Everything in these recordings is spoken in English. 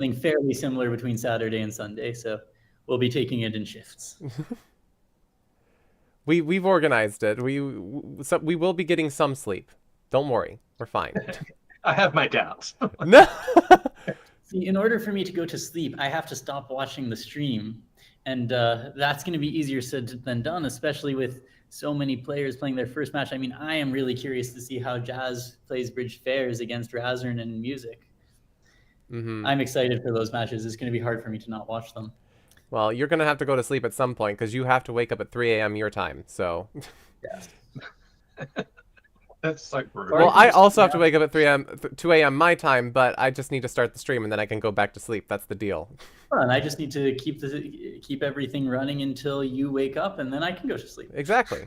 something fairly similar between Saturday and Sunday, so we'll be taking it in shifts. We've organized it. We will be getting some sleep. Don't worry, we're fine. I have my doubts. No. See, in order for me to go to sleep, I have to stop watching the stream, and that's going to be easier said than done, especially with so many players playing their first match. I mean, I am really curious to see how Jazz plays Bridge fares against Razern and Music. I'm excited for those matches. It's going to be hard for me to not watch them. Well, you're gonna have to go to sleep at some point because you have to wake up at 3 a.m. your time. So. Yes. That's so brutal. Well, I also have to wake up at 2 a.m. my time, but I just need to start the stream and then I can go back to sleep. That's the deal. Well, and I just need to keep everything running until you wake up, and then I can go to sleep. Exactly.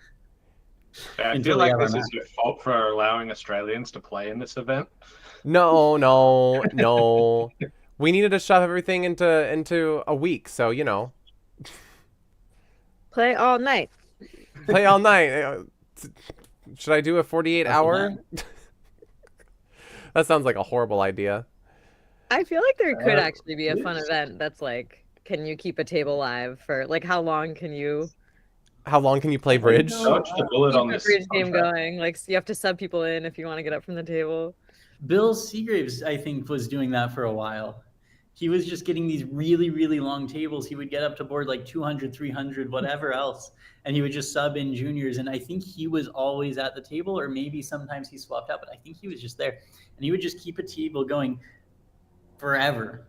I feel like this is your fault for allowing Australians to play in this event. No. We needed to shove everything into a week, so you know. Play all night. Play all night. Should I do a 48-hour? That sounds like a horrible idea. I feel like there could actually be a fun event that's like, can you keep a table live for like how long can you play bridge? Dodge the bullet on this bridge game going? Like, so you have to sub people in if you want to get up from the table. Bill Seagraves, I think, was doing that for a while. He was just getting these really, really long tables. He would get up to board like 200, 300, whatever else, and he would just sub in juniors. And I think he was always at the table, or maybe sometimes he swapped out, but I think he was just there. And he would just keep a table going forever.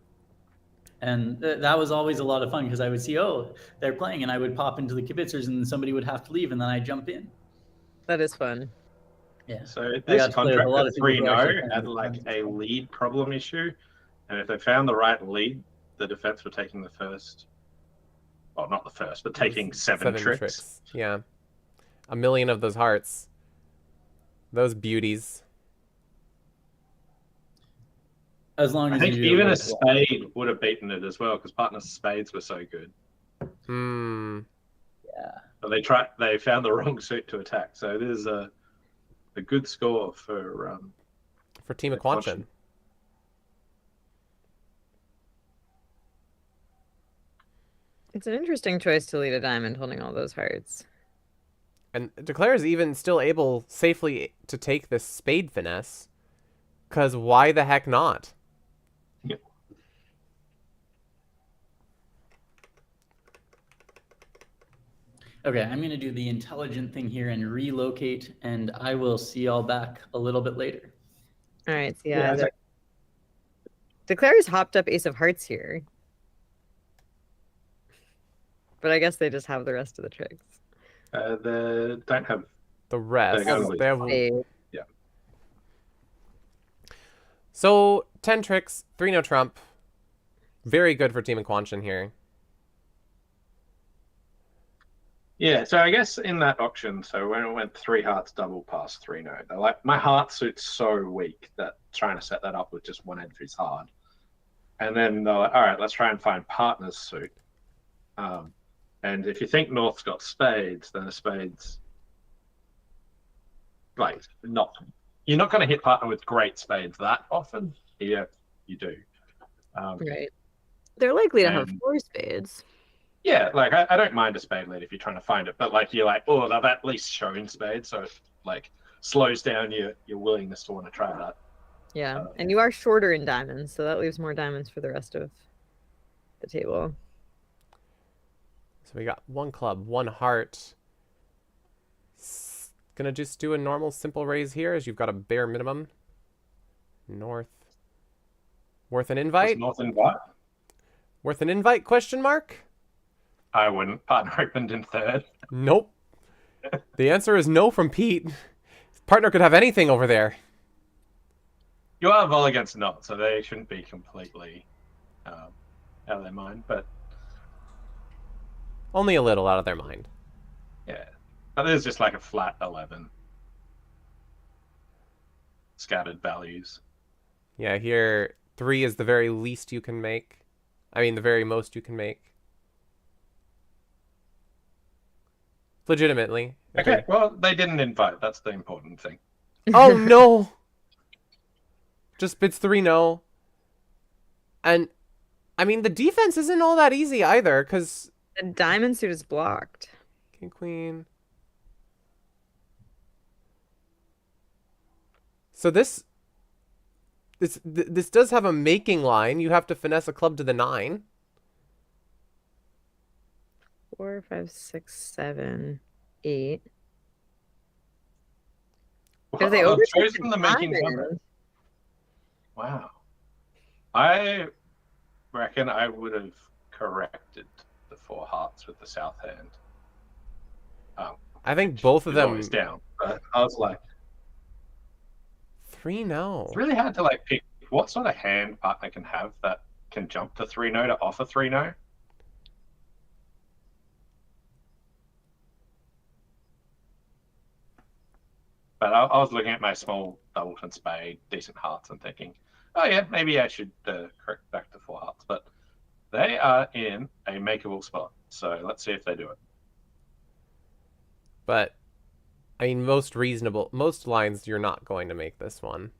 And that was always a lot of fun because I would see, oh, they're playing, and I would pop into the kibitzers, and then somebody would have to leave, and then I'd jump in. That is fun. Yeah. So this contract at 3-0 had like a lead problem issue. And if they found the right lead, the defense were taking the first. Well, not the first, but taking seven tricks. Yeah. 1 million of those hearts. Those beauties. As long as I think even a spade would have beaten it as well, because partners' spades were so good. Yeah. But they found the wrong suit to attack. So it is a good score for Team Aquanchin. It's an interesting choice to lead a diamond holding all those hearts. And Declare is even still able safely to take this spade finesse, because why the heck not? Yep. Okay, I'm going to do the intelligent thing here and relocate, and I will see y'all back a little bit later. All right, so yeah. Declare's hopped up Ace of Hearts here. But I guess they just have the rest of the tricks. They don't have the rest. They have... Yeah. So 10 tricks, 3 no trump. Very good for Team Aquanchin here. Yeah, so I guess in that auction, so when it went 3 hearts double past 3 no, they're like, my heart suit's so weak that trying to set that up with just one entry is hard. And then they're like, all right, let's try and find partner's suit. And if you think North's got spades, then a spade's like you're not going to hit partner with great spades that often. Yeah, you do. Right. They're likely to have 4 spades. Yeah, like I don't mind a spade lead if you're trying to find it, but like you're like, oh, they've at least shown spades, so it like slows down your willingness to want to try that. Yeah, and you are shorter in diamonds, so that leaves more diamonds for the rest of the table. So we got 1 club, 1 heart. Gonna just do a normal simple raise here as you've got a bare minimum. North. Worth an invite? North invite? Worth an invite, question mark? I wouldn't. Partner opened in 3rd. Nope. The answer is no from Pete. His partner could have anything over there. You are vol against not, so they shouldn't be completely out of their mind, but only a little out of their mind. Yeah. But there's just like a flat 11. Scattered values. Yeah, here 3 is the very least you can make. I mean, the very most you can make. Legitimately. Okay, well, they didn't invite. That's the important thing. Oh, no! Just bids 3 no. And I mean, the defense isn't all that easy either, because The diamond suit is blocked. king, queen. So this does have a making line. You have to finesse a club to the 9. 4, 5, 6, 7, 8. If they Wow, overtake choice the from the making diamond, cover. Wow. I reckon I would have corrected the 4 hearts with the south hand. I think both of It was them. always down. But I was like, 3-0. it's really hard to like pick what sort of hand partner can have that can jump to 3-0 to offer 3-0. But I was looking at my small doubleton spade, decent hearts, and thinking, oh yeah, maybe I should correct back to 4 hearts. But they are in a makeable spot, so let's see if they do it. But I mean, most lines you're not going to make this one.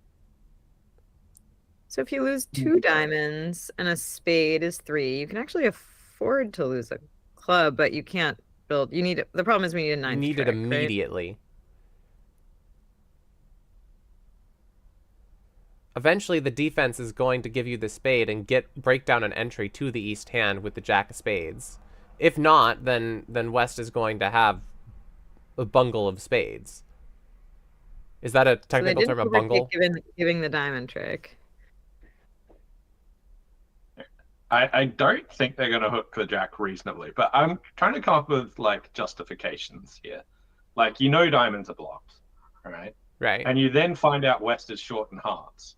so if you lose 2 diamonds and a spade is 3, you can actually afford to lose a club, but you can't build. You need the problem is we need a 9th You need it trick, right? immediately. Eventually, the defense is going to give you the spade and break down an entry to the east hand with the jack of spades. If not, then West is going to have a bungle of spades. Is that a technical term, a bungle? Giving the diamond trick. I don't think they're going to hook the jack reasonably, but I'm trying to come up with like justifications here. Like, you know, diamonds are blocked, right? Right. And you then find out West is short in hearts.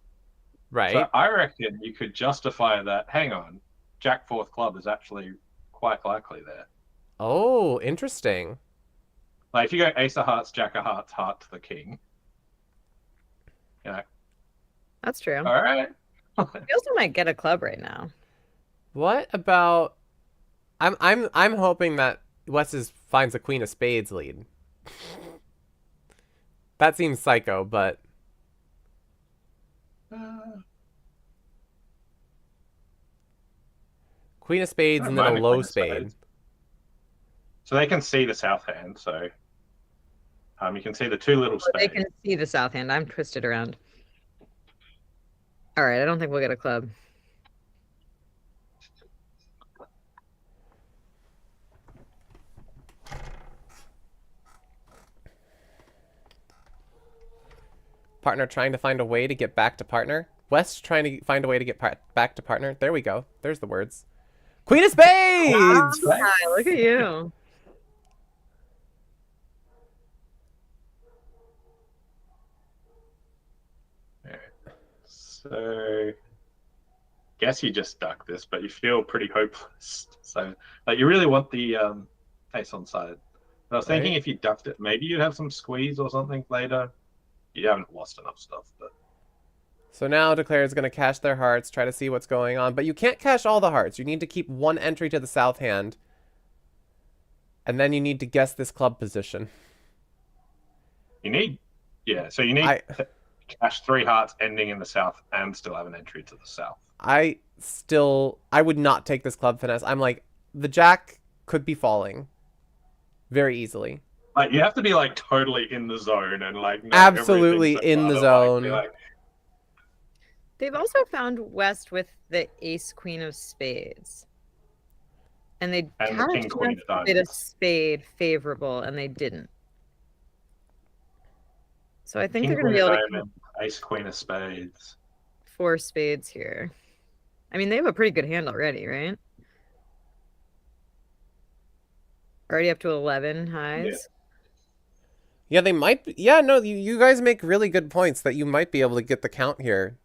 Right. So I reckon you could justify that. Hang on, Jack 4th club is actually quite likely there. Oh, interesting. Like if you go Ace of Hearts, Jack of Hearts, heart to the king. You know, That's true. all right. We also might get a club right now. What about? I'm hoping that West finds a queen of spades lead. That seems psycho, but queen of spades and then a low spade. So they can see the south hand. So you can see the 2 little spades. They can see the south hand. I'm twisted around. All right, I don't think we'll get a club. Partner trying to find a way to get back to partner. West trying to find a way to get back to partner. There we go. There's the words. Queen of spades! Hi, look at you. So, guess you just duck this, but you feel pretty hopeless. So, like, you really want the ace on side. And I was thinking if you ducked it, maybe you'd have some squeeze or something later. You haven't lost enough stuff, but. So now Declare is going to cash their hearts, try to see what's going on. But you can't cash all the hearts. You need to keep 1 entry to the south hand. And then you need to guess this club position. You need, so you need to cash 3 hearts ending in the south and still have an entry to the south. I would not take this club finesse. I'm like, the jack could be falling very easily. Like, you have to be like totally in the zone and like absolutely in the zone. They've also found West with the ace queen of spades. And they did a spade favorable, and they didn't. So I think they're going to be able to ace queen of spades. 4 spades here. I mean, they have a pretty good hand already, right? Already up to 11 highs. Yeah, they might. Yeah, no, you guys make really good points that you might be able to get the count here.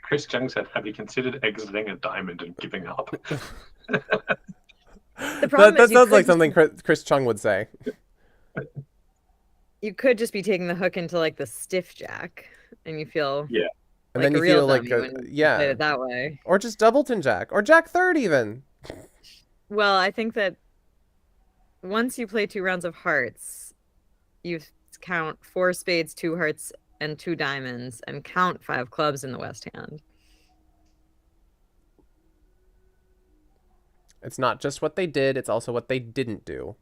Chris Chung said, have you considered exiting a diamond and giving up? That sounds like something Chris Chung would say. You could just be taking the hook into like the stiff jack, and you feel and then you feel like play it that way, or just doubleton jack or jack 3rd even. Well, I think that once you play 2 rounds of hearts, you count 4 spades, 2 hearts, and 2 diamonds, and count 5 clubs in the west hand. It's not just what they did, it's also what they didn't do.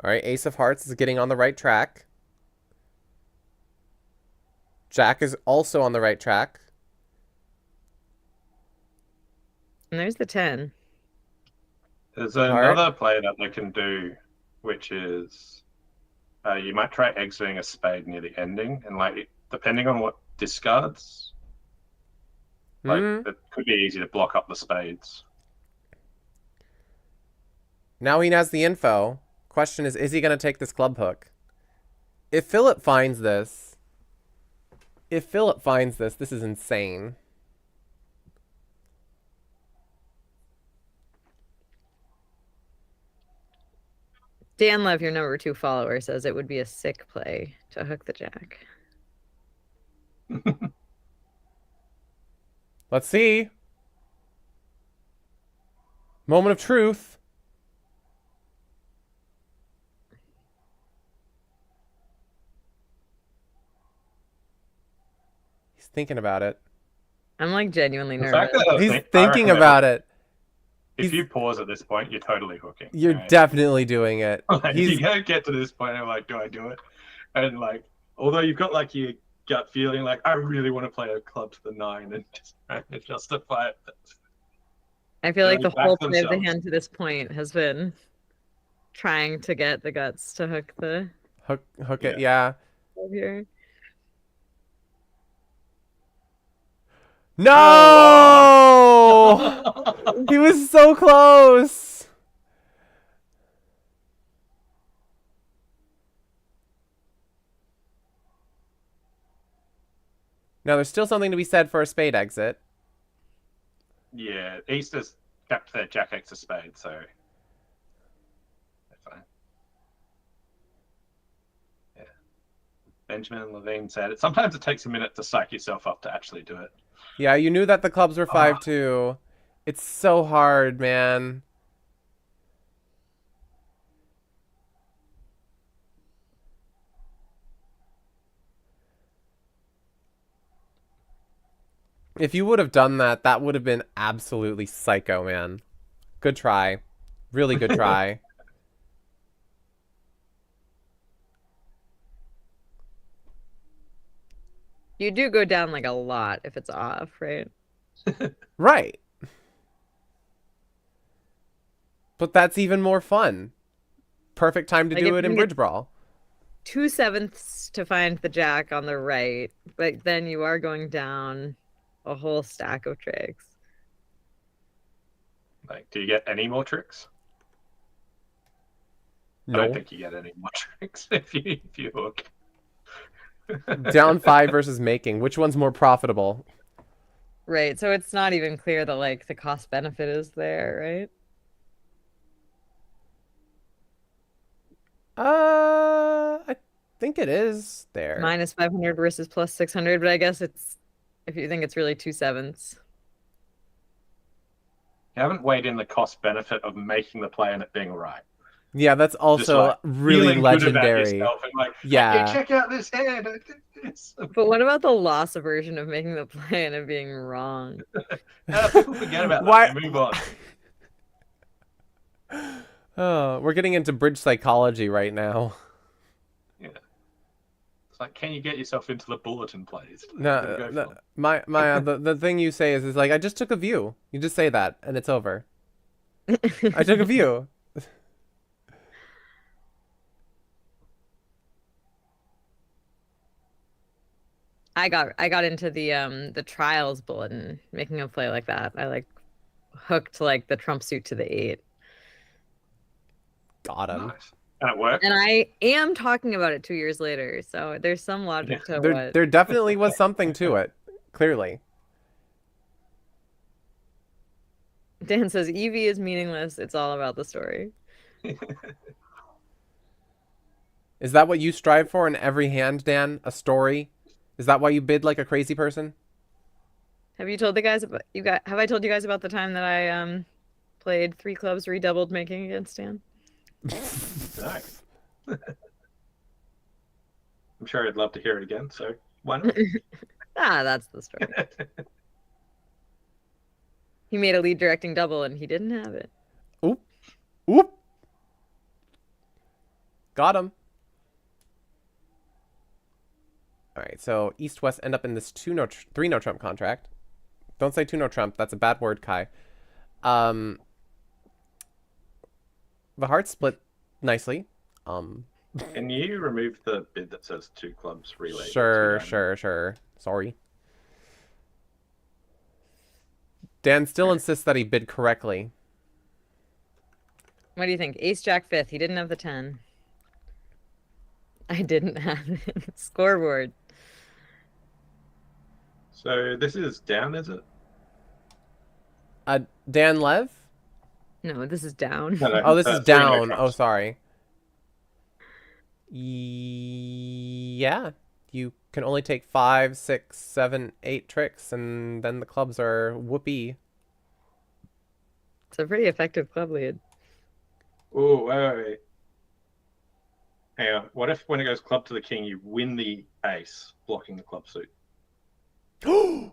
All right, Ace of Hearts is getting on the right track. Jack is also on the right track. And there's the 10. There's another play that they can do, which is you might try exiting a spade near the ending, and like depending on what discards, like it could be easy to block up the spades. Now he has the info. Question is he going to take this club hook? If Philip finds this, this is insane. Dan Love, your number 2 follower, says it would be a sick play to hook the jack. Let's see. Moment of truth. He's thinking about it. I'm like genuinely nervous. He's thinking about it. If you pause at this point, you're totally hooking. You're definitely doing it. Like, you gotta get to this point and like, do I do it? And like, although you've got like your gut feeling, like I really want to play a club to the 9 and just trying to justify it. I feel like the whole play of the hand to this point has been trying to get the guts to hook the hook it, yeah. Here. No! Oh! He was so close. Now, there's still something to be said for a spade exit. Yeah, Easter's kept their Jack X of spade, so they're fine. Yeah. Benjamin Levine said, sometimes it takes a minute to psych yourself up to actually do it. Yeah, you knew that the clubs were 5-2. It's so hard, man. If you would have done that, that would have been absolutely psycho, man. Good try. Really good try. You do go down like a lot if it's off, right? Right. But that's even more fun. Perfect time to do it in Bridge Brawl. 2/7 to find the jack on the right, but then you are going down a whole stack of tricks. Like, do you get any more tricks? No. I don't think you get any more tricks if you hook. Down 5 versus making. Which one's more profitable? Right. So it's not even clear that like the cost benefit is there, right? I think it is there. Minus 500 versus plus 600, but I guess it's if you think it's really 2/7. You haven't weighed in the cost benefit of making the play and it being right. Yeah, that's also like really legendary. And like, yeah. Hey, check out this hand. But what about the loss aversion of making the play and it being wrong? People forget about that. Move on. Oh, we're getting into bridge psychology right now. Yeah. It's like, can you get yourself into the bulletin plays? No, the thing you say is like, I just took a view. You just say that and it's over. I took a view. I got into the trials bulletin, making a play like that. I like hooked like the trump suit to the 8. Got him. Nice. And it worked. And I am talking about it 2 years later, so there's some logic to what. There definitely was something to it, clearly. Dan says EV is meaningless. It's all about the story. Is that what you strive for in every hand, Dan? A story? Is that why you bid like a crazy person? Have you told the guys about have I told you guys about the time that I played 3 clubs redoubled making against Dan? Nice. I'm sure I'd love to hear it again, so why not? That's the story. He made a lead directing double and he didn't have it. Oop. Oop. Got him. All right, so East-West end up in this 3 no Trump contract. Don't say 2 no Trump. That's a bad word, Kai. The hearts split nicely. Can you remove the bid that says 2 clubs relay? Sure. Sorry. Dan still insists that he bid correctly. What do you think? Ace Jack 5th. He didn't have the 10. I didn't have it. Scoreboard. So this is down, is it? Dan Lev? No, this is down. No, Oh, this is 3 no down. trumps. Oh, sorry. Yeah. You can only take 5, 6, 7, 8 tricks, and then the clubs are whoopee. It's a pretty effective club lead. Oh, wait. Hang on. What if when it goes club to the king, you win the ace, blocking the club suit? I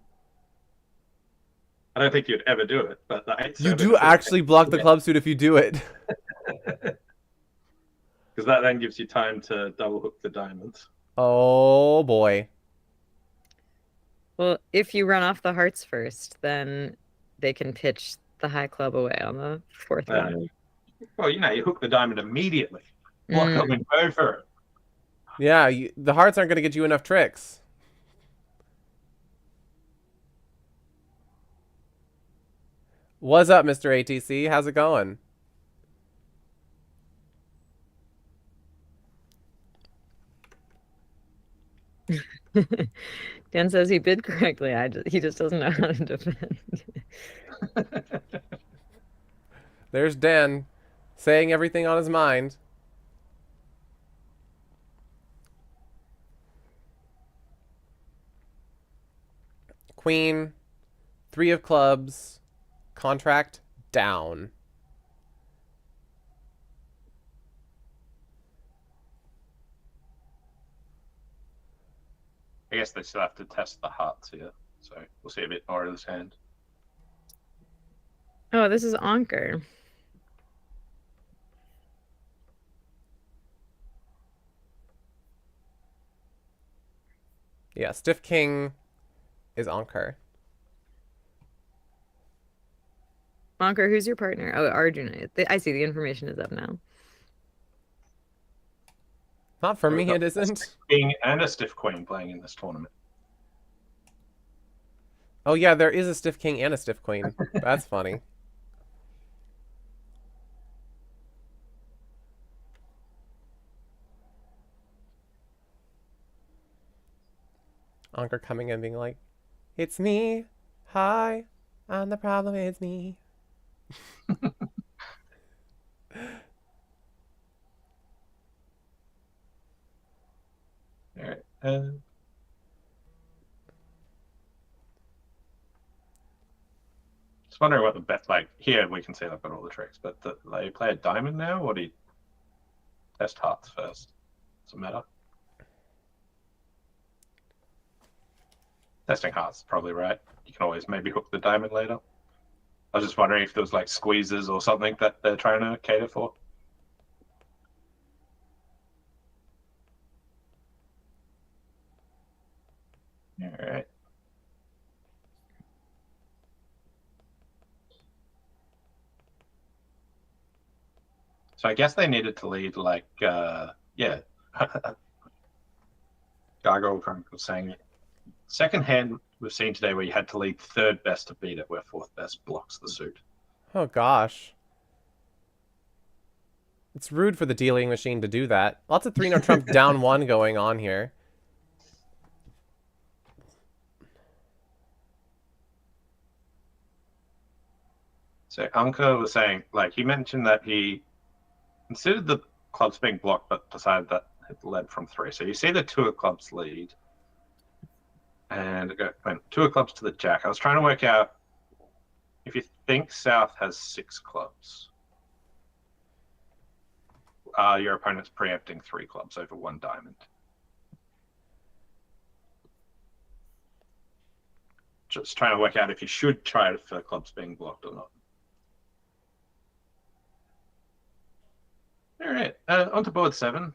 don't think you'd ever do it, but the 8 You do actually block the club suit if you do it. Because that then gives you time to double hook the diamonds. Oh, boy. Well, if you run off the hearts first, then they can pitch the high club away on the 4th one. Well, you hook the diamond immediately. Block them and go for it. Yeah, the hearts aren't going to get you enough tricks. What's up, Mr. ATC? How's it going? Dan says he bid correctly. He just doesn't know how to defend. There's Dan saying everything on his mind. Queen, 3 of clubs, contract down. I guess they still have to test the hearts here, so we'll see a bit more of this hand. Oh, this is Anker. Yeah, stiff king is Anker. Anker, who's your partner? Oh, Arjuna. I see the information is up now. Not for me, it isn't. King and a stiff queen playing in this tournament. Oh yeah, there is a stiff king and a stiff queen. That's funny. Anker coming in being like, it's me. Hi. And the problem is me. All right. Just wondering what the bet like here we can see I've got all the tricks, but they play a diamond now, or do you test hearts first? Does it matter? Testing hearts is probably right. You can always maybe hook the diamond later. I was just wondering if there was like squeezes or something that they're trying to cater for. All right. So I guess they needed to lead like, yeah. Gargoyle was saying, second hand we've seen today where you had to lead 3rd best to beat it, where 4th best blocks the suit. Oh gosh. It's rude for the dealing machine to do that. Lots of 3 no Trump down 1 going on here. So Anka was saying, like, he mentioned that he considered the clubs being blocked, but decided that it led from 3. So you see the 2 of clubs lead. And it went 2 of clubs to the jack. I was trying to work out if you think South has 6 clubs, your opponent's preempting 3 clubs over 1 diamond. just trying to work out if you should try it for clubs being blocked or not. All right, on to board 7.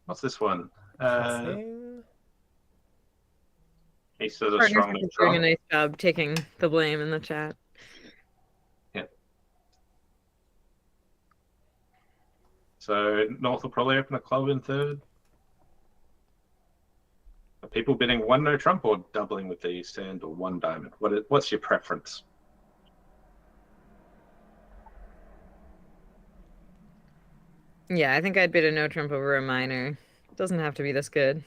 What's this one? Ace is a Partners strong are doing a neutral. nice job taking the blame in the chat. Yeah. So North will probably open a club in 3rd. Are people bidding 1 no trump or doubling with the East hand or 1 diamond? What's your preference? Yeah, I think I'd bid a no trump over a minor. It doesn't have to be this good.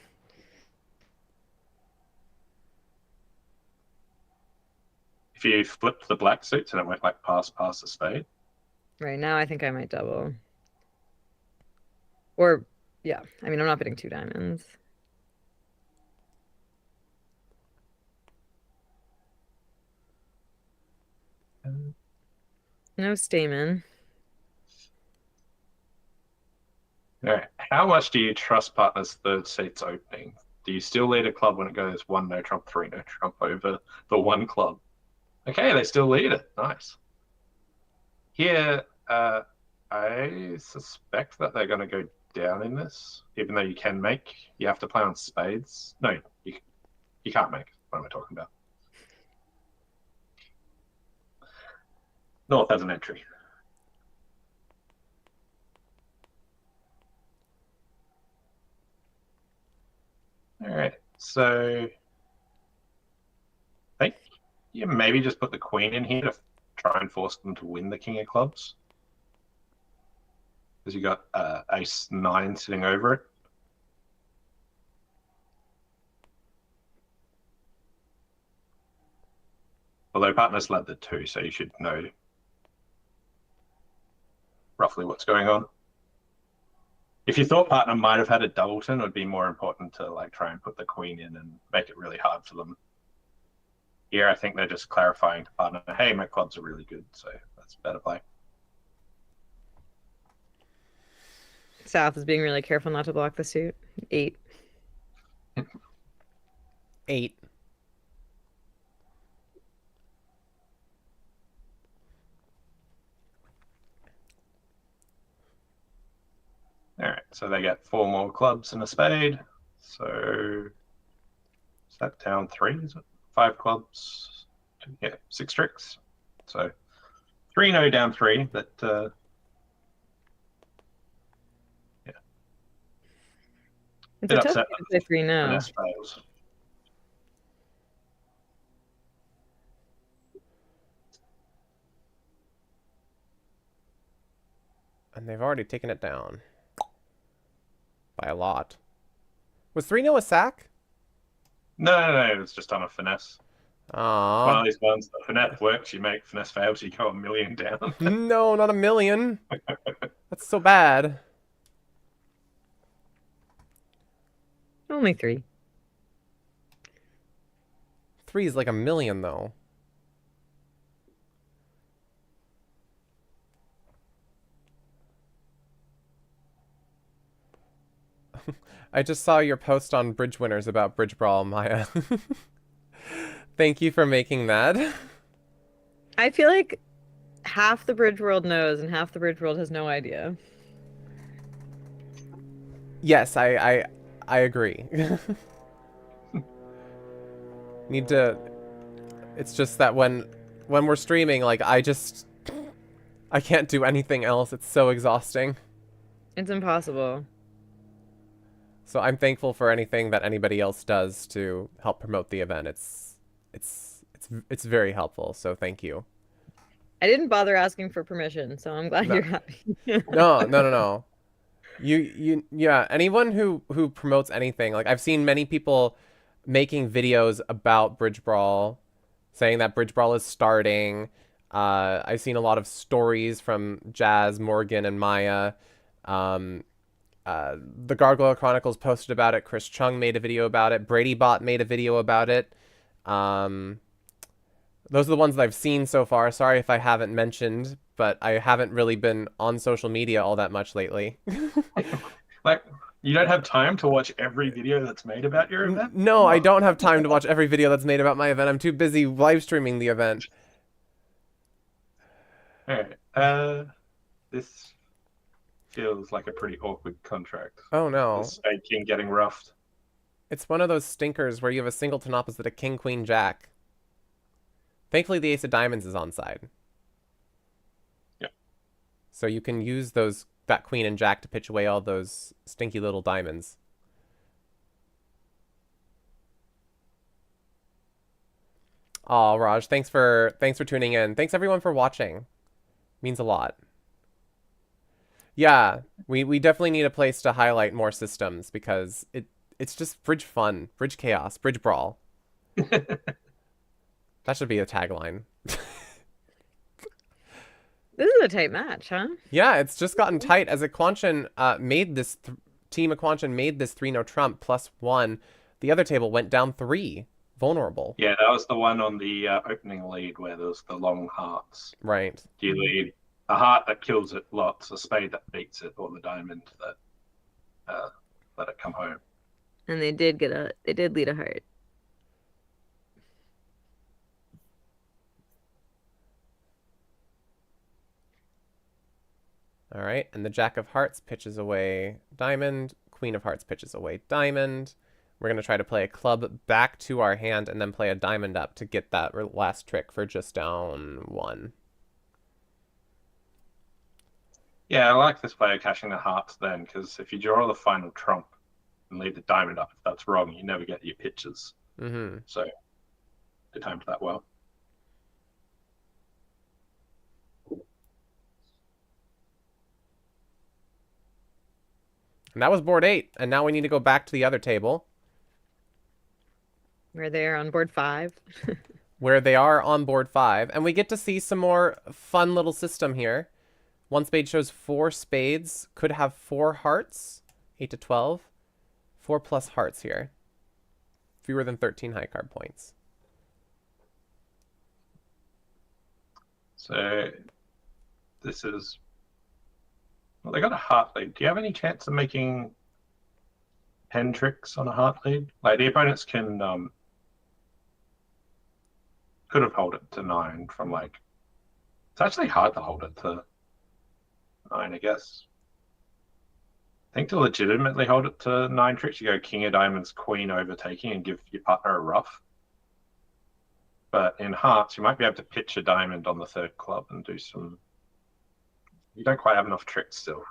If you flipped the black suits and it went like past the spade. Right now, I think I might double. Or, yeah, I mean, I'm not bidding 2 diamonds. No stamen. All right. How much do you trust partner's 3rd seats opening? Do you still lead a club when it goes 1 no trump, 3 no trump over the 1 club? Okay, they still lead it. Nice. Here, I suspect that they're going to go down in this, even though you can make. You have to play on spades. No, you can't make. What am I talking about? North has an entry. All right, so I think you maybe just put the queen in here to try and force them to win the king of clubs. Because you got ace 9 sitting over it. Although partners led the 2, so you should know roughly what's going on. If you thought partner might have had a doubleton, it would be more important to like try and put the queen in and make it really hard for them. Here, I think they're just clarifying to partner, hey, my clubs are really good, so that's a better play. South is being really careful not to block the suit. 8. 8. All right, so they get 4 more clubs and a spade. So is that down 3? Is it 5 clubs? Yeah, 6 tricks. So 3 no down 3, but yeah. It's a tough game to play 3 no. Finesse fails. And they've already taken it down. By a lot. Was 3-0 a sack? No, it was just on a finesse. Aww. One of these ones, the finesse works, you make, finesse fails, you go 1,000,000 down. No, not 1,000,000. That's so bad. Only 3. 3 is like 1,000,000 though. I just saw your post on Bridge Winners about Bridge Brawl, Maya. Thank you for making that. I feel like half the Bridge world knows and half the Bridge world has no idea. Yes, I agree. Need to... It's just that when we're streaming, like, I can't do anything else. It's so exhausting. It's impossible. So I'm thankful for anything that anybody else does to help promote the event. It's very helpful. So thank you. I didn't bother asking for permission, so I'm glad you're happy. No. Yeah, anyone who promotes anything, like I've seen many people making videos about Bridge Brawl, saying that Bridge Brawl is starting. I've seen a lot of stories from Jazz, Morgan, and Maya. The Gargoyle Chronicles posted about it. Chris Chung made a video about it. BradyBot made a video about it. Those are the ones that I've seen so far. Sorry if I haven't mentioned, but I haven't really been on social media all that much lately. Like, You don't have time to watch every video that's made about your event? No, I don't have time to watch every video that's made about my event. I'm too busy live streaming the event. Alright, this feels like a pretty awkward contract. Oh no. The Spade King getting roughed. It's one of those stinkers where you have a singleton opposite a king, queen, jack. Thankfully, the ace of diamonds is on side. Yeah. So you can use that queen and jack to pitch away all those stinky little diamonds. Oh, Raj, thanks for tuning in. Thanks everyone for watching. Means a lot. Yeah, we definitely need a place to highlight more systems because it's just bridge fun, bridge chaos, bridge brawl. That should be a tagline. This is a tight match, huh? Yeah, it's just gotten tight as Aquanchan made this Team Aquanchan made this 3-no trump +1. The other table went down 3, vulnerable. Yeah, that was the one on the opening lead where there was the long hearts. Right. Do you lead a heart that kills it lots, a spade that beats it, or the diamond that let it come home? And they did lead a heart. All right, and the Jack of Hearts pitches away diamond. Queen of Hearts pitches away diamond. We're going to try to play a club back to our hand and then play a diamond up to get that last trick for just down 1. Yeah, I like this player cashing the hearts then, because if you draw the final trump and leave the diamond up, if that's wrong, you never get your pitches. Mm-hmm. So they timed that well. And that was board 8, and now we need to go back to the other table. Where they are on board 5. Where they are on board 5, and we get to see some more fun little system here. 1 spade shows 4 spades, could have 4 hearts, 8 to 12, 4 plus hearts here. Fewer than 13 high card points. So this is, well, they got a heart lead. Do you have any chance of making 10 tricks on a heart lead? Like the opponents can could have held it to 9 from like, it's actually hard to hold it to 9, I guess. I think to legitimately hold it to 9 tricks, you go king of diamonds, queen overtaking, and give your partner a ruff. But in hearts, you might be able to pitch a diamond on the 3rd club and do some. You don't quite have enough tricks still.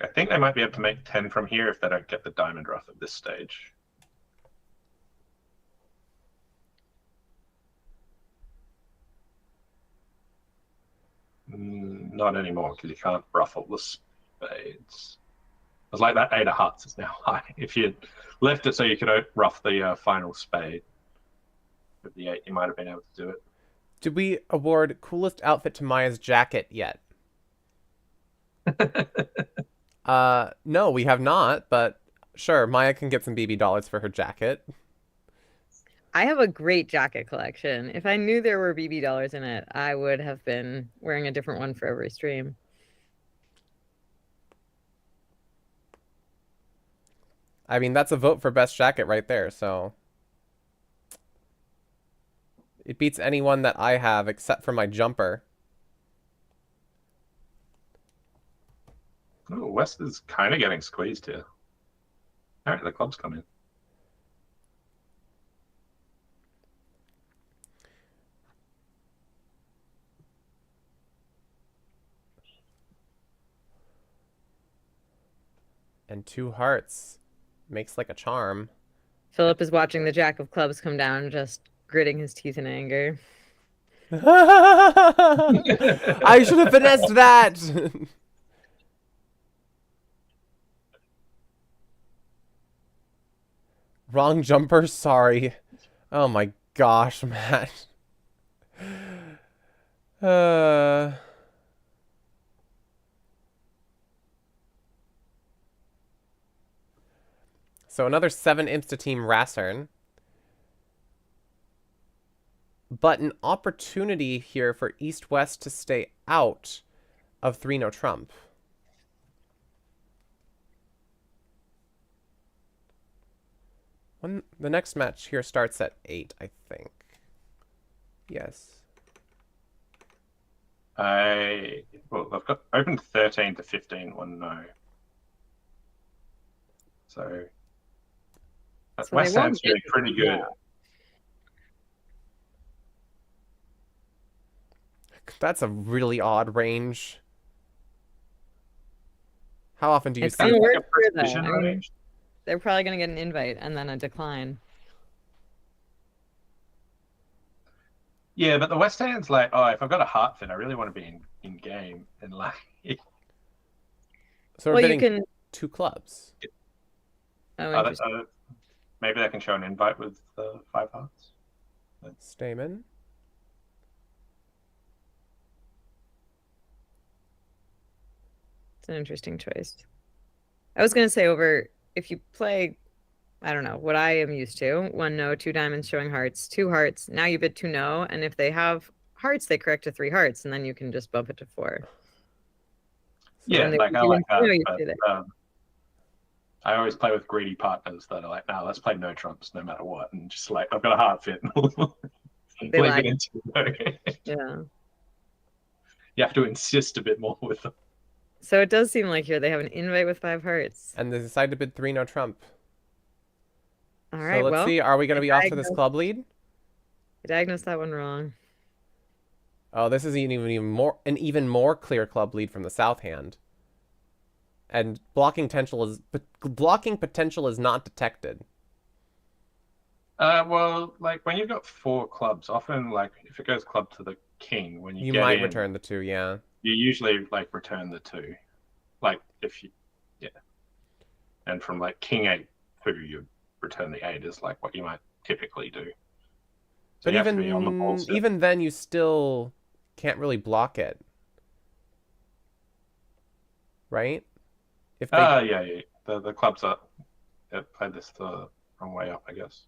I think they might be able to make 10 from here if they don't get the diamond ruff at this stage. Not anymore, because you can't ruffle the spades. It's like that 8 of hearts is now high. If you left it so you could ruff the final spade with the 8, you might have been able to do it. Did we award coolest outfit to Maya's jacket yet? No, we have not, but sure, Maya can get some BB dollars for her jacket. I have a great jacket collection. If I knew there were BB dollars in it, I would have been wearing a different one for every stream. I mean, that's a vote for best jacket right there, so it beats anyone that I have except for my jumper. Oh, West is kind of getting squeezed here. All right, the club's coming. And 2 hearts makes like a charm. Philip is watching the Jack of Clubs come down, just gritting his teeth in anger. I should have finessed that! Wrong jumper, sorry. Oh my gosh, Matt. So another 7 imps to Team Rassern. But an opportunity here for East-West to stay out of 3 no trump. When the next match here starts at 8, I think. Yes. Well, I've got opened 13 to 15 one no. So West Ham's doing pretty good. Yeah. That's a really odd range. How often do you see It's like a for them. precision I mean, range? they're probably going to get an invite and then a decline. Yeah, but the West Ham's like, oh, if I've got a heart fit, I really want to be in game and like. So we're Well, you bidding can. 2 clubs. Oh, interesting. Maybe they can show an invite with 5 hearts. Stamen. It's an interesting choice. I was going to say if you play, I don't know, what I am used to, 1 no, 2 diamonds showing hearts, 2 hearts, now you bid 2 no, and if they have hearts, they correct to 3 hearts, and then you can just bump it to 4. Yeah, when they like I do like no, you that. do that. But, I always play with greedy partners that are like, no, let's play no trumps no matter what, and just like I've got a heart fit. They like it. Yeah. You have to insist a bit more with them. So it does seem like here they have an invite with 5 hearts. And they decide to bid 3 no trump. All right, So let's well, see, are we going to be off to this club lead? I diagnosed that one wrong. Oh, this is an even more clear club lead from the south hand. And blocking potential is not detected. Well, like when you've got 4 clubs, often like if it goes club to the king, when you get might in, return the 2, yeah. You usually like return the 2, like if you, yeah. And from like king 8 2, you return the 8 is like what you might typically do. So but even then, you still can't really block it, right? If they... yeah. The clubs are played this the wrong way up, I guess.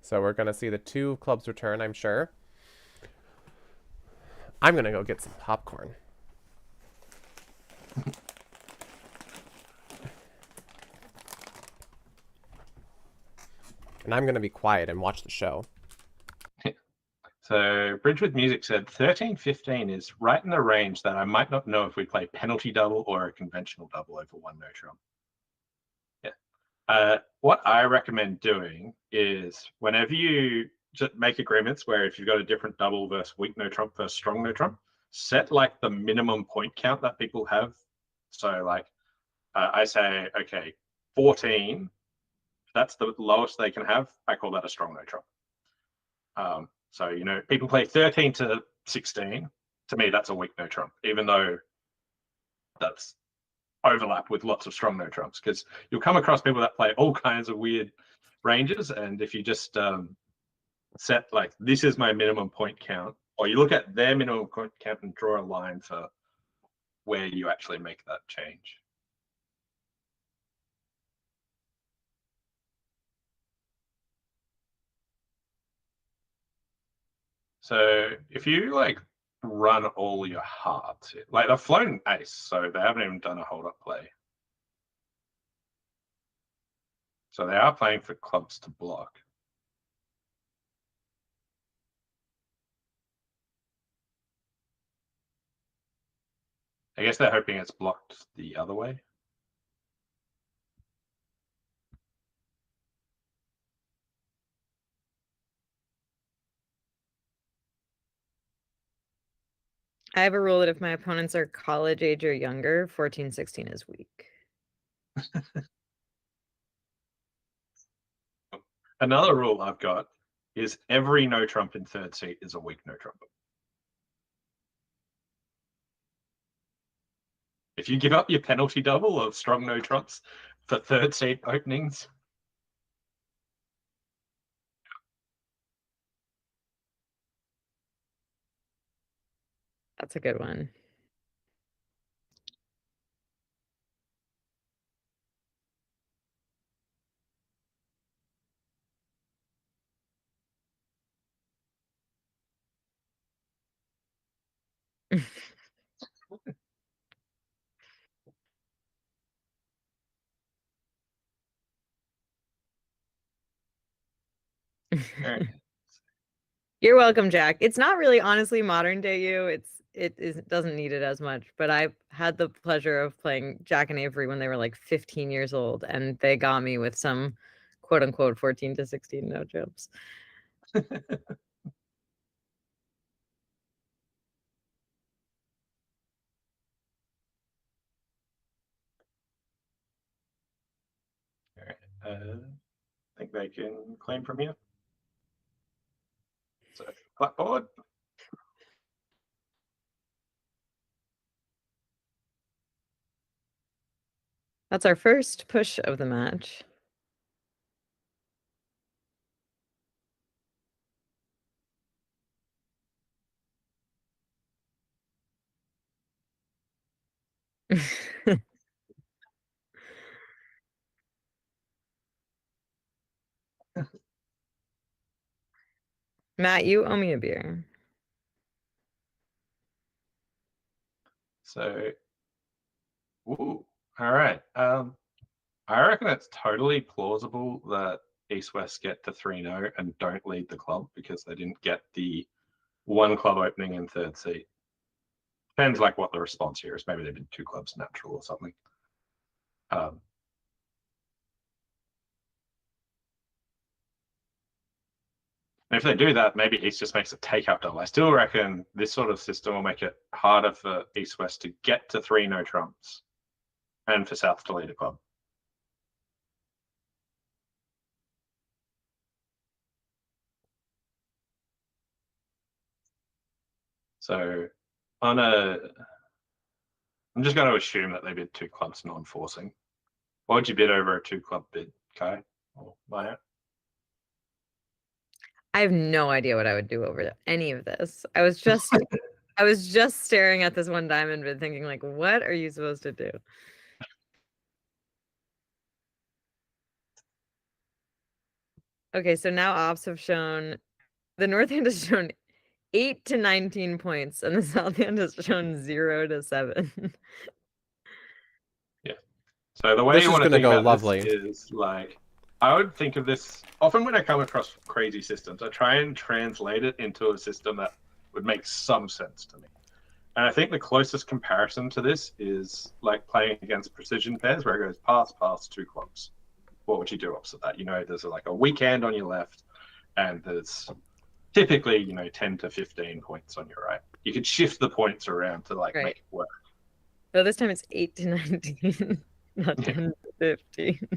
So we're gonna see the 2 clubs return, I'm sure. I'm gonna go get some popcorn. And I'm gonna be quiet and watch the show. So Bridge with Music said 13-15 is right in the range that I might not know if we play penalty double or a conventional double over 1 no trump. Yeah. What I recommend doing is whenever you just make agreements where if you've got a different double versus weak no trump versus strong no trump, set like the minimum point count that people have. So like I say, okay, 14, that's the lowest they can have. I call that a strong no trump. So, you know, people play 13 to 16. To me, that's a weak no trump, even though that's overlap with lots of strong no trumps, because you'll come across people that play all kinds of weird ranges. And if you just set like, this is my minimum point count, or you look at their minimum point count and draw a line for where you actually make that change. So if you like run all your hearts, like they've flown ace, so they haven't even done a hold up play. So they are playing for clubs to block. I guess they're hoping it's blocked the other way. I have a rule that if my opponents are college age or younger, 14-16 is weak. Another rule I've got is every no trump in third seat is a weak no trump. If you give up your penalty double of strong no trumps for third seat openings, That's a good one. All right. You're welcome, Jack. It's not really honestly modern day you. It doesn't need it as much, but I had the pleasure of playing Jack and Avery when they were like 15 years old, and they got me with some quote unquote 14 to 16 no jumps. All right. I think they can claim from here. So clapboard. That's our first push of the match. Matt, you owe me a beer. So, ooh, all right. I reckon it's totally plausible that East West get to 3-0 and don't lead the club because they didn't get the one club opening in third seat. Depends like what the response here is. Maybe they did 2 clubs natural or something. If they do that, maybe East just makes a takeout double. I still reckon this sort of system will make it harder for East West to get to 3 no trumps and for South to lead a club. So I'm just going to assume that they bid 2 clubs non-forcing. What would you bid over a 2-club bid, Kai or Maya? I have no idea what I would do over any of this. I was just staring at this one diamond bid thinking like, what are you supposed to do? Okay, so now ops have shown the north hand has shown 8 to 19 points, and the south hand has shown 0 to 7. Yeah. So the way This you is want to gonna think go about lovely. this is like, I would think of this often when I come across crazy systems, I try and translate it into a system that would make some sense to me. And I think the closest comparison to this is like playing against precision pairs where it goes pass, pass, 2 clubs. What would you do opposite that? You know, there's like a weak hand on your left, and there's typically, 10 to 15 points on your right. You could shift the points around to like Right. make it work. So this time it's 8 to 19, not 10 to 15.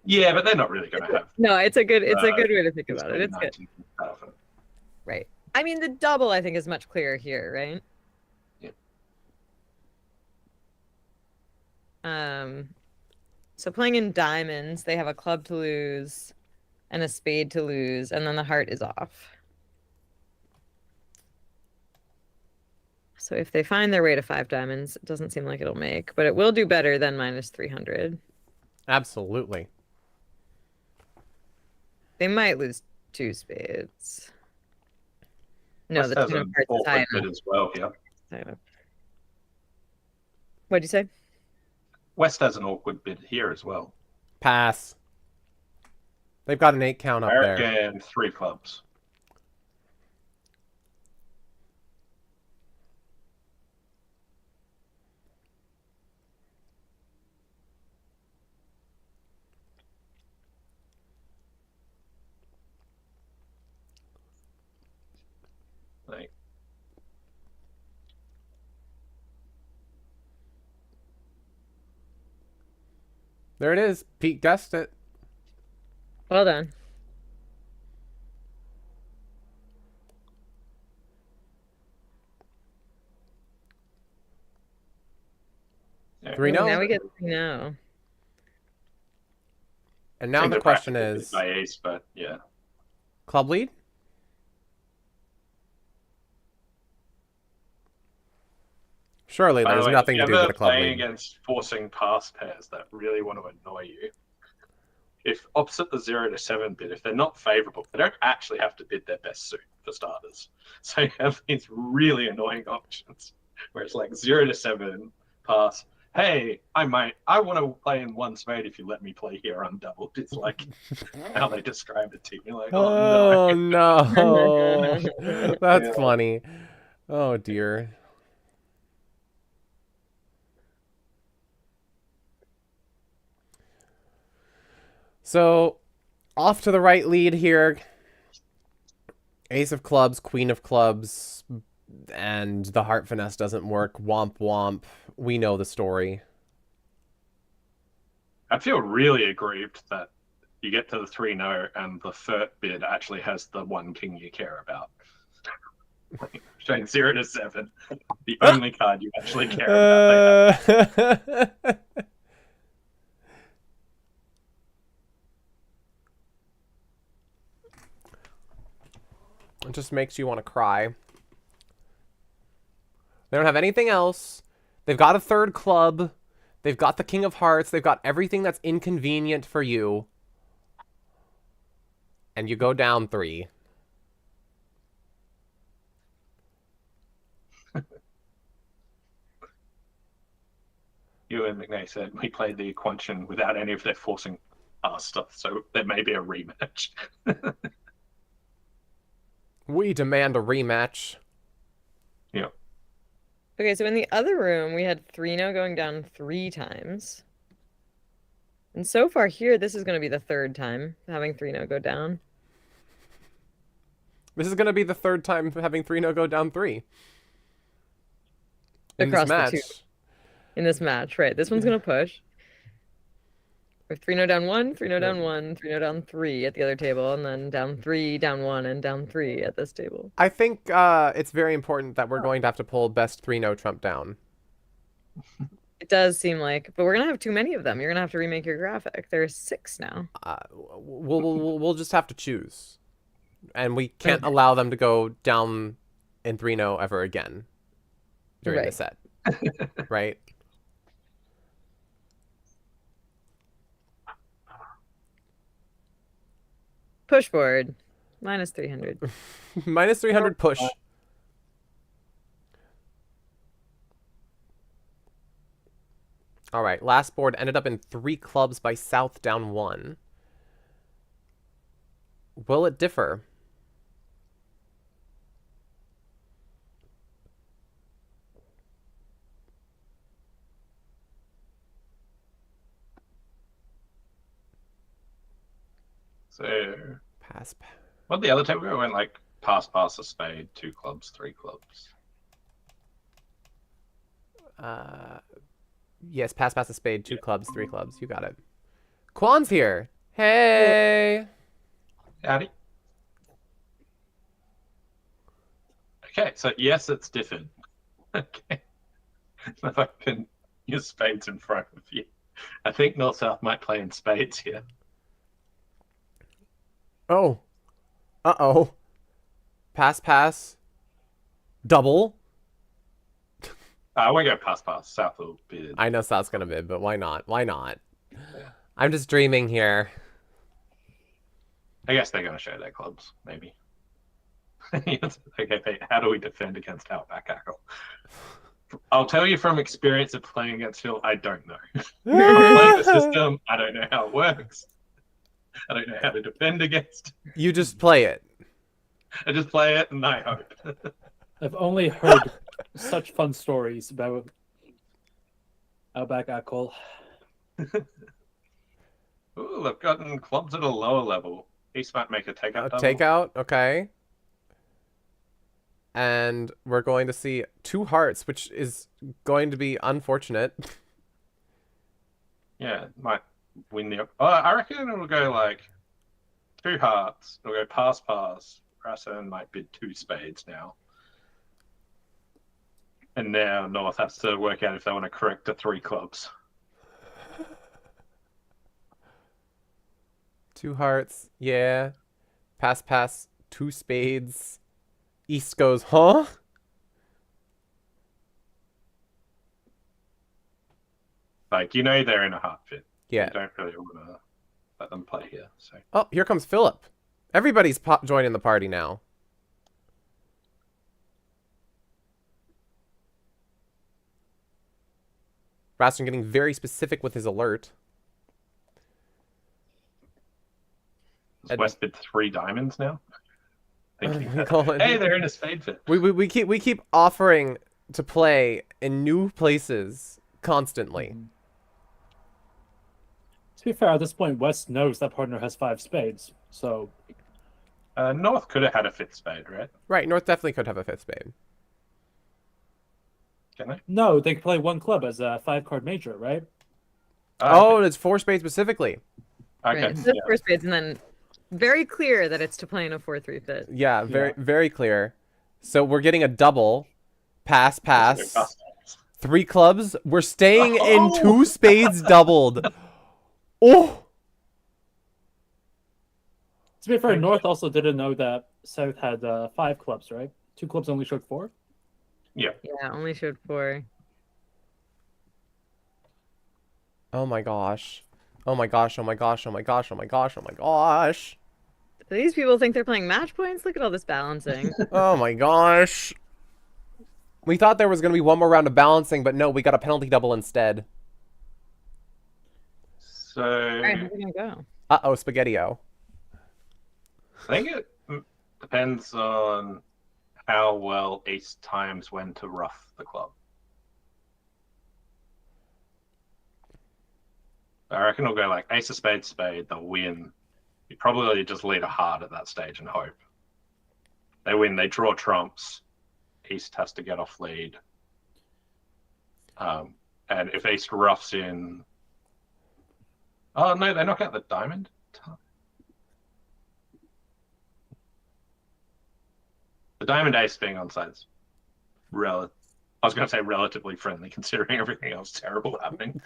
Yeah, but they're not really going to have. No, it's a good way to think about it. It's good. Often. Right. I mean, the double I think is much clearer here, right? Yeah. So playing in diamonds, they have a club to lose and a spade to lose, and then the heart is off. So if they find their way to 5 diamonds, it doesn't seem like it'll make, but it will do better than minus 300. Absolutely. They might lose 2 spades. No, West the has 10 of an hearts is high awkward bid enough. as well here. What'd you say? West has an awkward bid here as well. Pass. They've got an 8 count up there. And 3 clubs. Like, There it is. Pete guessed it. Well done. yeah. 3-0. Now we get 3-0. And now Think the question practice is, by ace, but yeah. club lead? Surely By the there's way, nothing to if do you're with a ever club playing lead. against forcing pass pairs that really want to annoy you, if opposite the 0 to 7 bid, if they're not favourable, they don't actually have to bid their best suit for starters. So you have these really annoying options where it's like 0 to 7 pass. Hey, I want to play in one spade if you let me play here undoubled. It's like how they describe it to you. You're like, oh no. Oh no. That's Yeah. funny. Oh dear. So, off to the right lead here. Ace of clubs, queen of clubs, and the heart finesse doesn't work. Womp womp. We know the story. I feel really aggrieved that you get to the 3-0 and the third bid actually has the one king you care about. Showing 0 to 7, the only card you actually care about. It just makes you want to cry. They don't have anything else. They've got a third club. They've got the king of hearts. They've got everything that's inconvenient for you. And you go down 3. You and McNay said we played the Equunction without any of their forcing our stuff, so there may be a rematch. We demand a rematch. Yeah. Okay, so in the other room, we had 3-0 going down 3 times. And so far here, this is going to be the 3rd time having 3-0 go down. This is going to be the 3rd time having 3-0 go down 3. In Across this the match. 2. In this match, right. This one's going to push. We're 3-0 down 1, 3-0 down 1, 3-0 down 3 at the other table, and then down 3, down 1, and down 3 at this table. I think it's very important that we're going to have to pull best 3-0 trump down. It does seem like, but we're going to have too many of them. You're going to have to remake your graphic. There's 6 now. We'll just have to choose. And we can't allow them to go down in 3-0 ever again during the set. Right? Push board. Minus 300. Minus 300 push. All right, last board ended up in 3 clubs by South down 1. Will it differ? So, Pass. what the other table we went like pass, a spade, 2 clubs, 3 clubs. Yes, pass a spade, 2 clubs, 3 clubs. You got it. Quan's here. Hey. Howdy. Okay, so yes, it's different. Okay. If I can use spades in front of you. I think North-South might play in spades here. Oh. Uh-oh. Pass. Double. I won't go pass. South will bid. I know South's gonna bid, but why not? Why not? I'm just dreaming here. I guess they're going to show their clubs, maybe. Okay, how do we defend against Outback Ackle? I'll tell you from experience of playing against Phil, I don't know. I'm playing the system, I don't know how it works. I don't know how to defend against. You just play it. I just play it and I hope. I've only heard such fun stories about Outback Ackle. Ooh, they've gotten clubs at a lower level. East might make a takeout double. Takeout, okay. And we're going to see 2 hearts, which is going to be unfortunate. Yeah, might win the... Oh, I reckon it'll go like 2 hearts. It'll go pass. Rassen might bid 2 spades now. And now North has to work out if they want to correct to 3 clubs. 2 hearts, yeah. Pass, 2 spades. East goes, huh? Like, you know they're in a heart fit. Yeah. You don't really want to let them play here. So Oh, here comes Philip. Everybody's joining the party now. Raston getting very specific with his alert. does West bid 3 diamonds now? Thinking that, Colin. hey, they're in a spade fit. We keep offering to play in new places constantly. To be fair, at this point, West knows that partner has 5 spades, so North could have had a 5th spade, right? Right, North definitely could have a 5th spade. Can they? no, they can play 1 club as a 5-card major, right? Oh, it's 4 spades specifically. Okay. Right. It's just 4 spades, and then very clear that it's to play in a 4-3 fit. Yeah, very clear. So we're getting a double. Pass. 3 clubs. We're staying in 2 spades doubled. Oh! To be fair, North also didn't know that South had 5 clubs, right? 2 clubs only showed 4. Yeah. Yeah, only showed 4. Oh my gosh. Oh my gosh, oh my gosh, oh my gosh, oh my gosh, oh my gosh. These people think they're playing match points? Look at all this balancing. Oh my gosh. We thought there was going to be one more round of balancing, but no, we got a penalty double instead. So Alright, who's gonna go? Uh-oh, Spaghetti-O. I think it depends on how well Ace times when to rough the club. I reckon it'll go like Ace of Spades, Spade, they'll win. You probably just lead a heart at that stage and hope. They win, they draw trumps. East has to get off lead. And if East roughs in... Oh, no, they knock out the diamond? The diamond ace being onside's I was going to say relatively friendly, considering everything else terrible happening.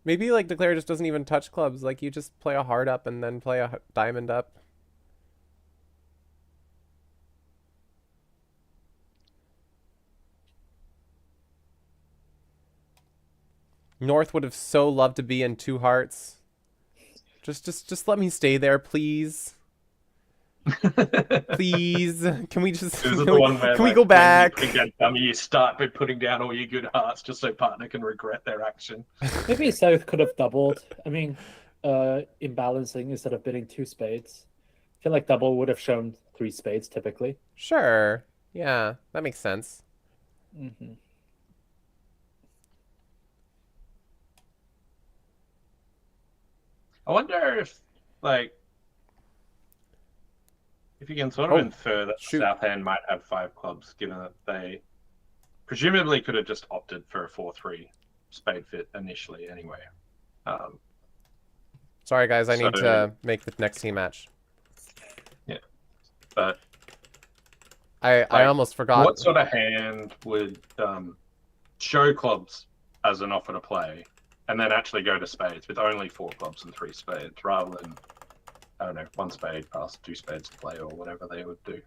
Maybe like Declare just doesn't even touch clubs. Like you just play a heart up and then play a diamond up. North would have so loved to be in 2 hearts. Just let me stay there, please. Please, can we just can we go back? You start by putting down all your good hearts just so partner can regret their action. Maybe South could have doubled. I mean, in balancing instead of bidding 2 spades. I feel like double would have shown 3 spades typically. Sure. Yeah, that makes sense. Mm-hmm. I wonder if, like, if you can sort of infer that South Hand might have 5 clubs, given that they presumably could have just opted for a 4-3 spade fit initially anyway. Sorry, guys, I need to make the next team match. Yeah, but I almost forgot. What sort of hand would show clubs as an offer to play, and then actually go to spades with only 4 clubs and 3 spades, rather than, I don't know, 1 spade past 2 spades to play, or whatever they would do?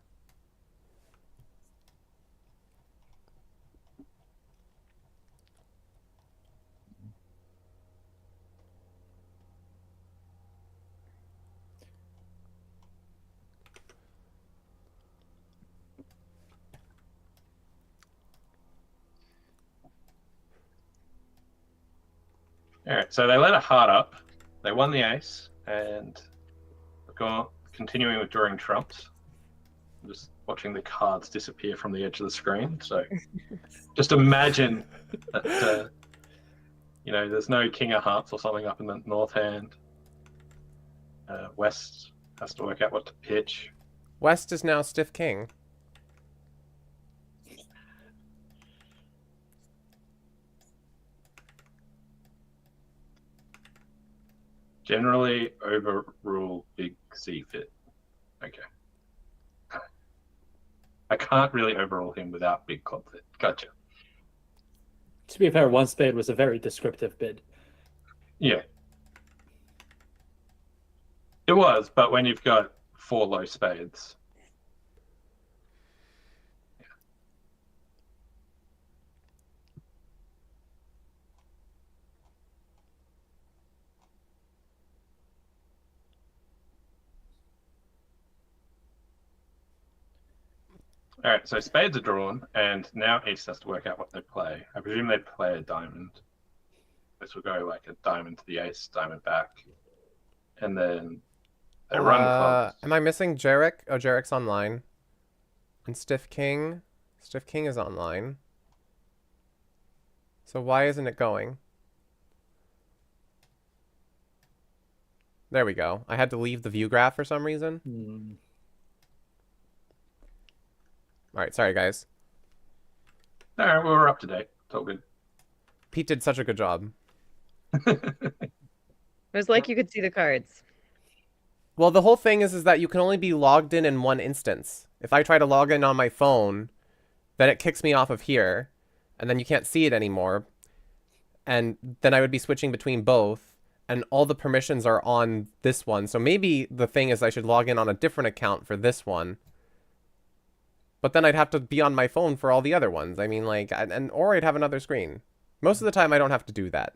Alright, so they let a heart up. They won the ace, and continuing with drawing trumps. I'm just watching the cards disappear from the edge of the screen. So just imagine that, there's no king of hearts or something up in the north hand. West has to work out what to pitch. West is now stiff king. Generally overrule big C fit. Okay. I can't really overrule him without big club fit. Gotcha. To be fair, 1 spade was a very descriptive bid. Yeah. It was, but when you've got 4 low spades. All right, so spades are drawn, and now East has to work out what they play. I presume they play a diamond. This will go like a diamond to the ace, diamond back, and then they run clubs. Am I missing Jarek? Oh, Jarek's online. And Stiff King. Stiff King is online. So why isn't it going? There we go. I had to leave the view graph for some reason. Hmm. Alright, sorry guys. All right, well, we're up to date. It's all good. Pete did such a good job. It was like you could see the cards. Well, the whole thing is that you can only be logged in one instance. If I try to log in on my phone, then it kicks me off of here, and then you can't see it anymore. And then I would be switching between both, and all the permissions are on this one. So maybe the thing is I should log in on a different account for this one. But then I'd have to be on my phone for all the other ones. I mean, like, or I'd have another screen. Most of the time I don't have to do that.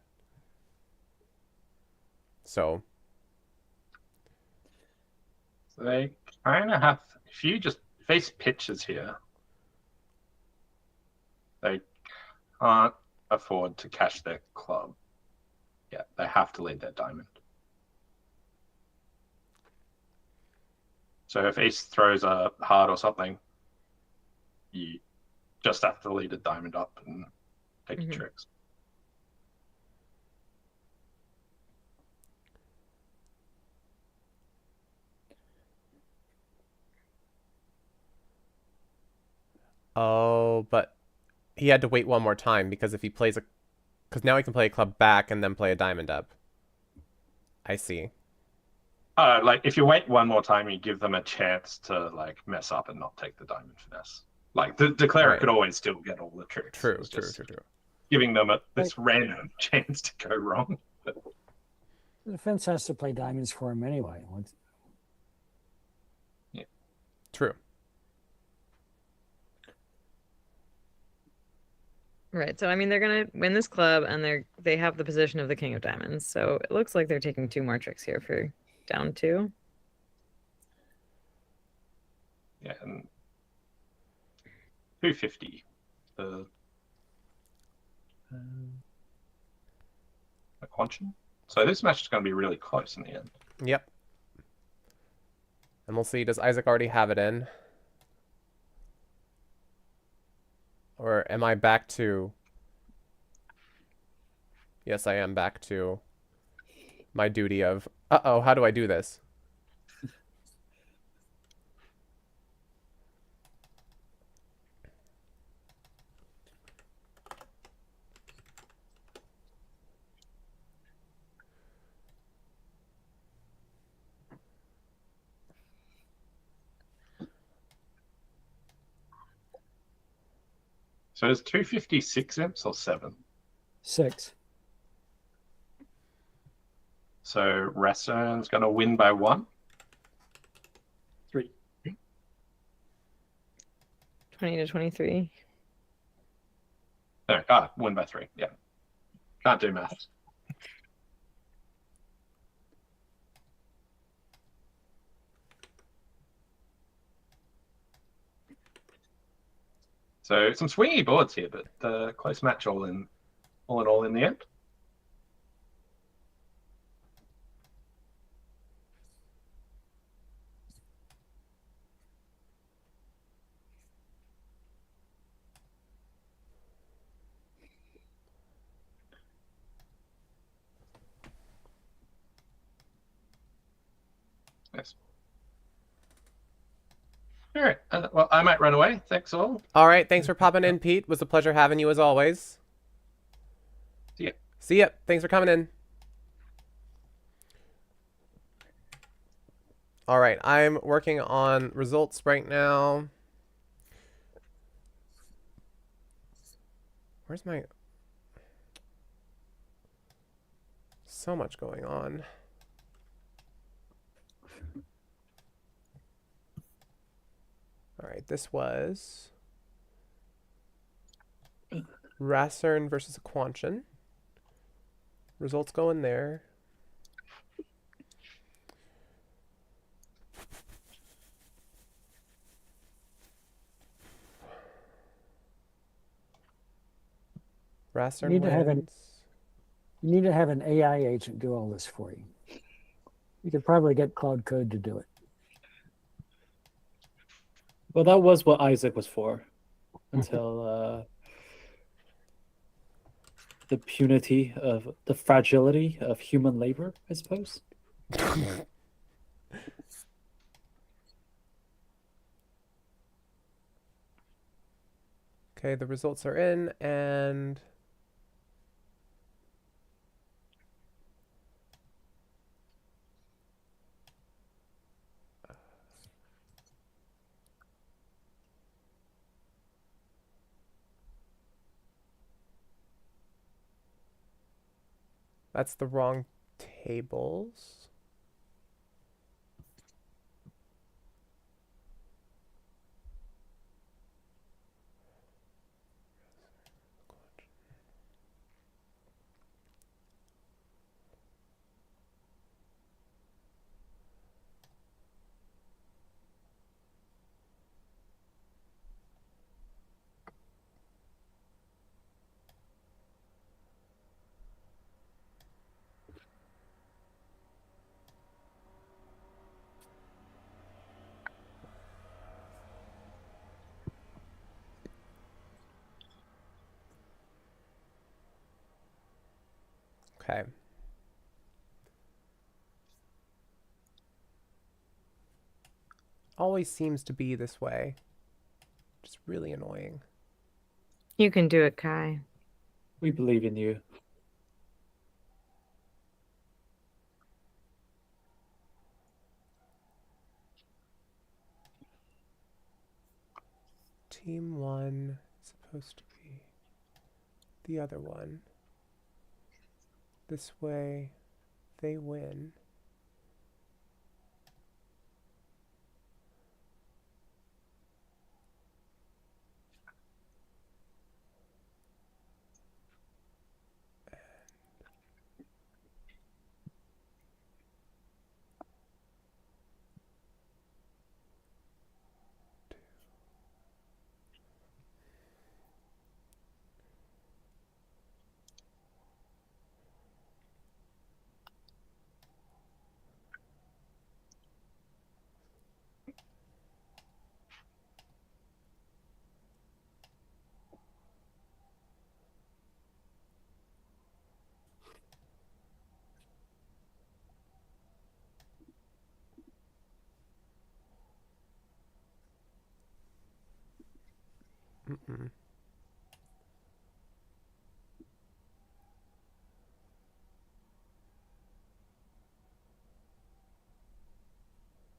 So They kind of have. If you just face pitches here, they can't afford to cash their club. Yeah, they have to lead their diamond. So if Ace throws a heart or something, you just have to lead a diamond up and take your tricks. oh, but he had to wait one more time because if he plays because now he can play a club back and then play a diamond up. I see. Like if you wait one more time, you give them a chance to like mess up and not take the diamond finesse. Like the declarer Right. could always still get all the tricks. True, It's true, just true, true. Giving them this random chance to go wrong. The fence has to play diamonds for him anyway. True. Right. So I mean, they're gonna win this club, and they have the position of the king of diamonds. So it looks like they're taking 2 more tricks here for down 2. Yeah, and 250. The Quantum. So this match is going to be really close in the end. Yep. And we'll see, does Isaac already have it in? Or am I back to... Yes, I am back to my duty of... Uh-oh, how do I do this? So is 256 imps or 7? 6. So Rassern's going to win by 1. 3. 20 to 23. No, win by 3. Yeah. Can't do maths. So some swingy boards here, but close match all in all in the end. Yes. All right. Well, I might run away. Thanks all. All right, thanks for popping in, Pete. It was a pleasure having you as always. See ya. See ya. Thanks for coming in. All right, I'm working on results right now. Where's my... So much going on. All right, this was Rassern versus Quanchin. Results go in there. Rasser need to have an- wins. You need to have an AI agent do all this for you. You could probably get Cloud Code to do it. Well, that was what Isaac was for until the fragility of human labor, I suppose. Okay, the results are in, and that's the wrong tables. Okay. Always seems to be this way. Just really annoying. You can do it, Kai. We believe in you. Team 1 is supposed to be the other one. This way, they win. Mm-mm.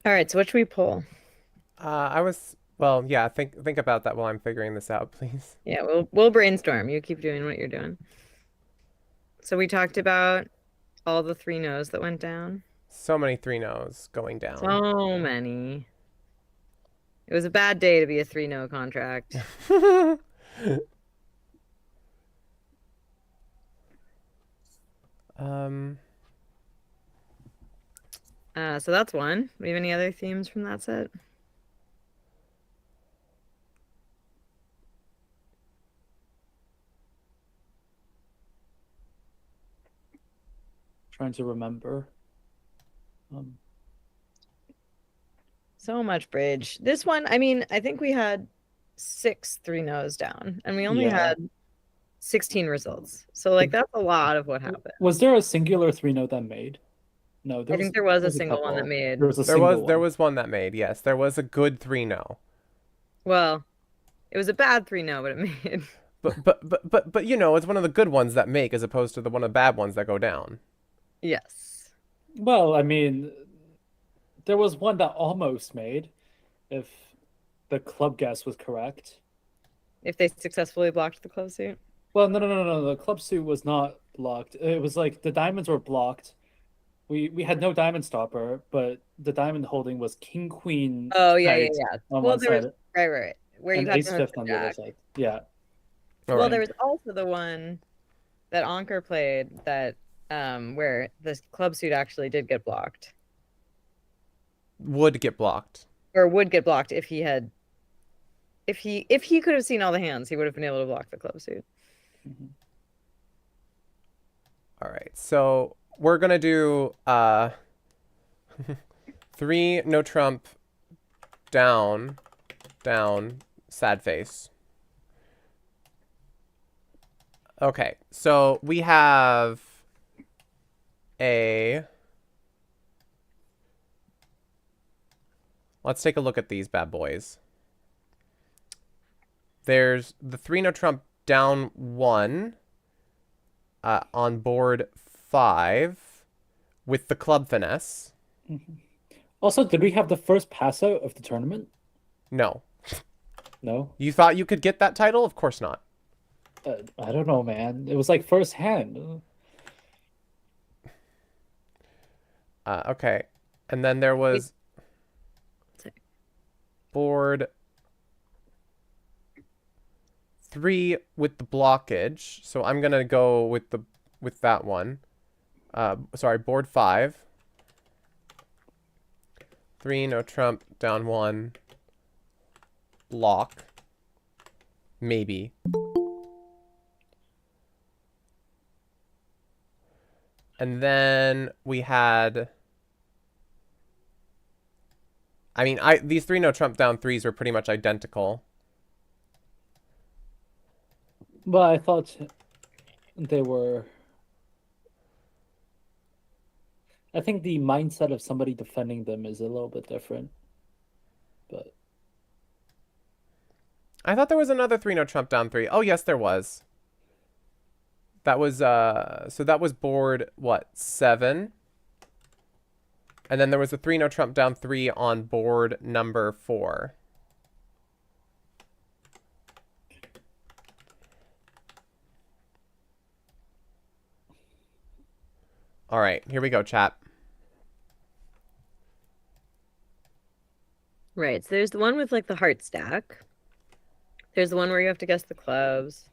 All right, so what should we pull? Well, yeah, think about that while I'm figuring this out, please. Yeah, we'll brainstorm. You keep doing what you're doing. So we talked about all the 3 no's that went down. So many 3 no's going down. So many. It was a bad day to be a 3-no contract. So that's one. Do we have any other themes from that set? Trying to remember. So much bridge. This one, I mean, I think we had 6 3-nos down, and we only Yeah. had 16 results. So like that's a lot of what happened. Was there a singular 3-note that made? No, I think there was a a single one that couple. made. There was a There single was one. there was one that made, yes. There was a good 3-no. Well, it was a bad 3-no, but it made. But you know, it's one of the good ones that make as opposed to one of the bad ones that go down. Yes. Well, I mean, there was one that almost made, if the club guess was correct. If they successfully blocked the close suit. Well, no. The club suit was not blocked. It was like the diamonds were blocked. We had no diamond stopper, but the diamond holding was king queen. Oh yeah, yeah, knight yeah. On Well, one there was side, right. Where you and had ace to hook fifth the on the other jack. side. Yeah. Well, Alright. there was also the one that Anker played that where the club suit actually did get blocked. Would get blocked. Or would get blocked if he had if he could have seen all the hands, he would have been able to block the club suit. Mhm. All right, so we're gonna do 3 no trump, down, sad face. Okay, so we have a. Let's take a look at these bad boys. There's the 3 no trump, down 1 on board 5 with the club finesse. Also, did we have the first pass out of the tournament? No. No? You thought you could get that title? Of course not. I don't know, man. It was like first hand. Okay. And then there was board 3 with the blockage. So I'm gonna go with that one. Sorry, board 5. 3 no trump, down 1. Lock. Maybe. And then we had. I mean, these 3 no trump, down 3s were pretty much identical. But I thought they were. I think the mindset of somebody defending them is a little bit different. But I thought there was another 3 no trump, down 3. Oh, yes, there was. That was so that was board what, 7? And then there was a 3 no trump, down 3 on board number 4. All right, here we go, chat. Right. So there's the one with like the heart stack. There's the one where you have to guess the clubs.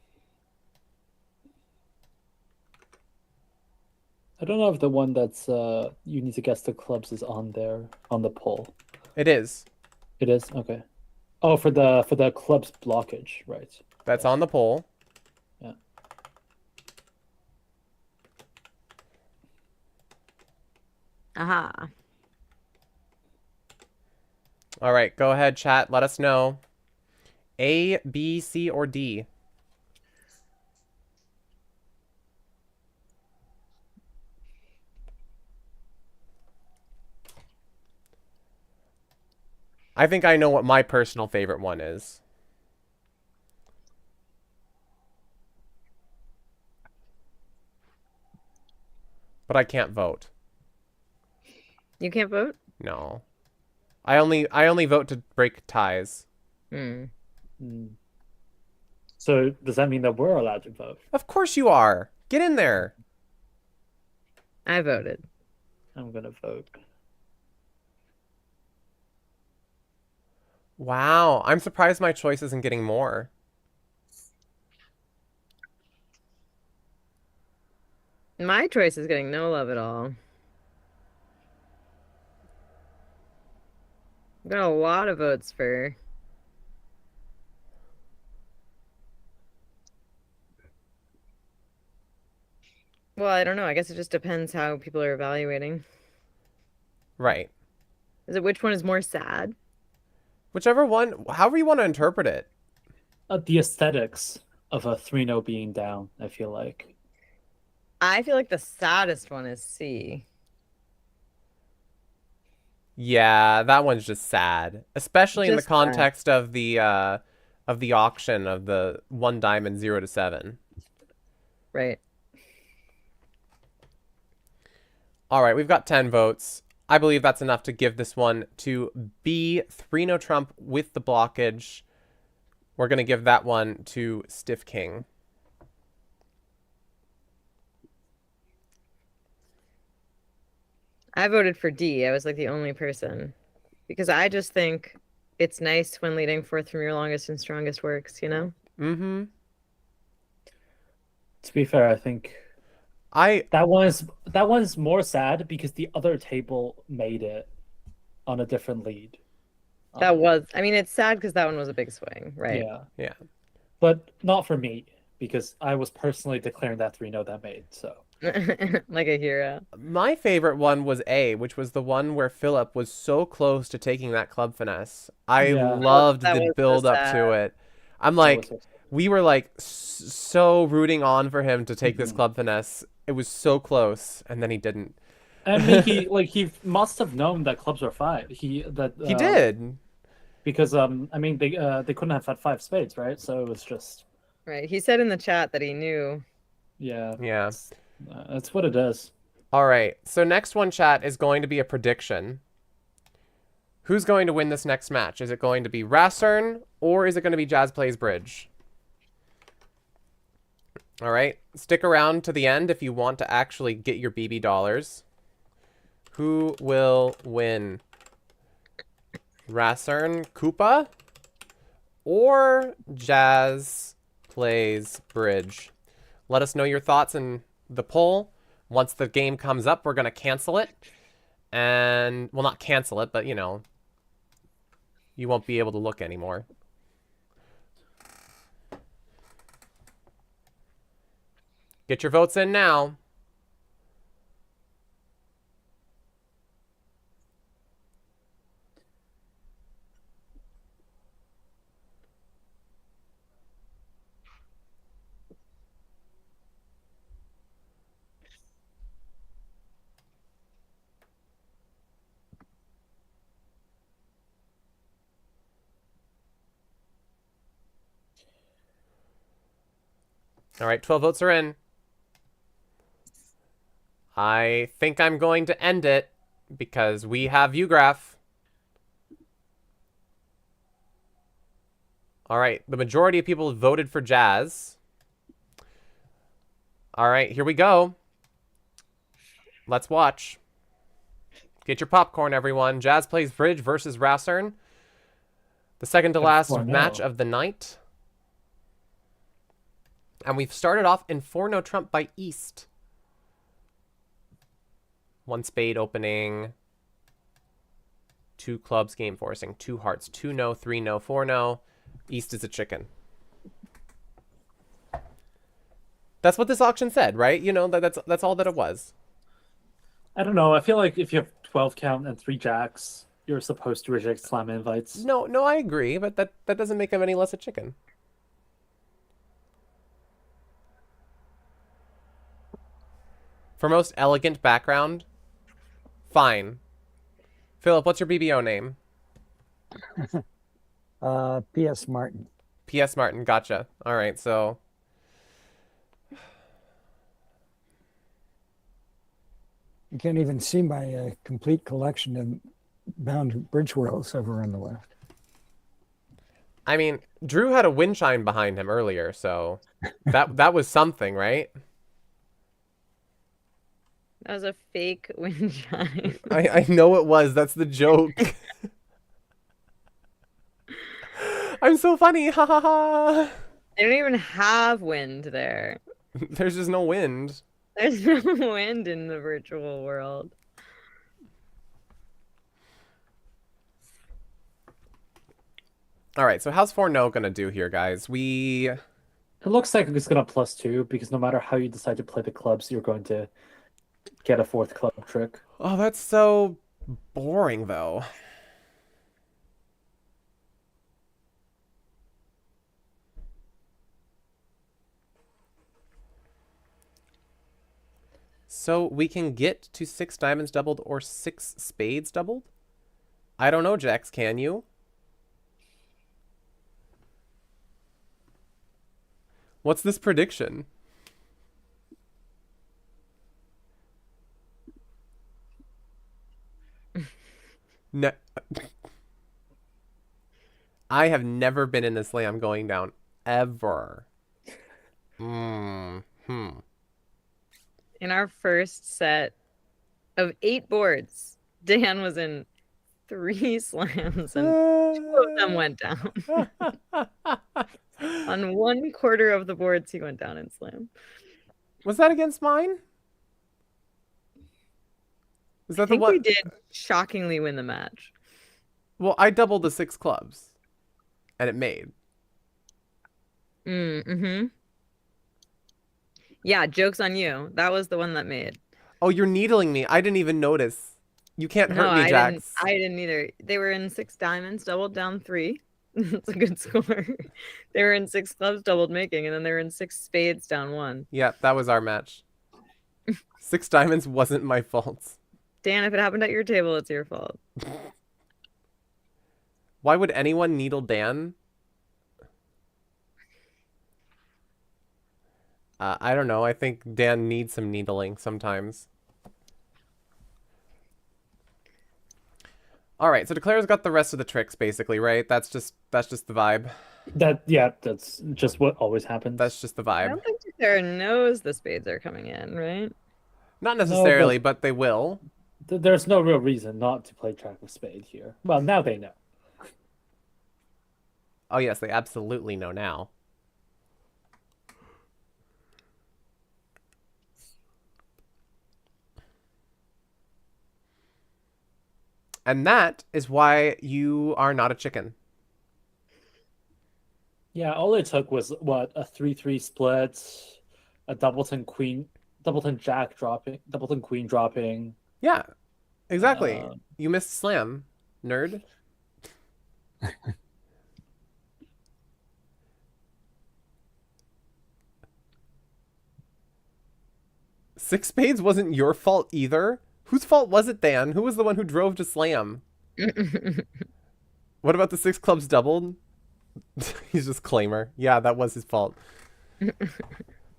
I don't know if the one that's you need to guess the clubs is on there on the poll. It is. It is? Okay. Oh, for the clubs blockage, right. That's on the poll. Yeah. Aha. All right, go ahead, chat. Let us know. A, B, C, or D? I think I know what my personal favorite one is. But I can't vote. You can't vote? No. I only vote to break ties. Hmm. So does that mean that we're allowed to vote? Of course you are. Get in there. I voted. I'm gonna vote. Wow, I'm surprised my choice isn't getting more. My choice is getting no love at all. Got a lot of votes for. Well, I don't know. I guess it just depends how people are evaluating. Right. Is it which one is more sad? Whichever one, however you want to interpret it. The aesthetics of a 3-0 being down, I feel like. I feel like the saddest one is C. Yeah, that one's just sad, especially in the Just sad. context of the auction of the 1 diamond 0 to 7. Right. All right, we've got 10 votes. I believe that's enough to give this one to B, 3 no trump with the blockage. We're going to give that one to Stiff King. I voted for D. I was like the only person. Because I just think it's nice when leading forth from your longest and strongest works, you know? Mm-hmm. To be fair, I think that one's more sad because the other table made it on a different lead. That was, I mean, it's sad because that one was a big swing, right? Yeah. But not for me, because I was personally declaring that 3-0 that made, so. Like a hero. My favorite one was A, which was the one where Philip was so close to taking that club finesse. I Yeah. loved That the was so build up to sad. it. I'm That like, was so sad. we were like so rooting on for him to take this Mhm. club finesse. It was so close, and then he didn't. I mean, he must have known that clubs were five. He did. Because I mean they couldn't have had 5 spades, right? So it was just Right. He said in the chat that he knew. yeah. Yeah. That's what it is. All right. So next one, chat, is going to be a prediction. Who's going to win this next match? Is it going to be Rassern or is it going to be Jazz Plays Bridge? All right. Stick around to the end if you want to actually get your BB dollars. Who will win? Rassern Koopa or Jazz Plays Bridge? Let us know your thoughts in the poll. Once the game comes up, we're going to cancel it. And, well, not cancel it, but, you know, you won't be able to look anymore. Get your votes in now. All right, 12 votes are in. I think I'm going to end it because we have Ugraph. All right, the majority of people voted for Jazz. All right, here we go. Let's watch. Get your popcorn, everyone. Jazz Plays Bridge versus Rassern. The second to last 4-0. match of the night. And we've started off in 4-0 trump by East. 1 spade opening. 2 clubs game forcing. 2 hearts. 2-0, 3-0, 4-0. East is a chicken. That's what this auction said, right? You know, that's all that it was. I don't know. I feel like if you have 12 count and 3 jacks, you're supposed to reject slam invites. No, I agree, but that doesn't make him any less a chicken. For most elegant background, fine. Philip, what's your BBO name? P.S. Martin. P.S. Martin, gotcha. All right, so... You can't even see my complete collection of bound bridge worlds over on the left. I mean, Drew had a wind chime behind him earlier, so that was something, right? That was a fake wind chime. I know it was. That's the joke. I'm so funny. Ha ha ha. They don't even have wind there. There's just no wind. There's no wind in the virtual world. All right, so how's 4-0 gonna do here, guys? It looks like it's gonna +2 because no matter how you decide to play the clubs, you're going to get a 4th club trick. Oh, that's so boring, though. So we can get to 6 diamonds doubled or 6 spades doubled? I don't know, Jax, can you? What's this prediction? No. I have never been in this lane I'm going down. Ever. In our first set of 8 boards, Dan was in 3 slams and 2 of them went down. On 1/4 of the boards, he went down in slam. Was that against mine? Was that I the think one? we did shockingly win the match. Well, I doubled the 6 clubs. And it made. Mm-hmm. Yeah, joke's on you. That was the one that made. Oh, you're needling me. I didn't even notice. You can't No, hurt me, Jax. I didn't either. They were in 6 diamonds, doubled down 3. That's a good score. They were in 6 clubs, doubled making, and then they were in 6 spades, down 1. Yeah, that was our match. 6 diamonds wasn't my fault. Dan, if it happened at your table, it's your fault. Why would anyone needle Dan? I don't know. I think Dan needs some needling sometimes. All right, so Declare's got the rest of the tricks basically, right? That's just the vibe. That's just what always happens. That's just the I vibe. don't think Sarah knows the spades are coming in, right? Not necessarily, but they will. There's no real reason not to play Jack of Spade here. Well, now they know. Oh yes, they absolutely know now. And that is why you are not a chicken. Yeah, all it took was what, a 3-3 split, a doubleton jack dropping, doubleton queen dropping. Yeah, exactly. You missed slam, nerd. Six spades wasn't your fault either. Whose fault was it, Dan? Who was the one who drove to slam? What about the 6 clubs doubled? He's just claimer. Yeah, that was his fault.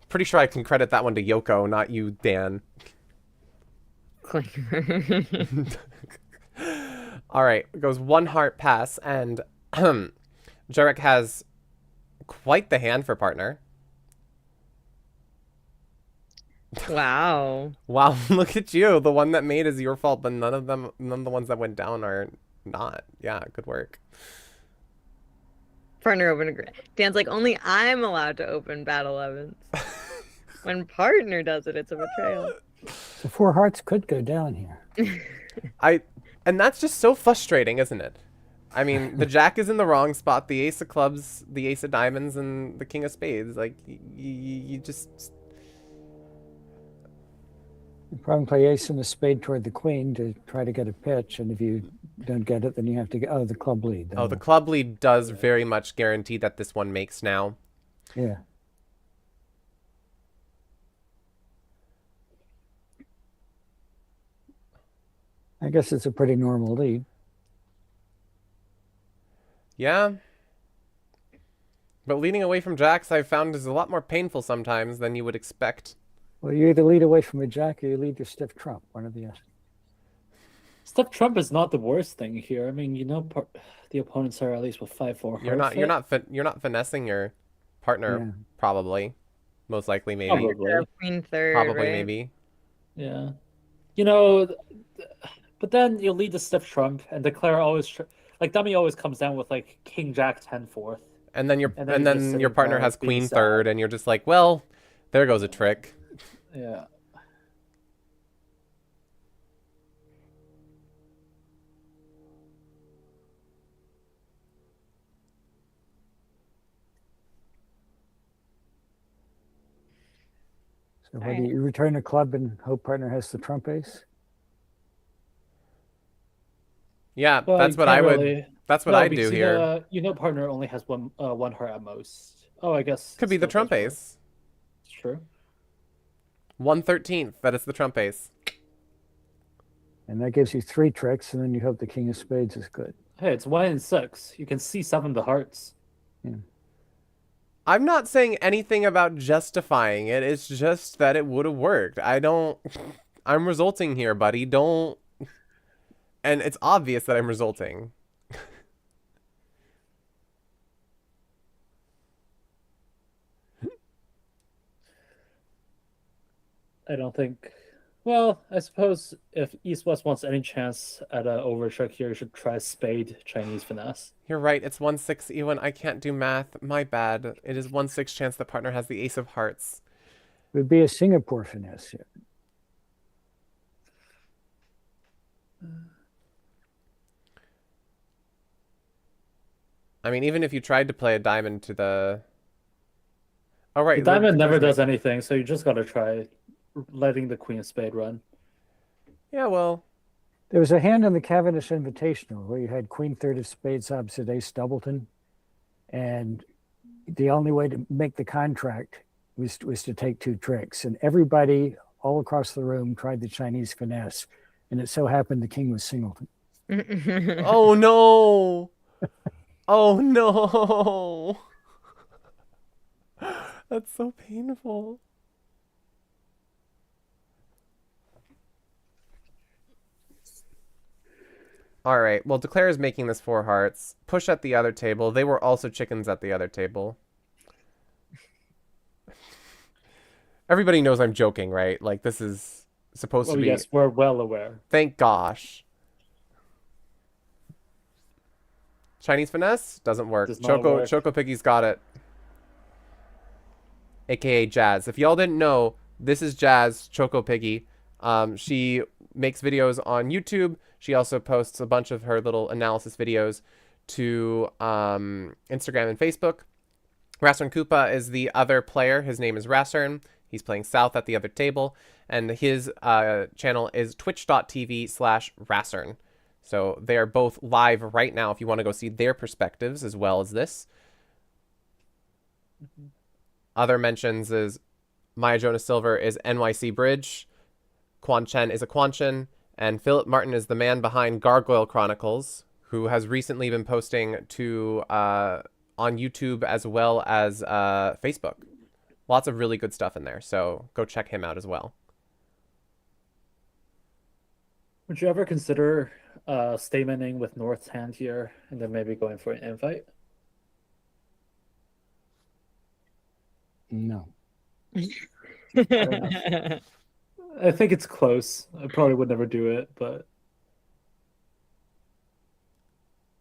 Pretty sure I can credit that one to Yoko, not you, Dan. All right, it goes 1 heart pass, and Jarek has quite the hand for partner. Wow. Wow, look at you. The one that made is your fault, but none of the ones that went down are not. Yeah, good work. Partner open a Dan's like, only I'm allowed to open bad 11s. When partner does it, it's a betrayal. So 4 hearts could go down here. And that's just so frustrating, isn't it? I mean, the jack is in the wrong spot, the ace of clubs, the ace of diamonds, and the king of spades. Like, you just... You probably play ace and a spade toward the queen to try to get a pitch, and if you don't get it, then you have to get the club lead. Oh, the club lead does very much guarantee that this one makes now. Yeah. I guess it's a pretty normal lead. Yeah. But leading away from jacks, I've found, is a lot more painful sometimes than you would expect. Well, you either lead away from a jack or you lead your stiff trump. One of the other. Stiff trump is not the worst thing here. I mean, you know, the opponents are at least with 5-4. You're not finessing your partner, probably. Most likely, maybe. Probably. Queen third, Probably, right? maybe. Yeah. You know, but then you lead the stiff trump, and Declare always, like, dummy always comes down with, like, king jack 10-4. And then your then your partner has being queen sad. third, and you're just like, well, there goes a trick. Yeah. So what do you return a club and hope partner has the trump ace? Yeah, Well, that's you what I can't would. really- That's what No, I because do here. partner only has one heart at most. Oh, I guess. Could be the still trump does work. ace. It's true. 1/13th. That is the trump ace. And that gives you 3 tricks, and then you hope the king of spades is good. Hey, it's 1 in 6. You can see 7 the hearts. I'm not saying anything about justifying it. It's just that it would have worked. I'm resulting here, buddy. Don't. And it's obvious that I'm resulting. I don't think. Well, I suppose if East-West wants any chance at an overcheck here, you should try spade Chinese finesse. You're right. It's 1/6 even. I can't do math. My bad. It is 1/6 chance the partner has the ace of hearts. It would be a Singapore finesse here. I mean, even if you tried to play a diamond to the... Oh, right. The diamond never declare's does anything, so you just gotta try letting the queen of spade run. Yeah, well, There was a hand in the Cavendish Invitational where you had queen third of spades opposite ace doubleton, and the only way to make the contract was to take 2 tricks, and everybody all across the room tried the Chinese finesse, and it so happened the king was singleton. oh no. Oh no. That's so painful. All right. Well, Declare is making this 4 hearts. Push at the other table. They were also chickens at the other table. Everybody knows I'm joking, right? Like, this is supposed to be... Yes, we're well aware. Thank gosh. Chinese finesse? Doesn't work. Does not work. Choco Piggy's got it. AKA Jazz. If y'all didn't know, this is Jazz, Choco Piggy. She makes videos on YouTube. She also posts a bunch of her little analysis videos to Instagram and Facebook. Rasern Koopa is the other player. His name is Rasern. He's playing South at the other table. And his channel is twitch.tv/Rasern. So they are both live right now if you want to go see their perspectives as well as this. Other mentions is Maya Jonas Silver is NYC Bridge. Quan Chen is a Quan Chen. And Philip Martin is the man behind Gargoyle Chronicles, who has recently been posting to on YouTube as well as Facebook. Lots of really good stuff in there, so go check him out as well. Would you ever consider stamening with North's hand here and then maybe going for an invite? No. I think it's close. I probably would never do it, but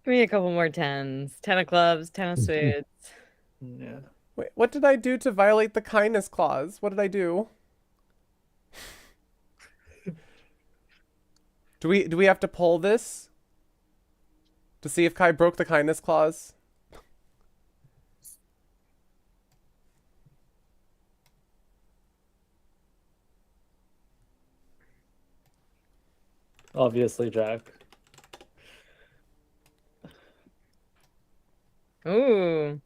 Give me a couple more 10s. 10 of clubs, 10 of spades. yeah. Wait, what did I do to violate the kindness clause? What did I do? Do we have to poll this to see if Kai broke the kindness clause? Obviously, Jack. Ooh.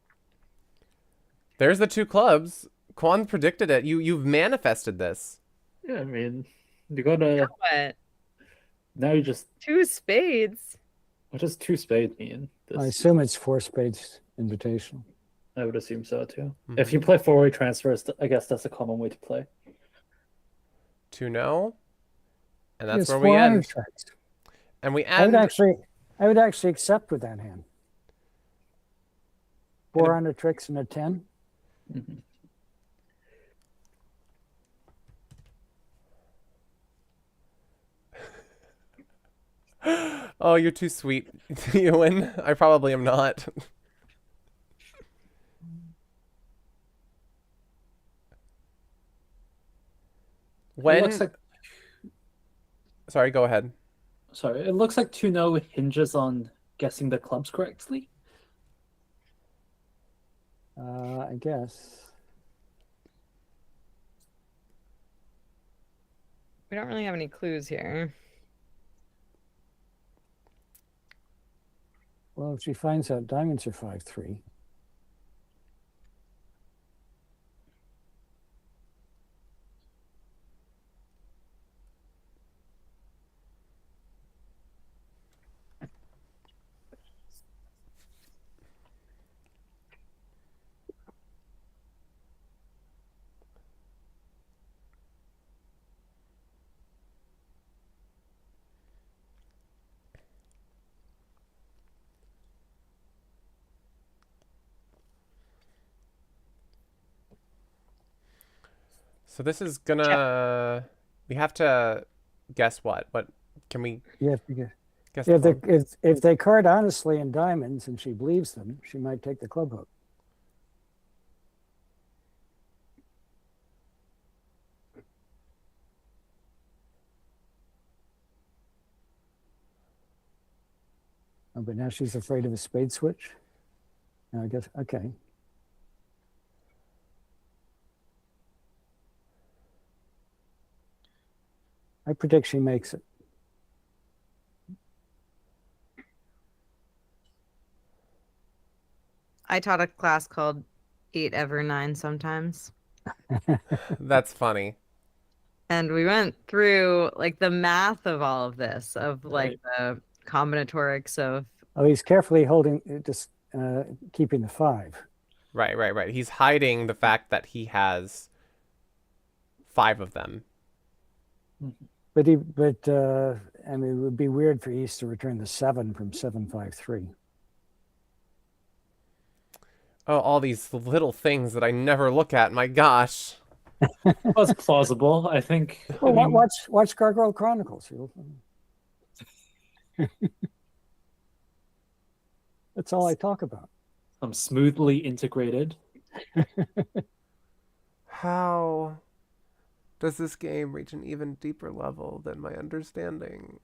There's the 2 clubs. Quan predicted it. You've manifested this. Yeah, I mean, you gotta. What? Now you just. 2 spades. What does 2 spades mean? I assume it's 4 spades invitational. I would assume so too. Mhm. If you play 4-way transfers, I guess that's a common way to play. 2-0. And that's It's where we 400 end. tricks. And we I end. would actually accept with that hand. 400 tricks and a 10. Mm-hmm. Oh, you're too sweet, Ewan. I probably am not. It looks like. Sorry, go ahead. Sorry, it looks like 2-0 hinges on guessing the clubs correctly. I guess. We don't really have any clues here. Well, if she finds out diamonds are 5-3. So this is gonna. We have to guess what? What can we You have to get. guess? If they card honestly in diamonds and she believes them, she might take the club hook. Oh, but now she's afraid of a spade switch. Now I guess okay. I predict she makes it. I taught a class called 8 Ever 9 Sometimes. That's funny. And we went through like the math of all of this, of like Right. the combinatorics of Oh, he's carefully holding, just keeping the 5. Right. He's hiding the fact that he has 5 of them. But I mean, it would be weird for East to return the 7 from 753. Oh, all these little things that I never look at. My gosh. Well, it's plausible. I think. Well, I mean, watch Gargoyle Chronicles. That's all I talk about. I'm smoothly integrated. How does this game reach an even deeper level than my understanding?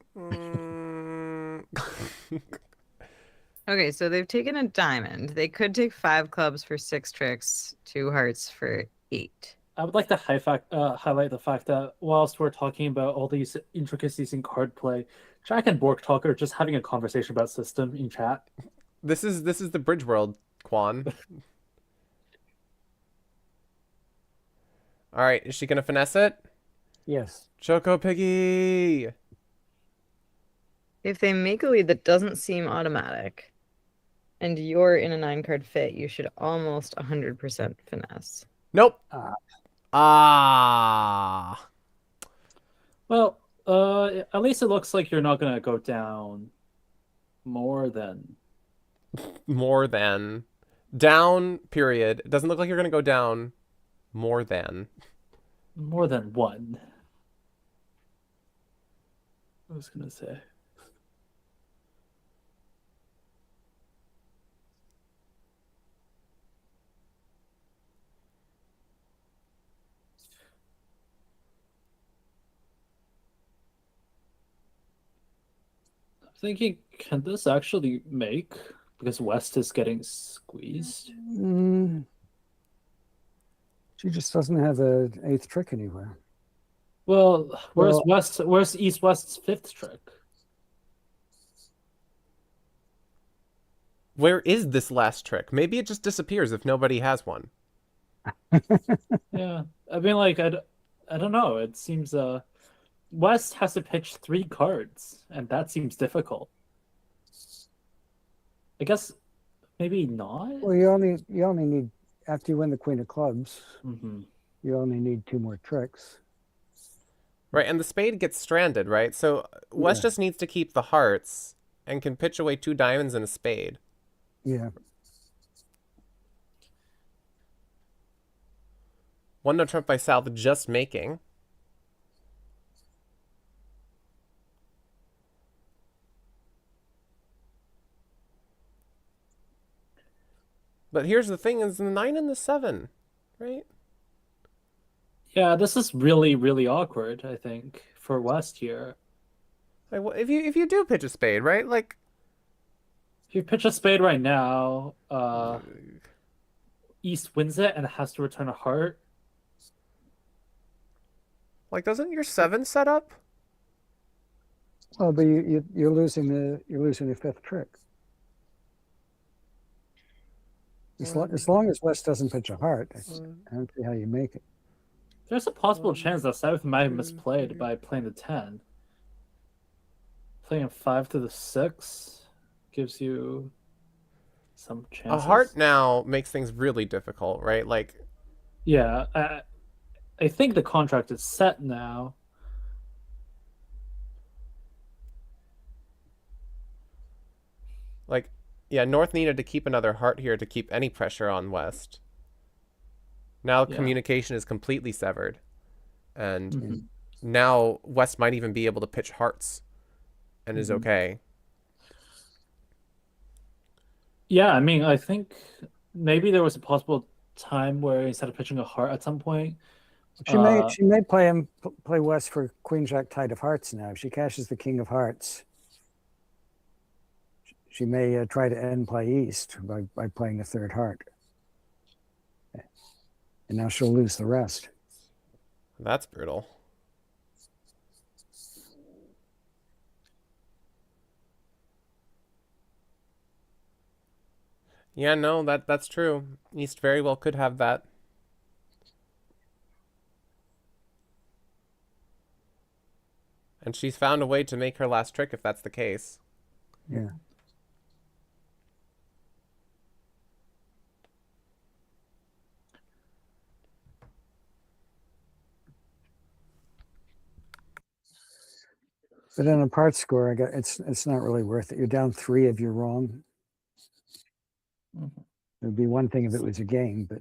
Okay, so they've taken a diamond. They could take 5 clubs for 6 tricks, 2 hearts for 8. I would like to highlight the fact that whilst we're talking about all these intricacies in card play, Jack and Bork Talk are just having a conversation about system in chat. This is the Bridge World, Quan. All right, is she gonna finesse it? Yes. Choco Piggy. If they make a lead that doesn't seem automatic, and you're in a 9-card fit, you should almost 100% finesse. Nope. Ah. Well, at least it looks like you're not gonna go down more than Down, period. It doesn't look like you're gonna go down more than 1. I was gonna say. I'm thinking, can this actually make? Because West is getting squeezed. She just doesn't have an 8th trick anywhere. Well, where's Well- West? Where's East West's 5th trick? Where is this last trick? Maybe it just disappears if nobody has one. Yeah, I mean, like, I don't know. It seems West has to pitch 3 cards, and that seems difficult. I guess maybe not. Well, you only need, after you win the Queen of Clubs, Mm-hmm. you only need 2 more tricks. Right, and the spade gets stranded, right? So West Yeah. just needs to keep the hearts and can pitch away 2 diamonds and a spade. Yeah. One no trump by South just making. But here's the thing: is the 9 and the 7, right? Yeah, this is really, really awkward, I think, for West here. Like, if you do pitch a spade, right? Like, If you pitch a spade right now, East wins it and has to return a heart. doesn't your 7 set up? Well, but you're losing the 5th trick. As long as West doesn't pitch a heart, I don't see how you make it. There's a possible chance that South might have misplayed by playing the 10. Playing a 5 to the 6 gives you some chances. A heart now makes things really difficult, right? Like, Yeah, I think the contract is set now. yeah, North needed to keep another heart here to keep any pressure on West. Now Yeah. communication is completely severed. And Mhm. now West might even be able to pitch hearts and is Mhm. okay. Yeah, I mean, I think maybe there was a possible time where instead of pitching a heart at some point, She may play West for Queen Jack Tide of Hearts now. If she cashes the King of Hearts, she may try to end play East by playing a 3rd heart. And now she'll lose the rest. That's brutal. Yeah, no, that's true. East very well could have that. And she's found a way to make her last trick if that's the case. Yeah. But on a part score, it's not really worth it. You're down 3 if you're wrong. Mhm. It would be one thing if it was a game, but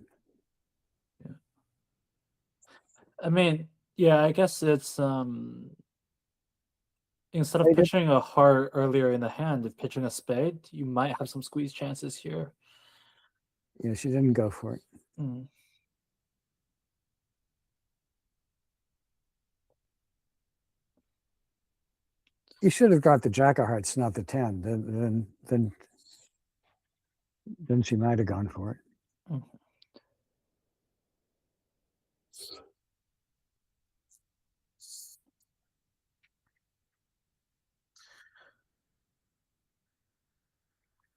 I mean, yeah, I guess it's instead of They did- pitching a heart earlier in the hand, if pitching a spade, you might have some squeeze chances here. yeah, she didn't go for it. Mm. You should have got the jack of hearts, not the 10. Then she might have gone for it. Mhm.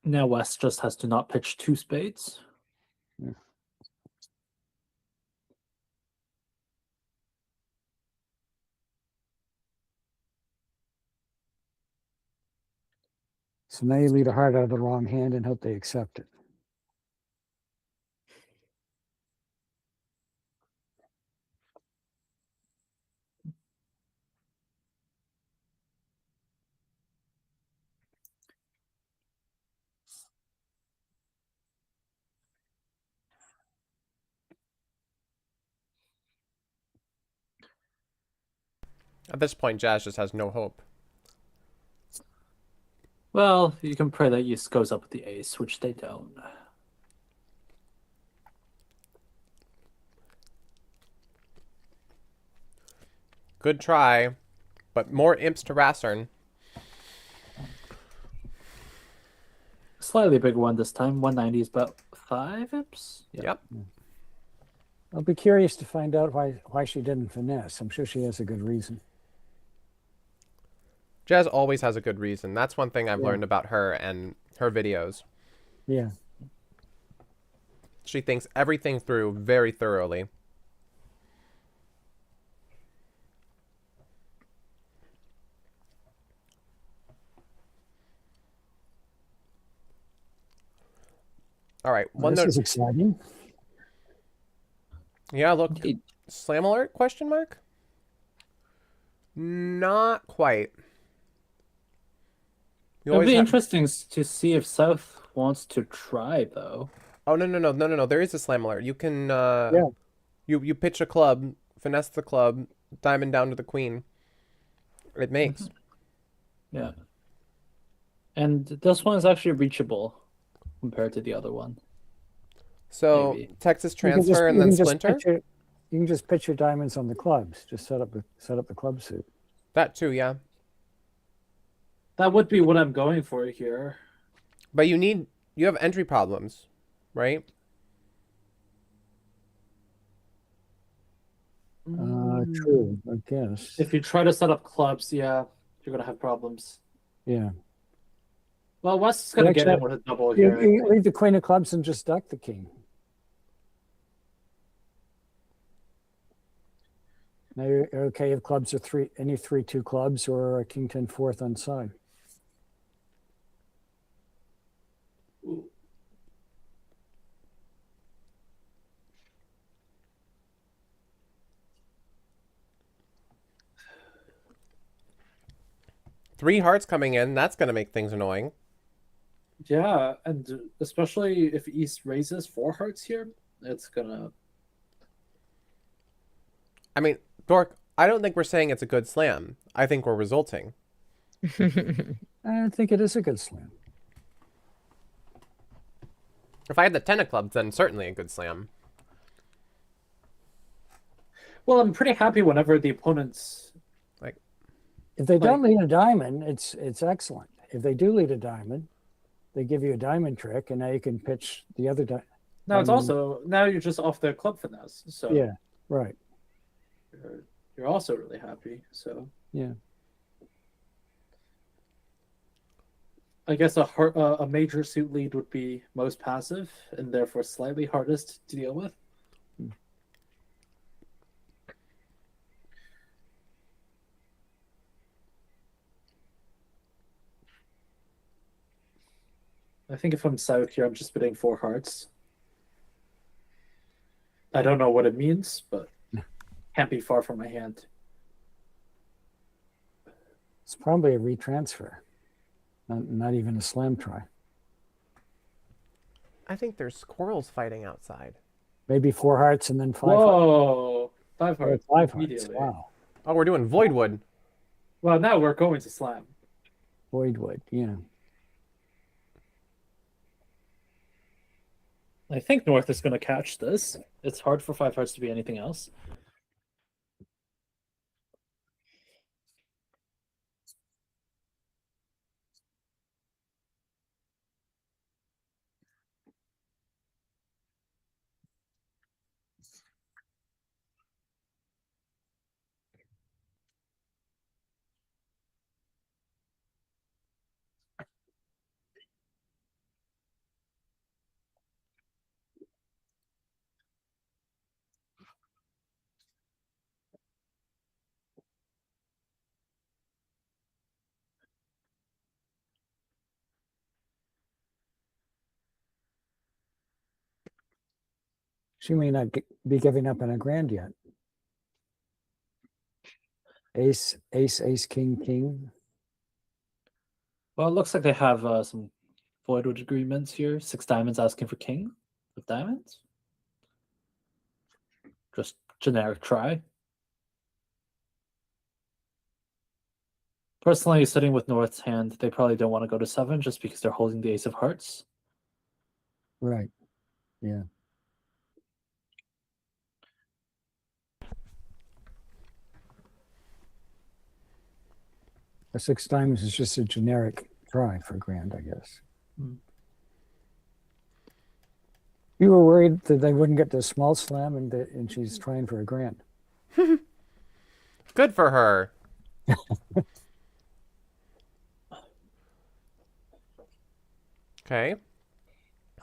Now West just has to not pitch 2 spades. Yeah. So now you lead a heart out of the wrong hand and hope they accept it. At this point, Jazz just has no hope. Well, you can pray that East goes up with the ace, which they don't. Good try, but more imps to Rassern. Slightly bigger one this time. 190 is about 5 imps. Yeah. Yep. I'll be curious to find out why she didn't finesse. I'm sure she has a good reason. Jazz always has a good reason. That's one thing I've Yeah. learned about her and her videos. Yeah. She thinks everything through very thoroughly. All right, Well, one this note. is exciting. Yeah, look. Indeed. Slam alert? Question mark? Not quite. You It'll always be have... interesting to see if South wants to try, though. Oh, no. There is a slam alert. You can, Yeah. You pitch a club, finesse the club, diamond down to the queen. It makes. Yeah. And this one is actually reachable compared to the other one. So, Maybe. Texas You can transfer and then splinter? You can just pitch your diamonds on the clubs. Just set up the club suit. That too, yeah. That would be what I'm going for here. But you have entry problems, right? True, I guess. If you try to set up clubs, yeah, you're going to have problems. Yeah. Well, West is going to get in with a double here. You leave the queen of clubs and just duck the king. Now you're okay if clubs are any 3-2 clubs or a king 10 fourth on side. Three hearts coming in, that's going to make things annoying. Yeah, and especially if East raises 4 hearts here, it's going to... I mean, Dork, I don't think we're saying it's a good slam. I think we're resulting. I think it is a good slam. If I had the 10 of clubs, then certainly a good slam. Well, I'm pretty happy whenever the opponents... If they don't lead a diamond, it's excellent. If they do lead a diamond, they give you a diamond trick, and now you can pitch the other diamond. Now it's also... Now you're just off their club finesse, so... Yeah, right. You're also really happy, so... Yeah. I guess a major suit lead would be most passive and therefore slightly hardest to deal with. I think if I'm south here, I'm just bidding 4 hearts. I don't know what it means, but can't be far from my hand. It's probably a retransfer, not even a slam try. I think there's squirrels fighting outside. Maybe 4 hearts and then 5 hearts. Whoa! 5 Or hearts. 5 hearts. Immediately. Wow. Oh, we're doing Voidwood. Well, now we're going to slam. Voidwood, yeah. I think North is going to catch this. It's hard for 5 hearts to be anything else. She may not be giving up on a grand yet. Ace, ace, ace, king, king. Well, it looks like they have some Voidwood agreements here. 6 diamonds asking for king of diamonds. Just generic try. Personally, sitting with North's hand, they probably don't want to go to 7 just because they're holding the ace of hearts. Right. Yeah. A 6 diamonds is just a generic try for grand, I guess. Hmm. You were worried that they wouldn't get the small slam and she's trying for a grand. Good for her. Okay.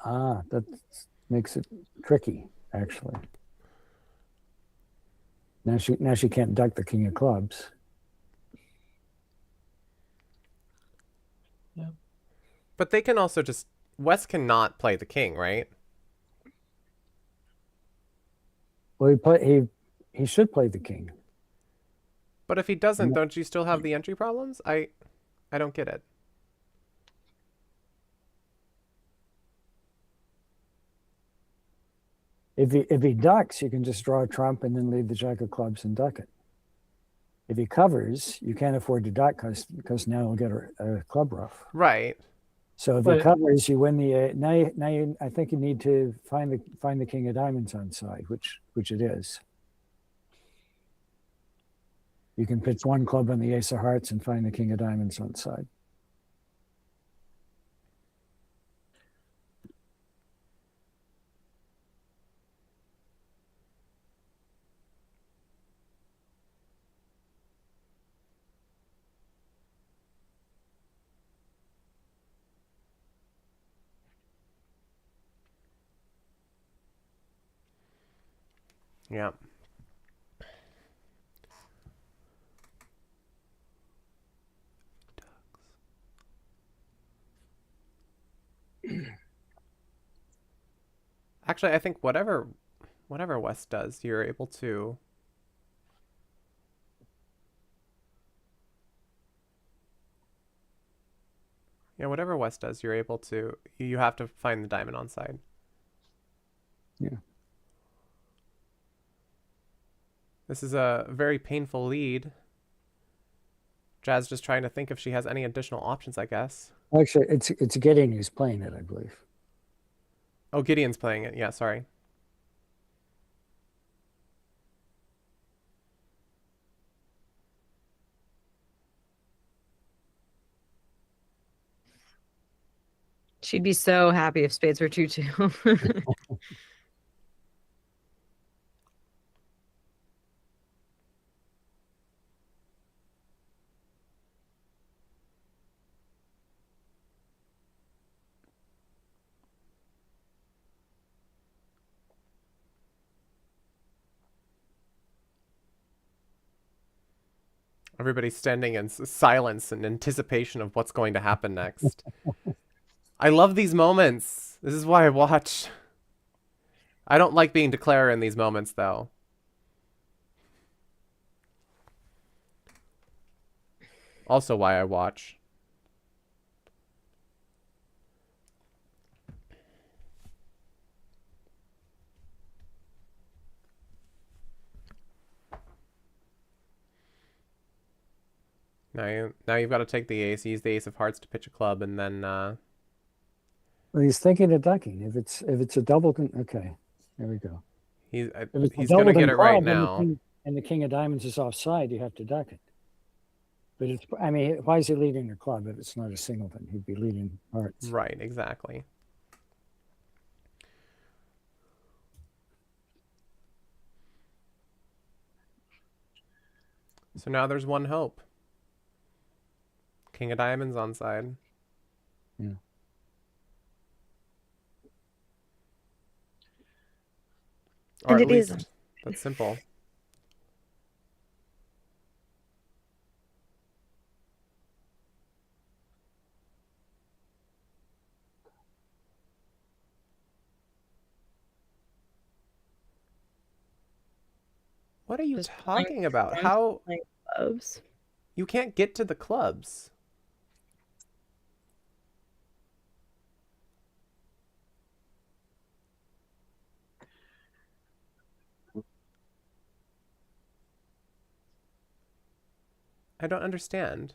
Ah, that makes it tricky, actually. Now she can't duck the king of clubs. Yeah. But they can also just... West cannot play the king, right? Well, he should play the king. But if he doesn't, don't you still have the entry problems? I don't get it. If he ducks, you can just draw a trump and then leave the jack of clubs and duck it. If he covers, you can't afford to duck because now he'll get a club ruff. Right. So if he covers, you win the now. I think you need to find the king of diamonds on side, which it is. You can pitch 1 club on the ace of hearts and find the king of diamonds on side. Yeah. Actually, I think whatever West does, you're able to... Yeah, whatever West does, you're able to... You have to find the diamond on side. Yeah. This is a very painful lead. Jazz just trying to think if she has any additional options, I guess. Actually, it's Gideon who's playing it, I believe. Oh, Gideon's playing it. Yeah, sorry. She'd be so happy if spades were 2-2. Everybody's standing in silence and anticipation of what's going to happen next. I love these moments. This is why I watch. I don't like being Declare in these moments, though. Also why I watch. Now you've got to take the ace, use the ace of hearts to pitch a club, and then Well, he's thinking of ducking. If it's a doubleton, okay, there we go. he's If it's a he's gonna doubleton get it right club and the now. and the king of diamonds is offside, you have to duck it. But it's, I mean, why is he leading the club if it's not a singleton? He'd be leading hearts. Right, exactly. So now there's one hope. King of diamonds on side. Yeah. Or And at it is. least that's simple. What are you Just talking about? playing- How playing clubs. you can't get to the clubs? I don't understand.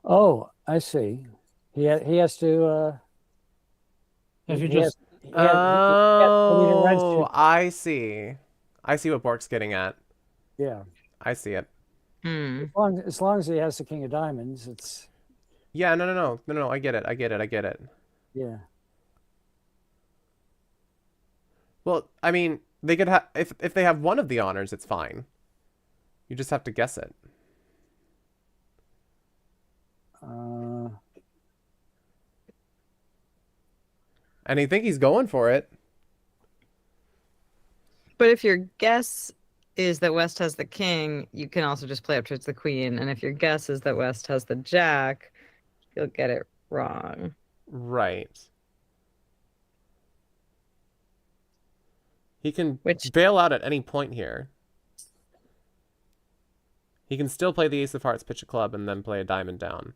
Oh, I see. He has to. If you he just has- he has- I mean, the red Oh, suit- I see. I see what Bork's getting at. yeah. I see it. Hmm. As long as he has the king of diamonds, it's Yeah, no. I get it. I get it. yeah. Well, I mean, they could have if they have one of the honors, it's fine. You just have to guess it. And I think he's going for it. But if your guess is that West has the king, you can also just play up towards the queen. And if your guess is that West has the jack, you'll get it wrong. Right. He can Which- bail out at any point here. He can still play the ace of hearts, pitch a club, and then play a diamond down.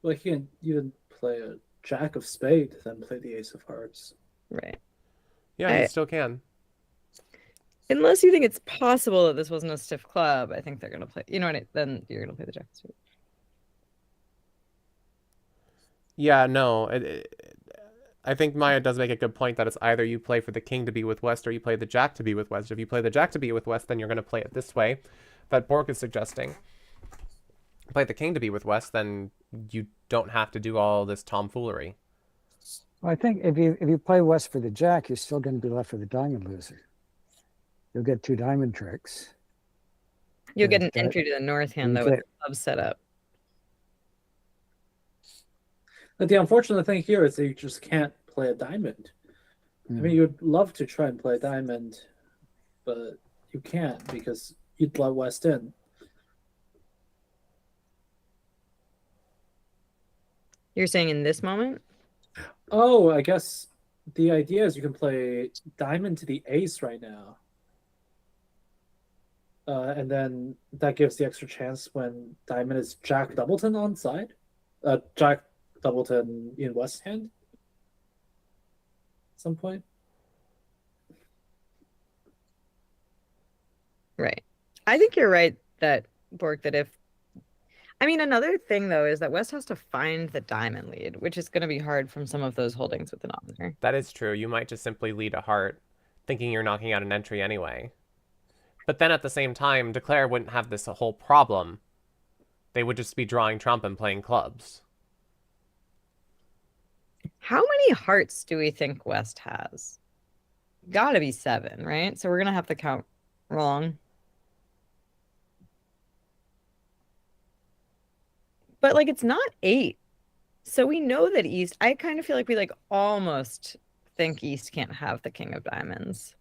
like you can even play a jack of spade, then play the ace of hearts. Right. Yeah, he I- still can. Unless you think it's possible that this wasn't a stiff club, I think they're going to play. You know what? Then you're going to play the jack of spades. Yeah, no. I think Maya does make a good point that it's either you play for the king to be with West or you play the jack to be with West. If you play the jack to be with West, then you're going to play it this way that Bork is suggesting. Play the king to be with West, then you don't have to do all this tomfoolery. Well, I think if you play West for the jack, you're still going to be left with a diamond loser. You'll get 2 diamond tricks. You'll get an Okay. entry to the north hand, You though, with get- your club set up. But the unfortunate thing here is that you just can't play a diamond. I mean, you'd love to try and play a diamond, but you can't because you'd let West in. You're saying in this moment? Oh, I guess the idea is you can play diamond to the ace right now. And then that gives the extra chance when diamond is jack doubleton on side. Jack doubleton in West hand. At some point. Right. I think you're right that, Bork, that if. I mean, another thing, though, is that West has to find the diamond lead, which is going to be hard from some of those holdings with an honor. That is true. You might just simply lead a heart, thinking you're knocking out an entry anyway. But then at the same time, Declare wouldn't have this whole problem. They would just be drawing trump and playing clubs. How many hearts do we think West has? Gotta be 7, right? So we're going to have to count wrong. But, like, it's not 8. So we know that East, I kind of feel like we, like, almost think East can't have the king of diamonds.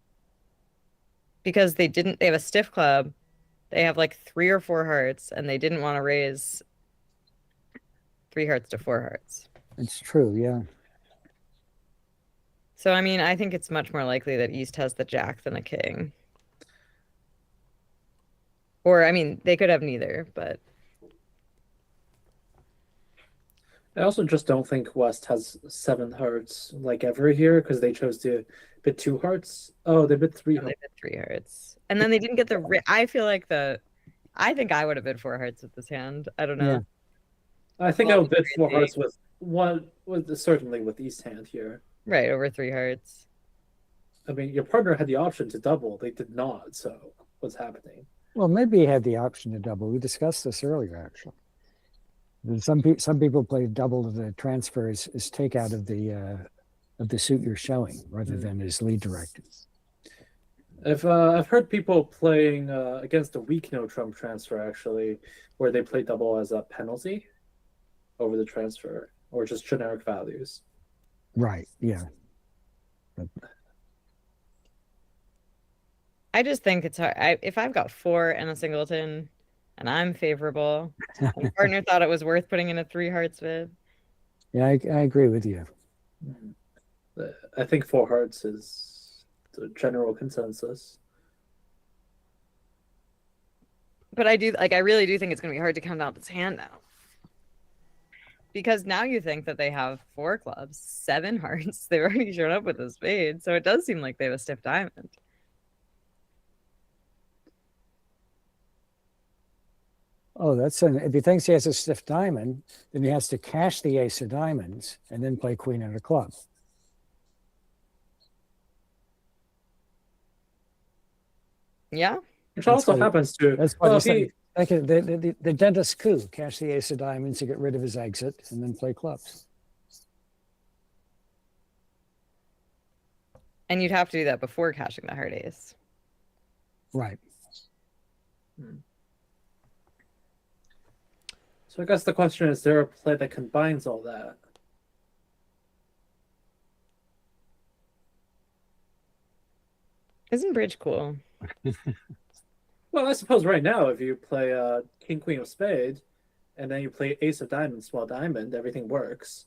Because they have a stiff club they have like 3 or 4 hearts, and they didn't want to raise 3 hearts to 4 hearts. It's true, yeah. So, I mean, I think it's much more likely that East has the Jack than the King. Or, I mean, they could have neither, but I also just don't think West has 7 hearts like ever here because they chose to bid 2 hearts. Oh, they bid 3 they hearts. bid 3 hearts. And then they didn't get the. I feel like I think I would have bid 4 hearts with this hand. I don't know. Yeah. I think Well, I would bid 4 crazy. hearts with one, certainly with East hand here. Right, over 3 hearts. I mean, your partner had the option to double. They did not. So what's happening? Well, maybe he had the option to double. We discussed this earlier, actually. Some people play double to the transfer as takeout of the suit you're showing rather than as lead directed. I've heard people playing against a weak no trump transfer actually, where they play double as a penalty over the transfer or just generic values. Right. Yeah. But I just think it's hard. If I've got 4 and a singleton, and I'm favorable, my partner thought it was worth putting in a 3 hearts bid. yeah, I agree with you. I think 4 hearts is the general consensus. But I really do think it's going to be hard to count out this hand now. Because now you think that they have 4 clubs, 7 hearts. They've already shown up with a spade. So it does seem like they have a stiff diamond. Oh, if he thinks he has a stiff diamond, then he has to cash the ace of diamonds and then play queen of the club. Yeah. Which That's also what happens to. That's what well, he's saying. Like the dentist coup, cash the ace of diamonds to get rid of his exit and then play clubs. And you'd have to do that before cashing the heart ace. Right. So I guess the question is there a play that combines all that? Isn't bridge cool? Well, I suppose right now, if you play King, Queen of Spades, and then you play Ace of Diamonds, Small Diamond, everything works.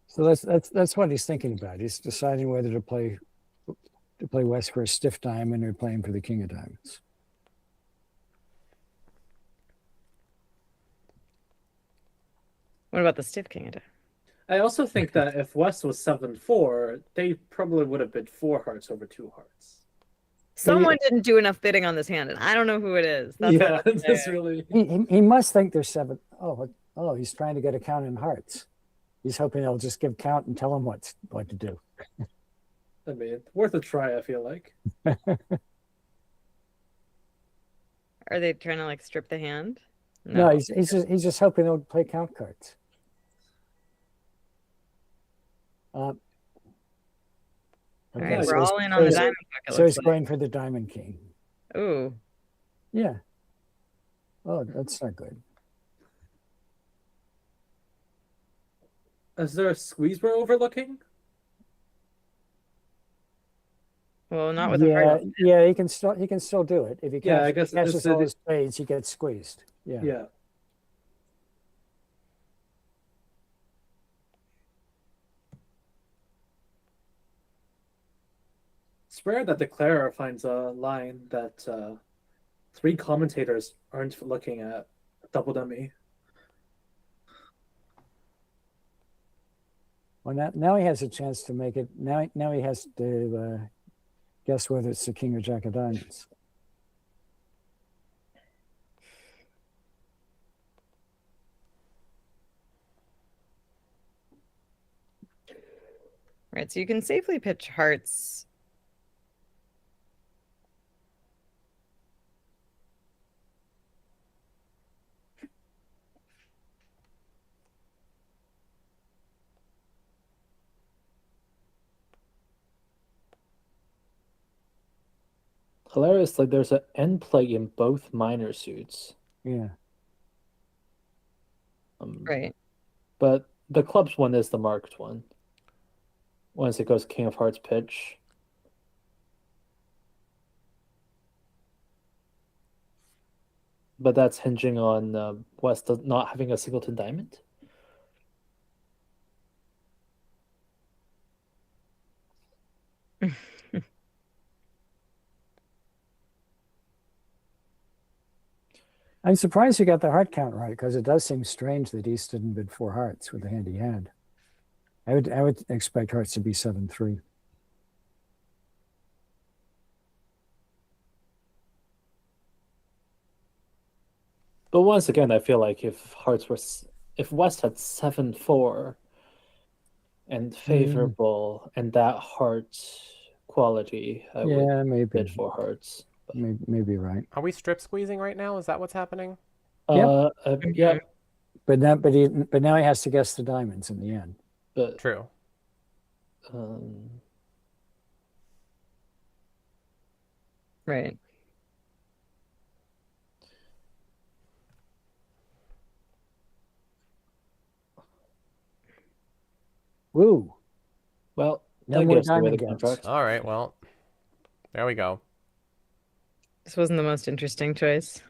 So that's what he's thinking about. He's deciding whether to play West for a stiff diamond or play him for the king of diamonds. What about the stiff king of diamonds? I also think that if West was 7-4, they probably would have bid 4 hearts over 2 hearts. Someone didn't do enough bidding on this hand, and I don't know who it is. That's Yeah, what I'm that's saying. really. He must think there's 7. Oh, he's trying to get a count in hearts. He's hoping they'll just give count and tell him what to do. I mean, worth a try, I feel like. Are they trying to like strip the hand? No, he's just hoping they'll play count cards. All Okay, right, so we're he's- all in on the so diamond bucket. So he's looks like. going for the diamond king. Ooh, Yeah. Oh, that's not good. Is there a squeeze we're overlooking? well, not with a Yeah, heart. yeah, he can still do it. If he Yeah, I guess cashes it's all his spades, he gets squeezed. Yeah. Yeah. It's rare that Declarer finds a line that 3 commentators aren't looking at. Double dummy. Well, now he has a chance to make it. Now he has to guess whether it's the king or jack of diamonds. Right, so you can safely pitch hearts. Hilariously, there's an end play in both minor suits. Yeah. Right. But the clubs one is the marked one. Once it goes King of Hearts pitch. But that's hinging on West not having a singleton diamond. I'm surprised you got the heart count right, because it does seem strange that East didn't bid 4 hearts with the hand he had. I would expect hearts to be 7-3. But once again, I feel like if West had 7-4 and favorable and that heart quality, I would maybe bid 4 hearts. maybe right. Are we strip squeezing right now? Is that what's happening? Yeah. But now he has to guess the diamonds in the end. But True. Right. Woo! well, No that more gives away diamond the gaps. contract. All right, well, there we go. This wasn't the most interesting choice.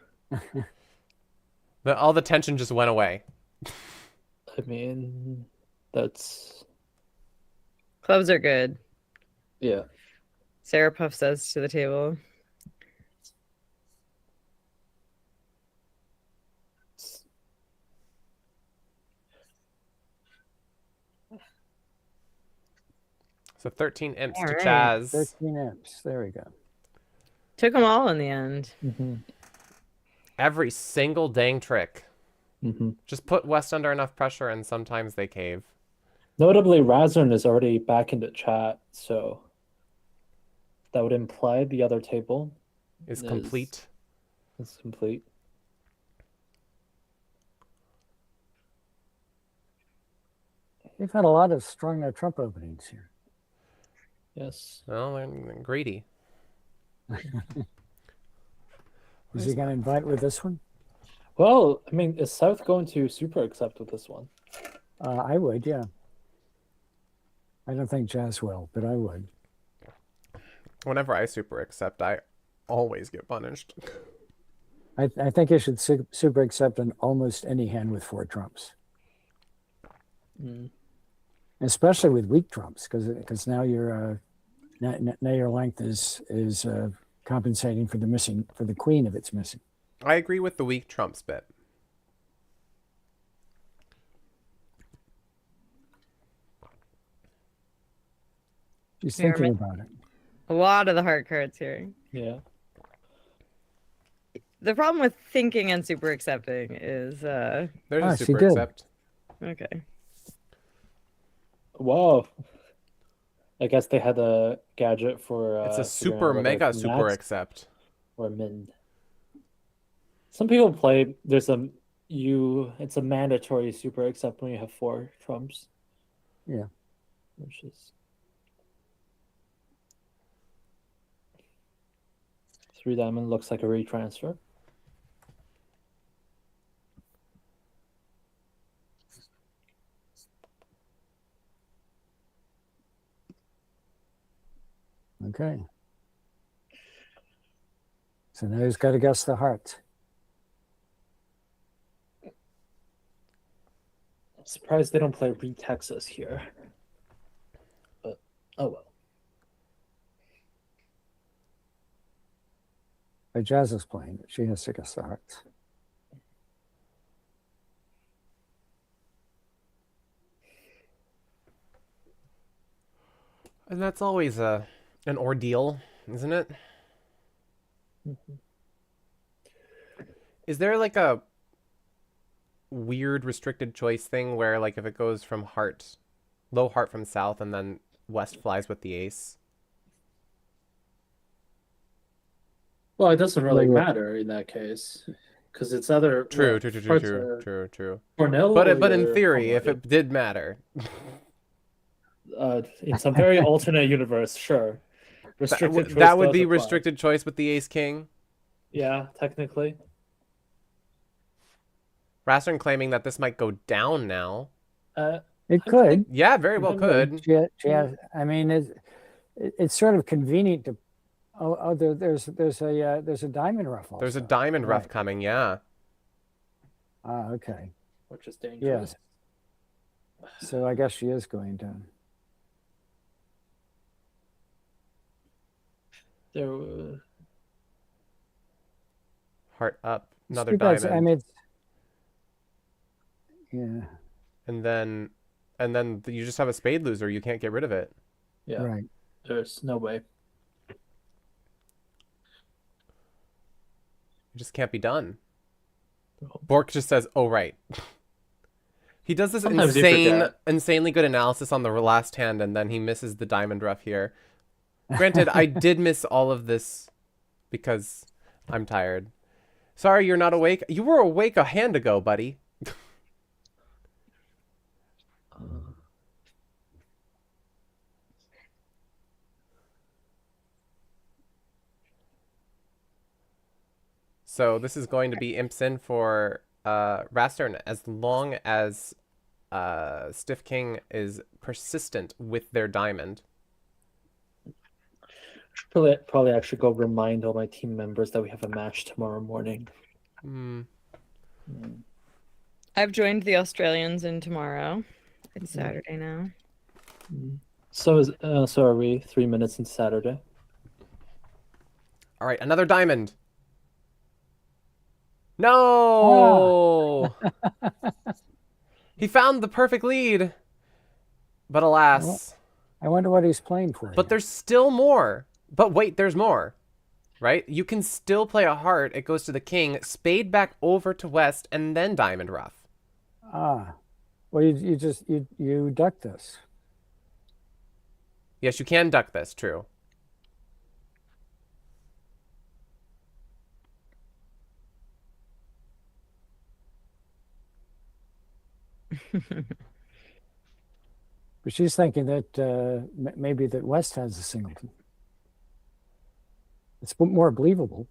All the tension just went away. I mean, that's Clubs are good. yeah. Sarah Puff says to the table. So 13 imps All to right. Chaz. 13 imps. There we go. Took them all in the end. Every single dang trick. Mm-hmm. Just put West under enough pressure and sometimes they cave. Notably, Razorn is already back in the chat, so that would imply the other table Is complete. is complete. They've had a lot of strong Trump openings here. Yes. Well, they're greedy. Is he going to invite with this one? Well, I mean, is South going to super accept with this one? I would, yeah. I don't think Jazz will, but I would. Whenever I super accept, I always get punished. I think you should super accept on almost any hand with 4 trumps. Especially with weak trumps, because now your now your length is compensating for the queen if it's missing. I agree with the weak trumps bit. She's Yeah, thinking about it. A lot of the heart cards here. Yeah. The problem with thinking and super accepting is There's Ah, a she super did. accept. okay. Wow. I guess they had a gadget for. It's a figuring super out whether mega it's super max accept. or min. Some people play. It's a mandatory super accept when you have 4 trumps. Yeah. Which is 3 diamond looks like a retransfer. Okay. So now he's got to guess the heart. I'm surprised they don't play re-Texas here. But oh well. But Jazz is playing. She has to guess the heart. And that's always an ordeal, isn't it? Is there like a weird restricted choice thing where like if it goes from heart, low heart from south and then West flies with the ace? Well, it doesn't really Well, matter in that case, because it's other True. Cornell. But or in your theory, if Hallmark? it did matter, In some very alternate universe, sure. Restricted choice that would does be apply. restricted choice with the ace king. Yeah, technically. Rastern claiming that this might go down now. It I could. think- Yeah, very well could. Yeah, I mean, it's sort of convenient to. There's a diamond ruff also. There's a diamond rough Right. coming, yeah. Ah, okay. Which is dangerous. So I guess she is going to. There, uh, Heart up, another Too bad, diamond. I mean, yeah, and then you just have a spade loser. You can't get rid of it. yeah, right. there's no way. It just can't be done. Bork just says, "Oh right." He does this Sometimes you forget. insanely good analysis on the last hand, and then he misses the diamond rough here. Granted, I did miss all of this because I'm tired. Sorry, you're not awake. You were awake a hand ago, buddy. So this is going to be Impson for Rastern as long as Stiff King is persistent with their diamond. Should probably actually go remind all my team members that we have a match tomorrow morning. Hmm. I've joined the Australians in tomorrow. It's Saturday now. So are we 3 minutes into Saturday? All right, another diamond. No! He found the perfect lead. But alas. I wonder what he's playing for. But there's still more. But wait, there's more. Right? You can still play a heart. It goes to the king. Spade back over to West, and then diamond rough. Well, you duck this. Yes, you can duck this, true. But she's thinking that maybe that West has a singleton. It's more believable.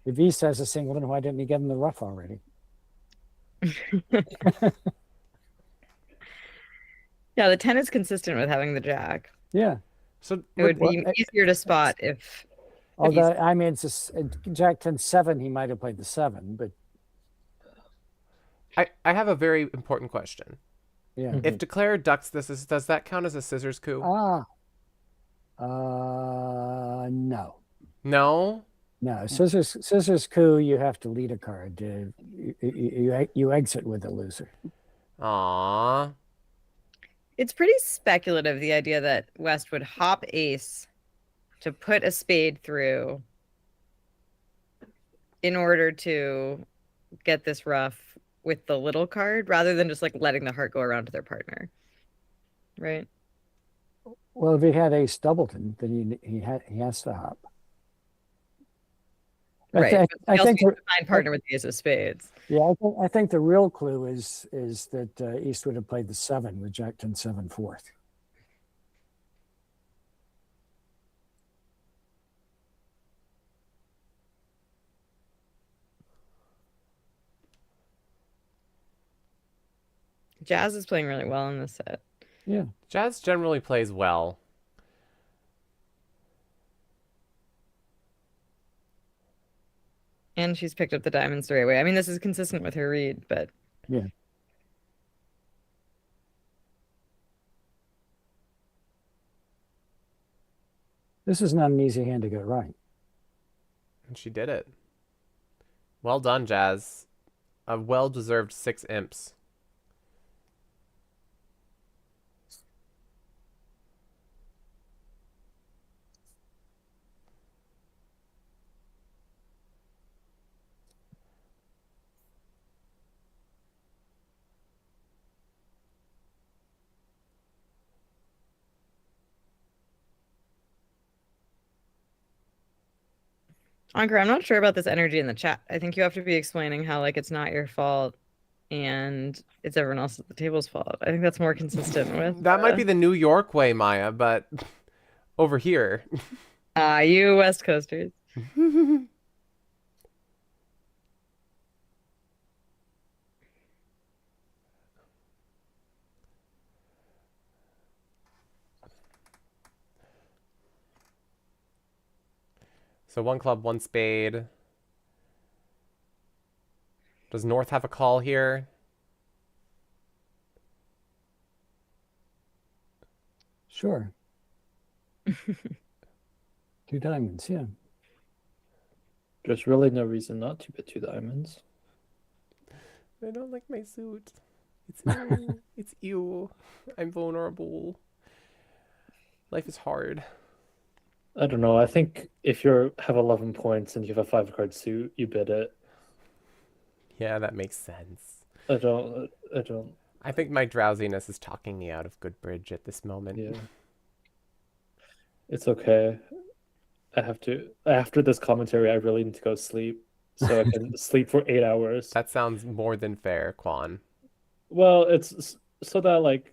If East has a singleton, why didn't he get in the rough already? Yeah, the 10 is consistent with having the jack. Yeah. So It would be easier to spot if Although, I mean, it's Jack 10-7, he might have played the 7, but I have a very important question. yeah. If Declare ducks this, does that count as a scissors coup? No. No? No, scissors coup, you have to lead a card. You exit with a loser. Aww. it's pretty speculative, the idea that West would hop ace to put a spade through in order to get this rough with the little card rather than just like letting the heart go around to their partner. Right? Well, if he had ace doubleton, then he has to hop. Right. I think to find partner with the ace of spades. yeah, I think the real clue is that East would have played the 7 with Jack 10-7 fourth. Jazz is playing really well in this set. Yeah. Jazz generally plays well. And she's picked up the diamonds the right way. I mean, this is consistent with her read, but Yeah. This is not an easy hand to get right. And she did it. Well done, Jazz. A well-deserved 6 imps. Ankur, I'm not sure about this energy in the chat. I think you have to be explaining how like it's not your fault and it's everyone else at the table's fault. I think that's more consistent with That might be the New York way, Maya, but over here. you West Coasters. So 1 club, 1 spade. Does North have a call here? Sure. 2 diamonds, yeah. There's really no reason not to bet 2 diamonds. I don't like my suit. It's you. It's you. I'm vulnerable. Life is hard. I don't know. I think if you have 11 points and you have a 5-card suit, you bid it. Yeah, that makes sense. I don't. I think my drowsiness is talking me out of good bridge at this moment. Yeah. It's okay. After this commentary, I really need to go sleep so I can sleep for 8 hours. That sounds more than fair, Quan. Well, it's so that like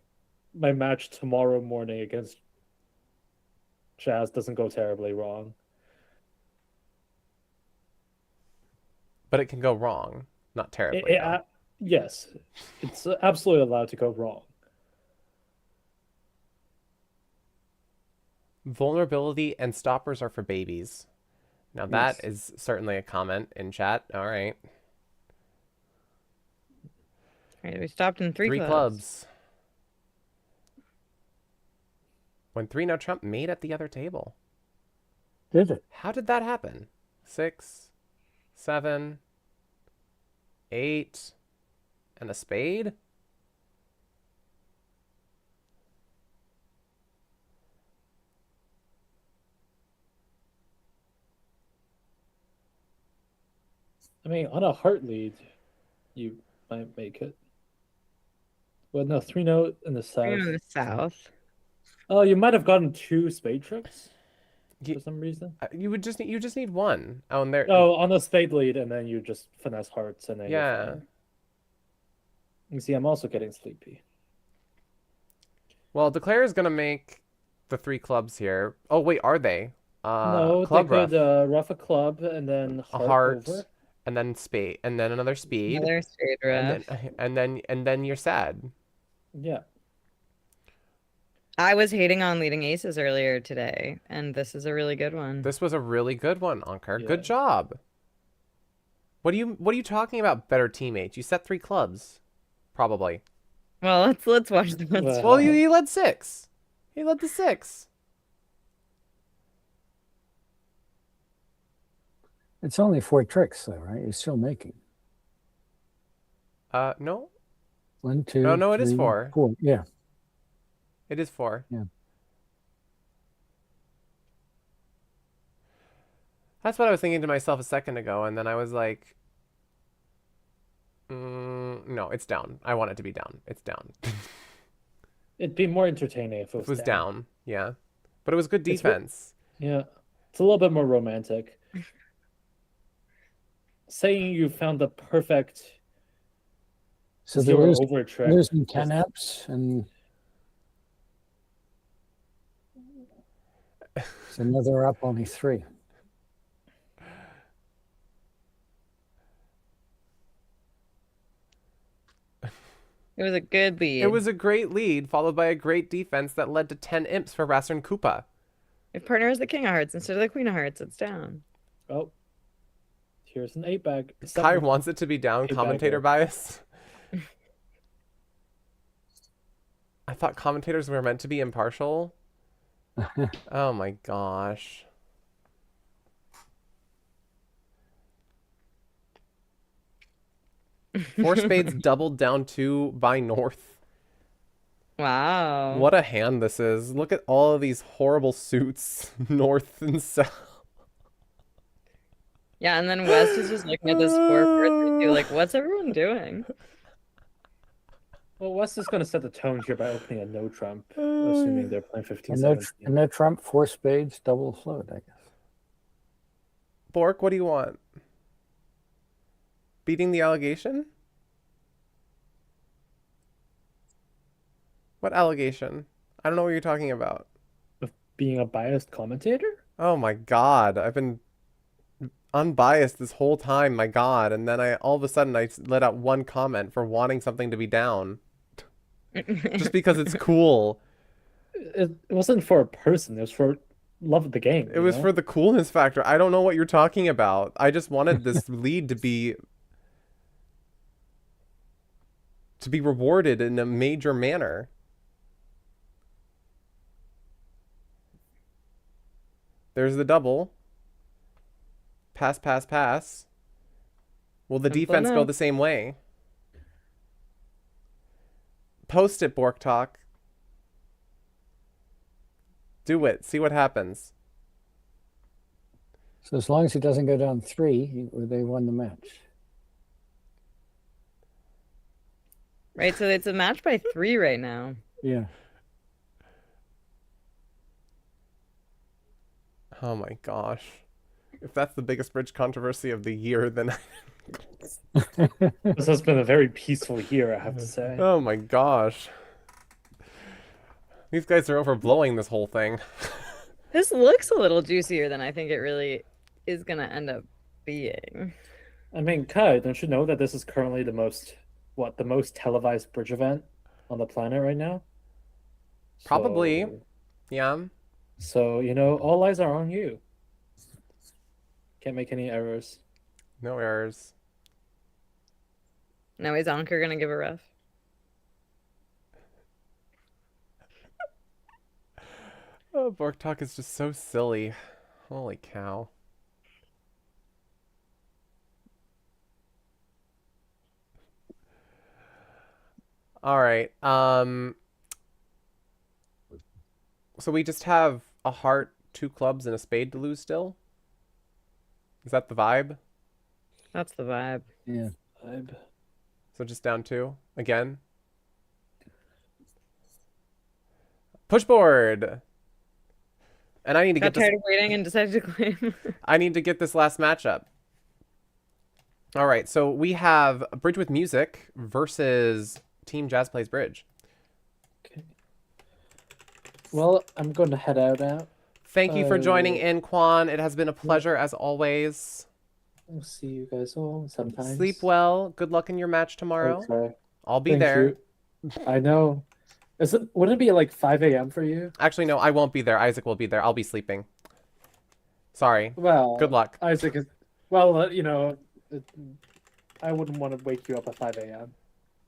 my match tomorrow morning against Jazz doesn't go terribly wrong. But it can go wrong. Not terribly. though. Yes, it's absolutely allowed to go wrong. Vulnerability and stoppers are for babies. Now that Yes. is certainly a comment in chat. All right. All right, we stopped in 3 3 clubs. clubs. When 3 no trump made at the other table. Did it? How did that happen? 6, 7, 8, and a spade? I mean, on a heart lead, you might make it. Well, no, 3-note in the south. In the south. Oh, you might have gotten 2 spade tricks Ye- for some reason. You just need 1. Oh, and there. Oh, on the spade lead, and then you just finesse hearts, and then you're Yeah. fine. You see, I'm also getting sleepy. Well, Declare is gonna make the 3 clubs here. Oh wait, are they? No, Club they could rough, rough a club and then a heart, heart, over. and then spade, and then another speed, Another spade rough. and then you're sad. Yeah. I was hating on leading aces earlier today, and this is a really good one. This was a really good one, Ankar. Yeah. Good job. What are you talking about? Better teammates. You set 3 clubs, probably. Well, let's watch the ones. Well, Well, he led 6. He led the 6. It's only 4 tricks, though, right? You're still making. No, 1, 2. No, it is 3, 4. 4. Yeah. it is 4. Yeah. That's what I was thinking to myself a second ago, and then I was like, no, it's down. I want it to be down. It's down. it'd be more entertaining if it It was, was down, yeah. But it was good It's what- defense. Yeah. It's a little bit more romantic. Saying you found the perfect So they're 0 over trick. losing 10 ups, and so another up, only 3. It was a good lead. It was a great lead, followed by a great defense that led to 10 imps for Rasser and Koopa. If partner has the king of hearts instead of the queen of hearts, it's down. Oh. Here's an 8-bag. Kai wants it to be down, Hey, commentator bagger. bias. I thought commentators were meant to be impartial. Oh my gosh. Four spades doubled down 2 by North. Wow. What a hand this is. Look at all of these horrible suits, North and South. Yeah, and then West is just looking at this 4-4-3-2, like, what's everyone doing? Well, West is going to set the tone here by opening a no trump, assuming they're playing 15 And no, 17. and no trump, 4 spades, double float, I guess. Bork, what do you want? Beating the allegation? What allegation? I don't know what you're talking about. Of being a biased commentator? Oh my god, I've been unbiased this whole time, my god, and then all of a sudden I let out one comment for wanting something to be down. Just because it's cool. It wasn't for a person, it was for love the game. It was for the coolness factor. I don't know what you're talking about. I just wanted this lead to be rewarded in a major manner. There's the double. Pass, pass, pass. Will the Simple defense go enough. the same way? Post it, Bork Talk. Do it. See what happens. So as long as he doesn't go down 3, they won the match. Right, so it's a match by 3 right now. Yeah. Oh my gosh. If that's the biggest bridge controversy of the year, then This has been a very peaceful year, I have to say. oh my gosh. These guys are overblowing this whole thing. This looks a little juicier than I think it really is going to end up being. I mean, Kai, don't you know that this is currently the most televised bridge event on the planet right now? Probably. So, Yeah. so all eyes are on you. Can't make any errors. No errors. Now is Anker going to give a ref? Oh, Bork Talk is just so silly. Holy cow. All right. So we just have a heart, 2 clubs, and a spade to lose still? Is that the vibe? That's the vibe. Yeah. So just down 2 again. Pushboard. And I need to Got get this. tired of waiting and decided to claim. I need to get this last matchup. All right, so we have Bridge with Music versus Team Jazz Plays Bridge. Okay. Well, I'm going to head out now. Thank you for joining in, Quan. It has been a pleasure as always. I'll see you guys all sometimes. Sleep well. Good luck in your match tomorrow. Okay. I'll be Thank there. you. I know. Wouldn't it be like 5 a.m. for you? Actually, no, I won't be there. Isaac will be there. I'll be sleeping. Sorry. Well, Good luck. Isaac is. Well, I wouldn't want to wake you up at 5 a.m.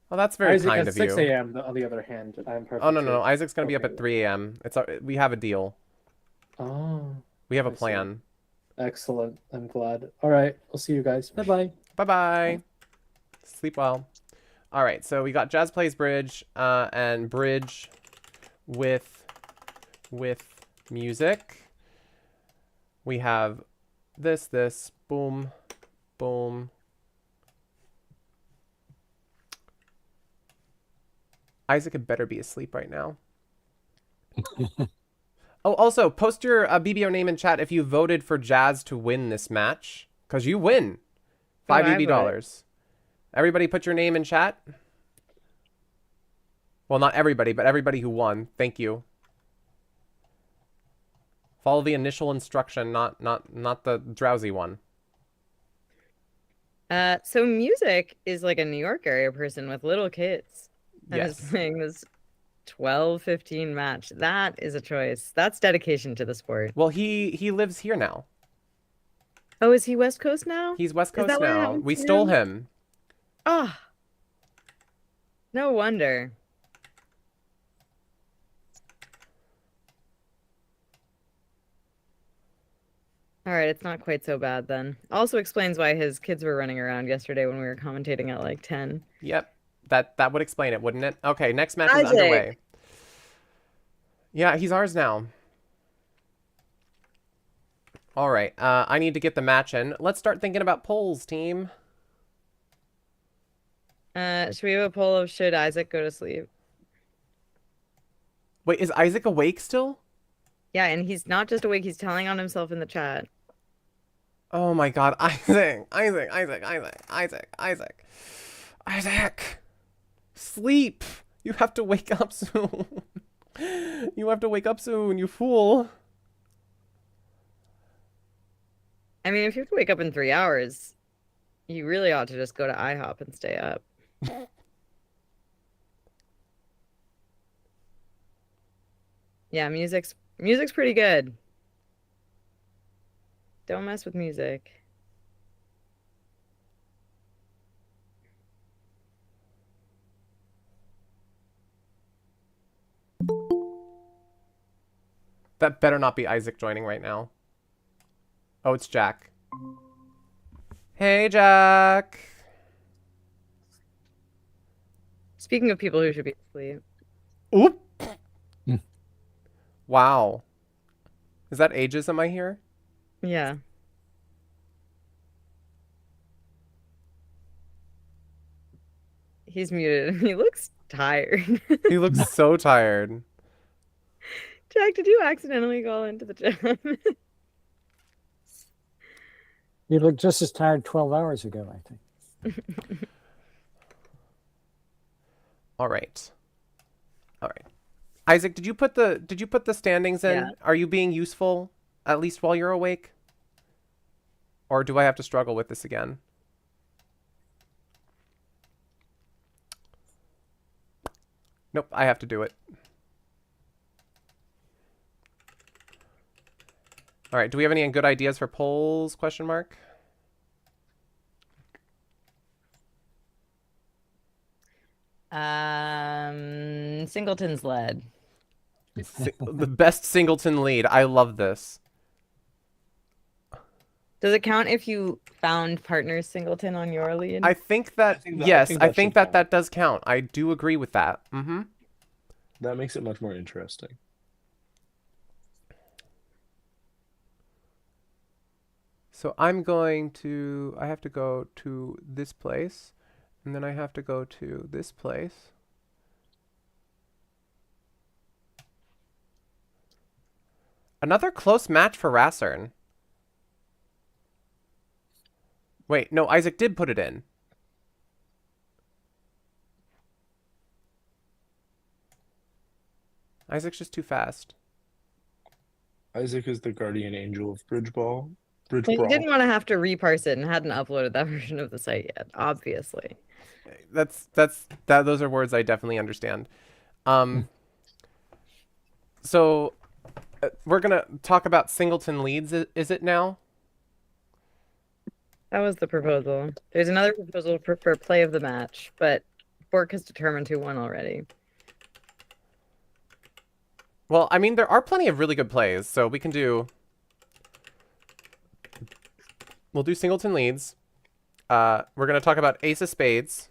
Well, that's very Isaac kind at of 6 you. a.m. On the other hand, I'm perfect. Oh, no. Isaac's going to be up Okay. at 3 a.m. We have a deal. Oh, We have a I see. plan. Excellent. I'm glad. All right. I'll see you guys. Bye-bye. Bye-bye. Sleep well. All right, so we got Jazz Plays Bridge and Bridge with music. We have this, boom, boom. Isaac had better be asleep right now. Oh, also, post your BBO name in chat if you voted for Jazz to win this match, because you win. 5 I EB dollars. Everybody put your name in chat. Well, not everybody, but everybody who won. Thank you. Follow the initial instruction, not the drowsy one. So music is like a New York area person with little kids. And is Yes. playing this 12-15 match. That is a choice. That's dedication to the sport. Well, he lives here now. Oh, is he West Coast now? He's West Is Coast that what now. happened We to stole him? him. Oh, no wonder. All right, it's not quite so bad then. Also explains why his kids were running around yesterday when we were commentating at like 10. Yep. That would explain it, wouldn't it? Okay, next match is Isaac. underway. Yeah, he's ours now. All right, I need to get the match in. Let's start thinking about polls, team. Should we have a poll of should Isaac go to sleep? Wait, is Isaac awake still? Yeah, and he's not just awake, he's telling on himself in the chat. Oh my god, Isaac. Isaac. Sleep. You have to wake up soon. You have to wake up soon, you fool. I mean, if you have to wake up in 3 hours, you really ought to just go to IHOP and stay up. Yeah, music's pretty good. Don't mess with music. That better not be Isaac joining right now. Oh, it's Jack. Hey, Jack. Speaking of people who should be asleep. Oop. Hmm. Wow. Is that ageism I hear? Yeah. He's muted. He looks tired. He looks so tired. Jack, did you accidentally go into the gym? You look just as tired 12 hours ago, I think. All right. All right. Isaac, did you put the standings in? Yeah. Are you being useful at least while you're awake? Or do I have to struggle with this again? Nope, I have to do it. All right, do we have any good ideas for polls? Question mark. Singleton's led. The best Singleton lead. I love this. Does it count if you found partners Singleton on your lead? I think that, I think that that does count. I do agree with that. Mm-hmm. That makes it much more interesting. So I have to go to this place, and then I have to go to this place. Another close match for Rassern. Wait, no, Isaac did put it in. Isaac's just too fast. Isaac is the guardian angel of Bridge Brawl. Well, you didn't want to have to reparse it and hadn't uploaded that version of the site yet, obviously. Those are words I definitely understand. So we're gonna talk about Singleton leads. Is it now? That was the proposal. There's another proposal for play of the match, but Bork has determined who won already. Well, I mean, there are plenty of really good plays, so we can do... We'll do Singleton leads. We're going to talk about Ace of Spades.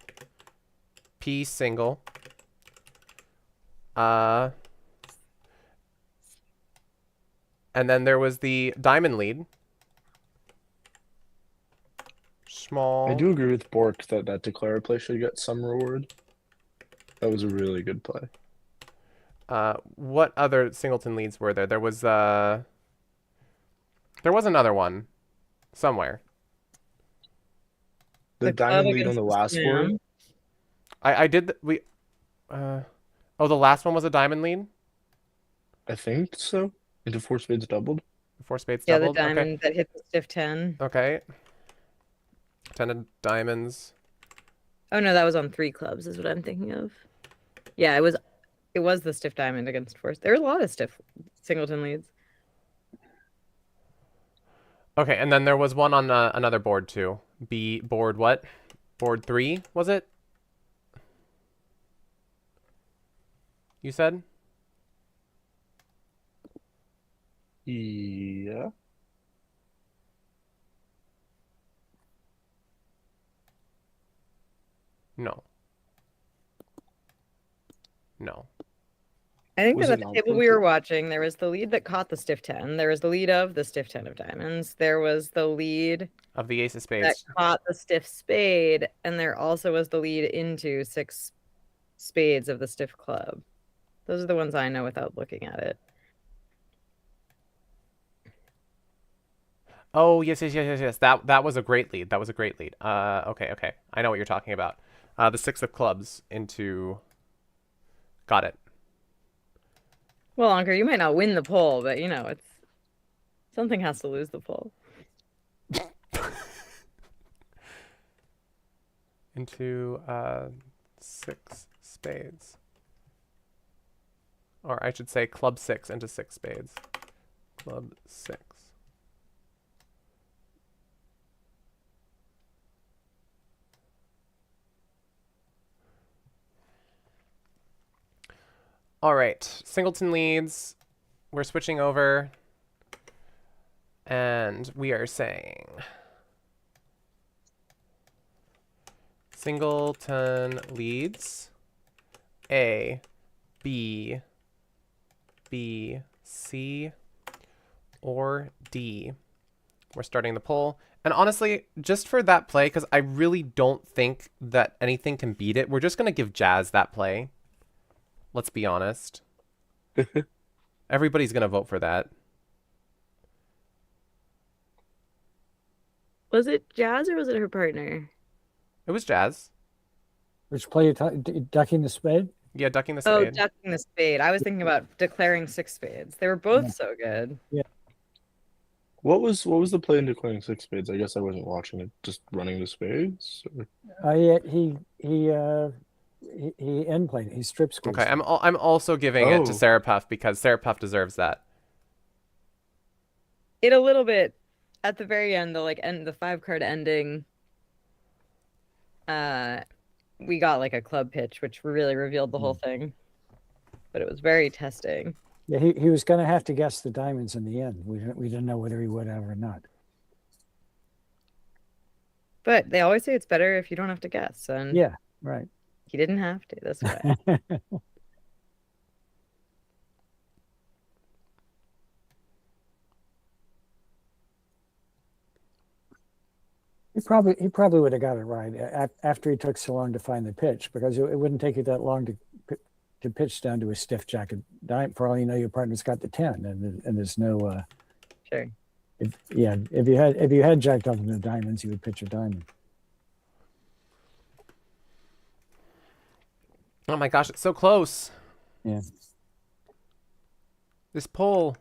P single. And then there was the Diamond lead. Small. I do agree with Bork that that declare play should get some reward. That was a really good play. What other Singleton leads were there? There was another one somewhere. The diamond lead on the last board. I did the last one was a diamond lead? I think so. Into four spades doubled. Four spades Yeah, doubled. the diamond that hit the stiff 10. Okay. 10 of diamonds. Oh no, that was on 3 clubs is what I'm thinking of. Yeah, it was the stiff diamond against force. There were a lot of stiff Singleton leads. Okay, and then there was one on another board too. Board what? Board 3, was it? You said? Yeah. No. No. I think Was that it at the not table board we were two? watching, there was the lead that caught the stiff 10. There was the lead of the stiff 10 of diamonds. There was the lead Of the ace of that spades. caught the stiff spade. And there also was the lead into 6 spades of the stiff club. Those are the ones I know without looking at it. Oh, yes. That was a great lead. That was a great lead. Okay. I know what you're talking about. The 6 of clubs into... Got it. Well, Ankur, you might not win the poll, but it's something has to lose the poll. Into 6 spades. Or I should say club 6 into 6 spades. Club 6. All right, Singleton leads. We're switching over. And we are saying Singleton leads A, B, B, C, or D. We're starting the poll. And honestly, just for that play, because I really don't think that anything can beat it, we're just going to give Jazz that play. Let's be honest. Everybody's going to vote for that. Was it Jazz or was it her partner? It was Jazz. Which play ducking the spade? Yeah, ducking the Oh, spade. ducking the spade. I was thinking about declaring 6 spades. They were both Yeah. so good. What was the play in declaring 6 spades? I guess I wasn't watching it. Just running the spades. Or... Yeah, he end played. He strip squeezed. Okay, I'm also giving it to Oh. Sarah Puff because Sarah Puff deserves that. It a little bit at the very end, the end the 5-card ending. We got like a club pitch, which really revealed the whole thing. But it was very testing. Yeah, he was going to have to guess the diamonds in the end. We didn't know whether he would have or not. But they always say it's better if you don't have to guess. And Yeah, right. he didn't have to. That's why. He probably would have got it right after he took so long to find the pitch, because it wouldn't take you that long to pitch down to a stiff jack of dime. For all you know, your partner's got the 10, and there's no. Sure. If you had jacked up in the diamonds, you would pitch a diamond. Oh my gosh, it's so close. Yeah. This poll.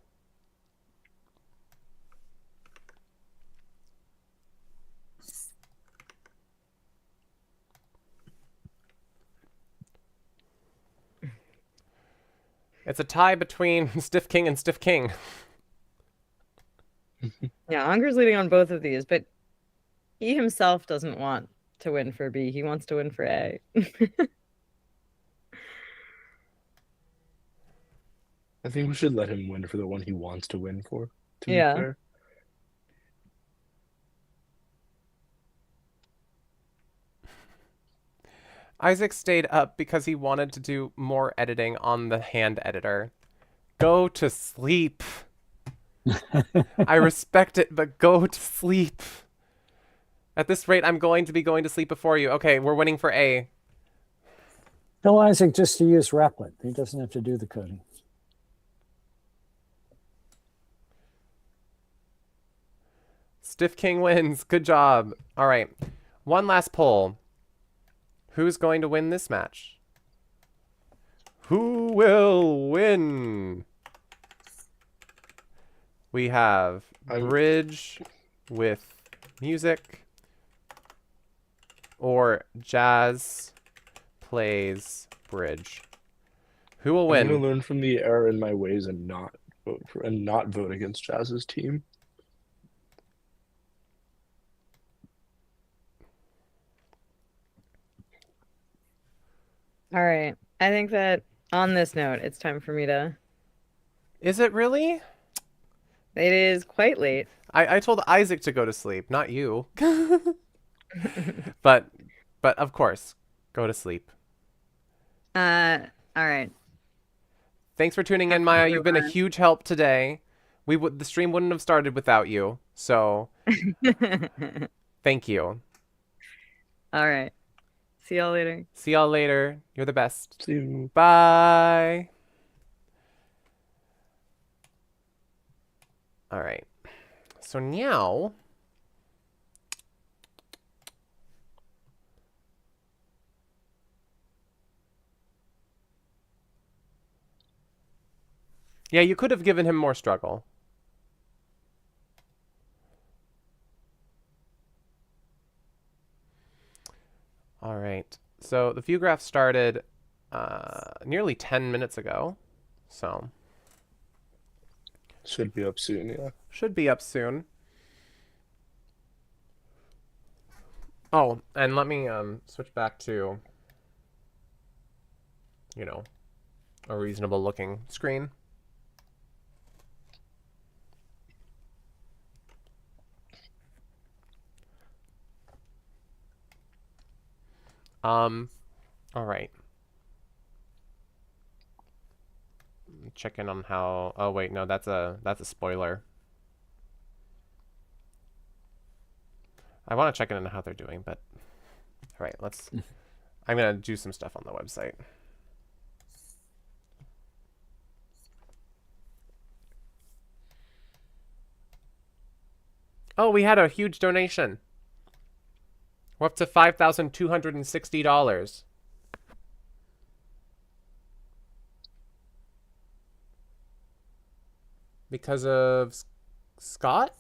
It's a tie between Stiff King and Stiff King. Yeah, Anger's leading on both of these, but he himself doesn't want to win for B. He wants to win for A. I think we should let him win for the one he wants to win for. To Yeah. be fair. Isaac stayed up because he wanted to do more editing on the hand editor. Go to sleep. I respect it, but go to sleep. At this rate, I'm going to be going to sleep before you. Okay, we're winning for A. Tell Isaac just to use Replit. He doesn't have to do the coding. Stiff King wins. Good job. All right. One last poll. Who's going to win this match? Who will win? We have bridge with music, or Jazz plays bridge. Who will I'm win? gonna learn from the error in my ways and not vote against Jazz's team. All right. I think that on this note, it's time for me to. Is it really? It is quite late. I told Isaac to go to sleep, not you. But of course, go to sleep. All right. Thanks for tuning in, Maya. You've been a huge help today. The stream wouldn't have started without you. So thank you. All right. See y'all later. See y'all later. You're the best. See you. Bye. All right. So now yeah, you could have given him more struggle. All right. So the view graph started nearly 10 minutes ago. So Should be up soon, yeah. should be up soon. Oh, and let me switch back to, a reasonable looking screen. All right. Check in on how. Oh wait, no, that's a spoiler. I want to check in on how they're doing, but all right, let's. I'm gonna do some stuff on the website. Oh, we had a huge donation. We're up to $5,260. Because of Scott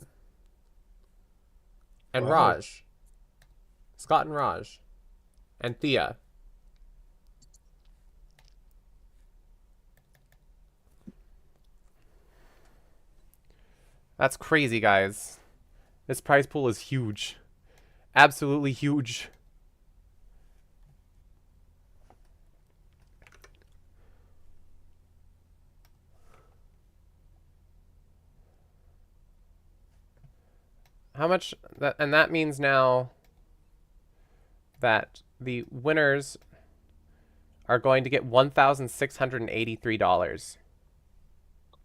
and Wow. Raj. Scott and Raj. And Thea. That's crazy, guys. This prize pool is huge. Absolutely huge. How much that, and that means now that the winners are going to get $1,683.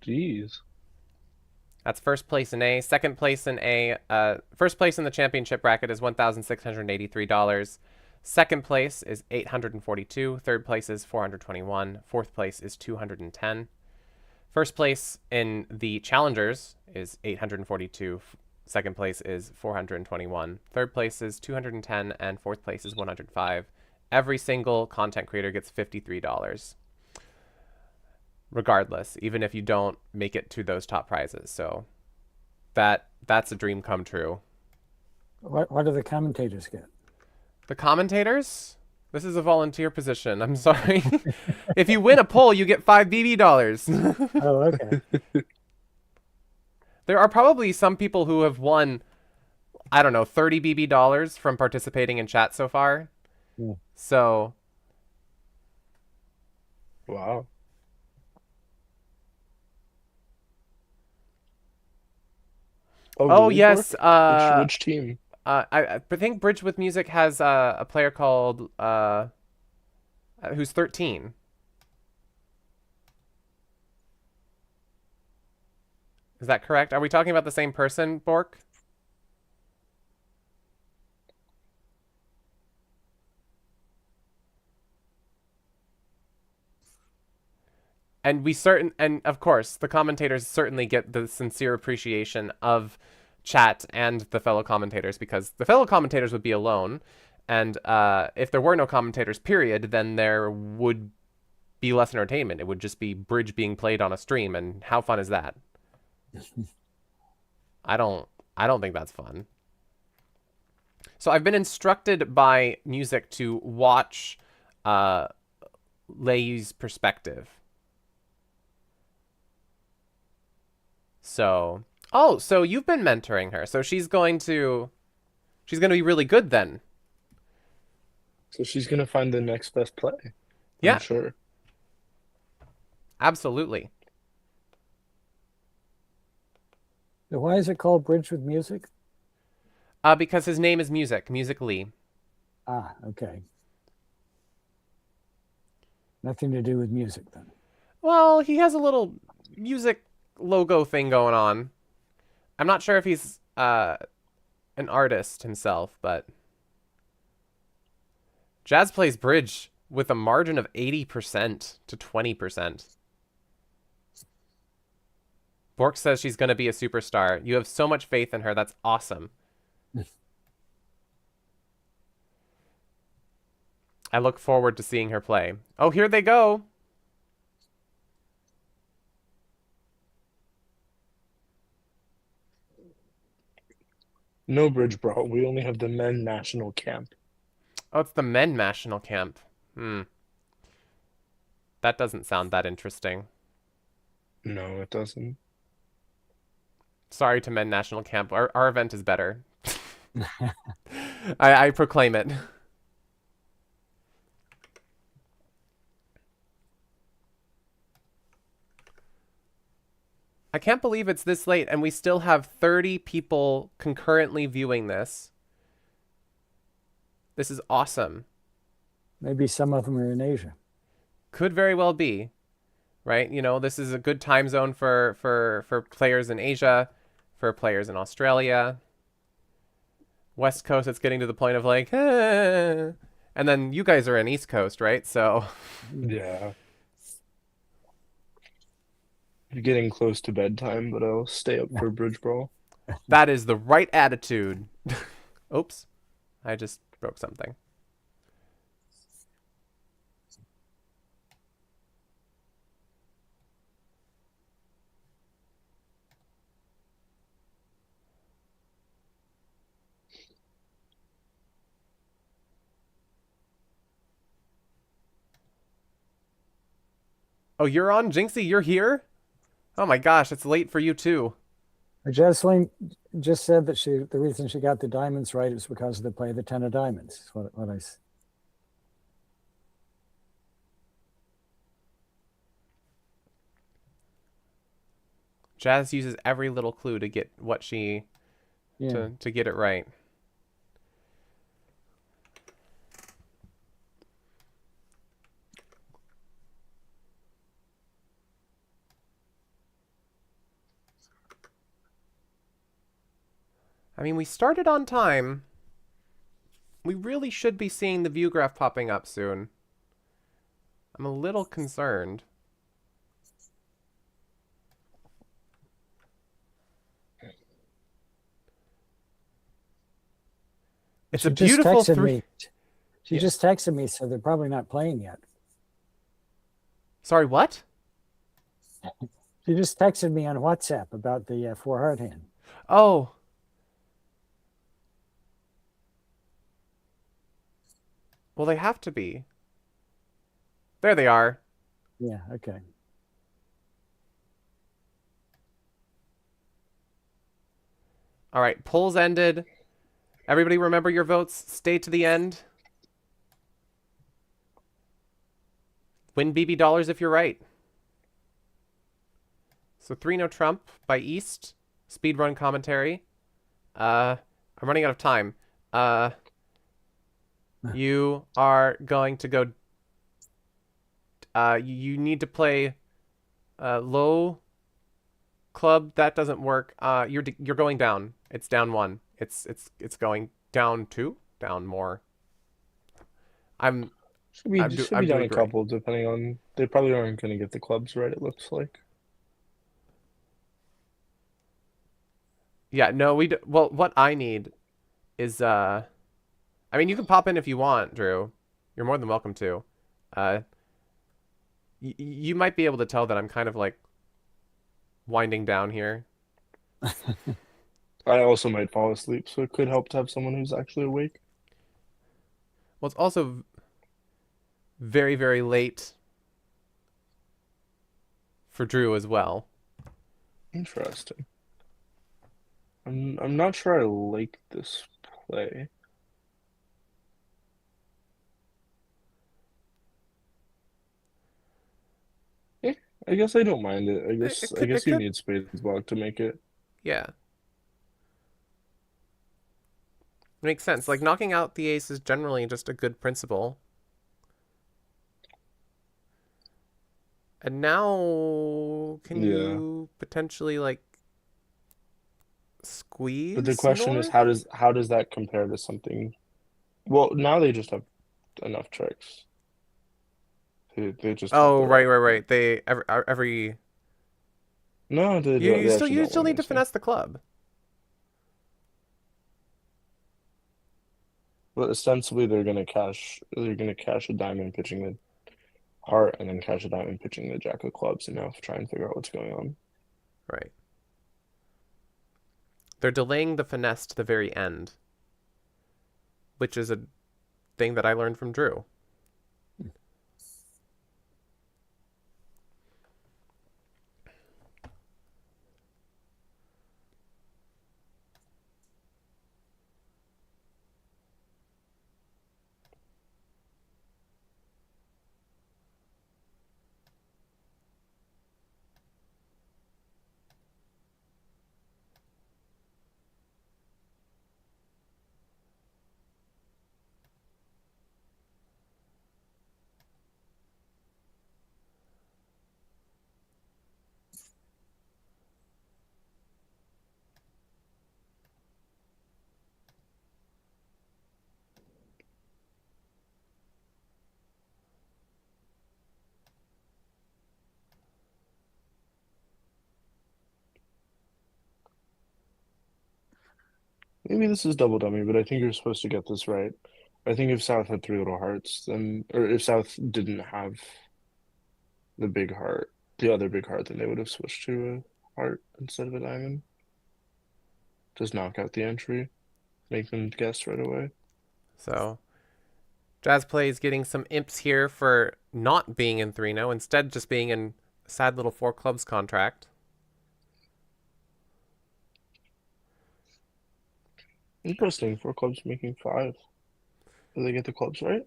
Jeez. That's first place in A. Second place in A. First place in the championship bracket is $1,683. Second place is $842. Third place is $421. Fourth place is $210. First place in the challengers is $842. Second place is $421. Third place is $210, and fourth place is $105. Every single content creator gets $53. Regardless, even if you don't make it to those top prizes. So that's a dream come true. What do the commentators get? The commentators? This is a volunteer position. I'm sorry. If you win a poll, you get 5 BB dollars. Oh, okay. There are probably some people who have won, I don't know, 30 BB dollars from participating in chat so far. Yeah. So, Wow. oh Really, yes, Bork? Which team? I think Bridge with Music has a player called who's 13. Is that correct? Are we talking about the same person, Bork? And and of course, the commentators certainly get the sincere appreciation of chat and the fellow commentators, because the fellow commentators would be alone, and if there were no commentators, period, then there would be less entertainment. It would just be Bridge being played on a stream, and how fun is that? I don't think that's fun. So I've been instructed by Music to watch Lei's perspective. So, oh, so you've been mentoring her. So she's going to be really good then. So she's gonna find the next best play. Yeah. I'm sure. Absolutely. So why is it called Bridge with Music? Because his name is Music Lee. Ah, okay. Nothing to do with music then. Well, he has a little music logo thing going on. I'm not sure if he's an artist himself, but Jazz plays Bridge with a margin of 80% to 20%. Bork says she's going to be a superstar. You have so much faith in her. That's awesome. I look forward to seeing her play. Oh, here they go. No Bridge Brawl. We only have the men national camp. Oh, it's the men national camp. That doesn't sound that interesting. No, it doesn't. Sorry to men national camp. Our event is better. I proclaim it. I can't believe it's this late and we still have 30 people concurrently viewing this. This is awesome. Maybe some of them are in Asia. Could very well be, right? You know, this is a good time zone for players in Asia, for players in Australia. West Coast, it's getting to the point of like, eh. And then you guys are in East Coast, right? So Yeah. Getting close to bedtime, but I'll stay up for Bridge Brawl. that is the right attitude. Oops, I just broke something. Oh, you're on, Jinxie? You're here? Oh my gosh, it's late for you too. Jesslyn just said that the reason she got the diamonds right is because of the play of the 10 of diamonds. Is what I s- Jazz uses every little clue to get what she yeah. to get it right. I mean, we started on time. We really should be seeing the view graph popping up soon. I'm a little concerned. It's She a just beautiful texted three. me. She Yeah. just texted me, so they're probably not playing yet. Sorry, what? She just texted me on WhatsApp about the 4 heart hand. Oh. Well, they have to be. There they are. Yeah, okay. All right, polls ended. Everybody remember your votes. Stay to the end. Win BB dollars if you're right. So 3-no Trump by East. Speedrun commentary. I'm running out of time. You are going to go... you need to play low club. That doesn't work. You're going down. It's down 1. It's going down 2, down more. I'm Should be I'm down doing a great. couple, depending on. They probably aren't going to get the clubs right. It looks like. Yeah, no, well, what I need is I mean, you can pop in if you want, Drew. You're more than welcome to. You might be able to tell that I'm kind of like winding down here. I also might fall asleep, so it could help to have someone who's actually awake. Well, it's also very, very late for Drew as well. Interesting. I'm not sure I like this play. I guess I don't mind it. I guess It you could, need Spades block to make it. yeah. Makes sense. Like, knocking out the ace is generally just a good principle. And now, can Yeah. you potentially, like, squeeze But the question is, north? how does that compare to something? Well, now they just have enough tricks. They just have Oh, the right. They every No, they you don't. you They still actually don't win need to this game. finesse the club. But ostensibly, they're gonna cash. They're gonna cash a diamond pitching the heart, and then cash a diamond pitching the jack of clubs, and now try and figure out what's going on. Right. They're delaying the finesse to the very end, which is a thing that I learned from Drew. Maybe this is double dummy, but I think you're supposed to get this right. I think if South had three little hearts, then, or if South didn't have the big heart, the other big heart, then they would have switched to a heart instead of a diamond. Just knock out the entry, make them guess right away. So Jazz plays getting some imps here for not being in 3-0, instead just being in a sad little 4 clubs contract. Interesting. 4 clubs making 5. Do they get the clubs right?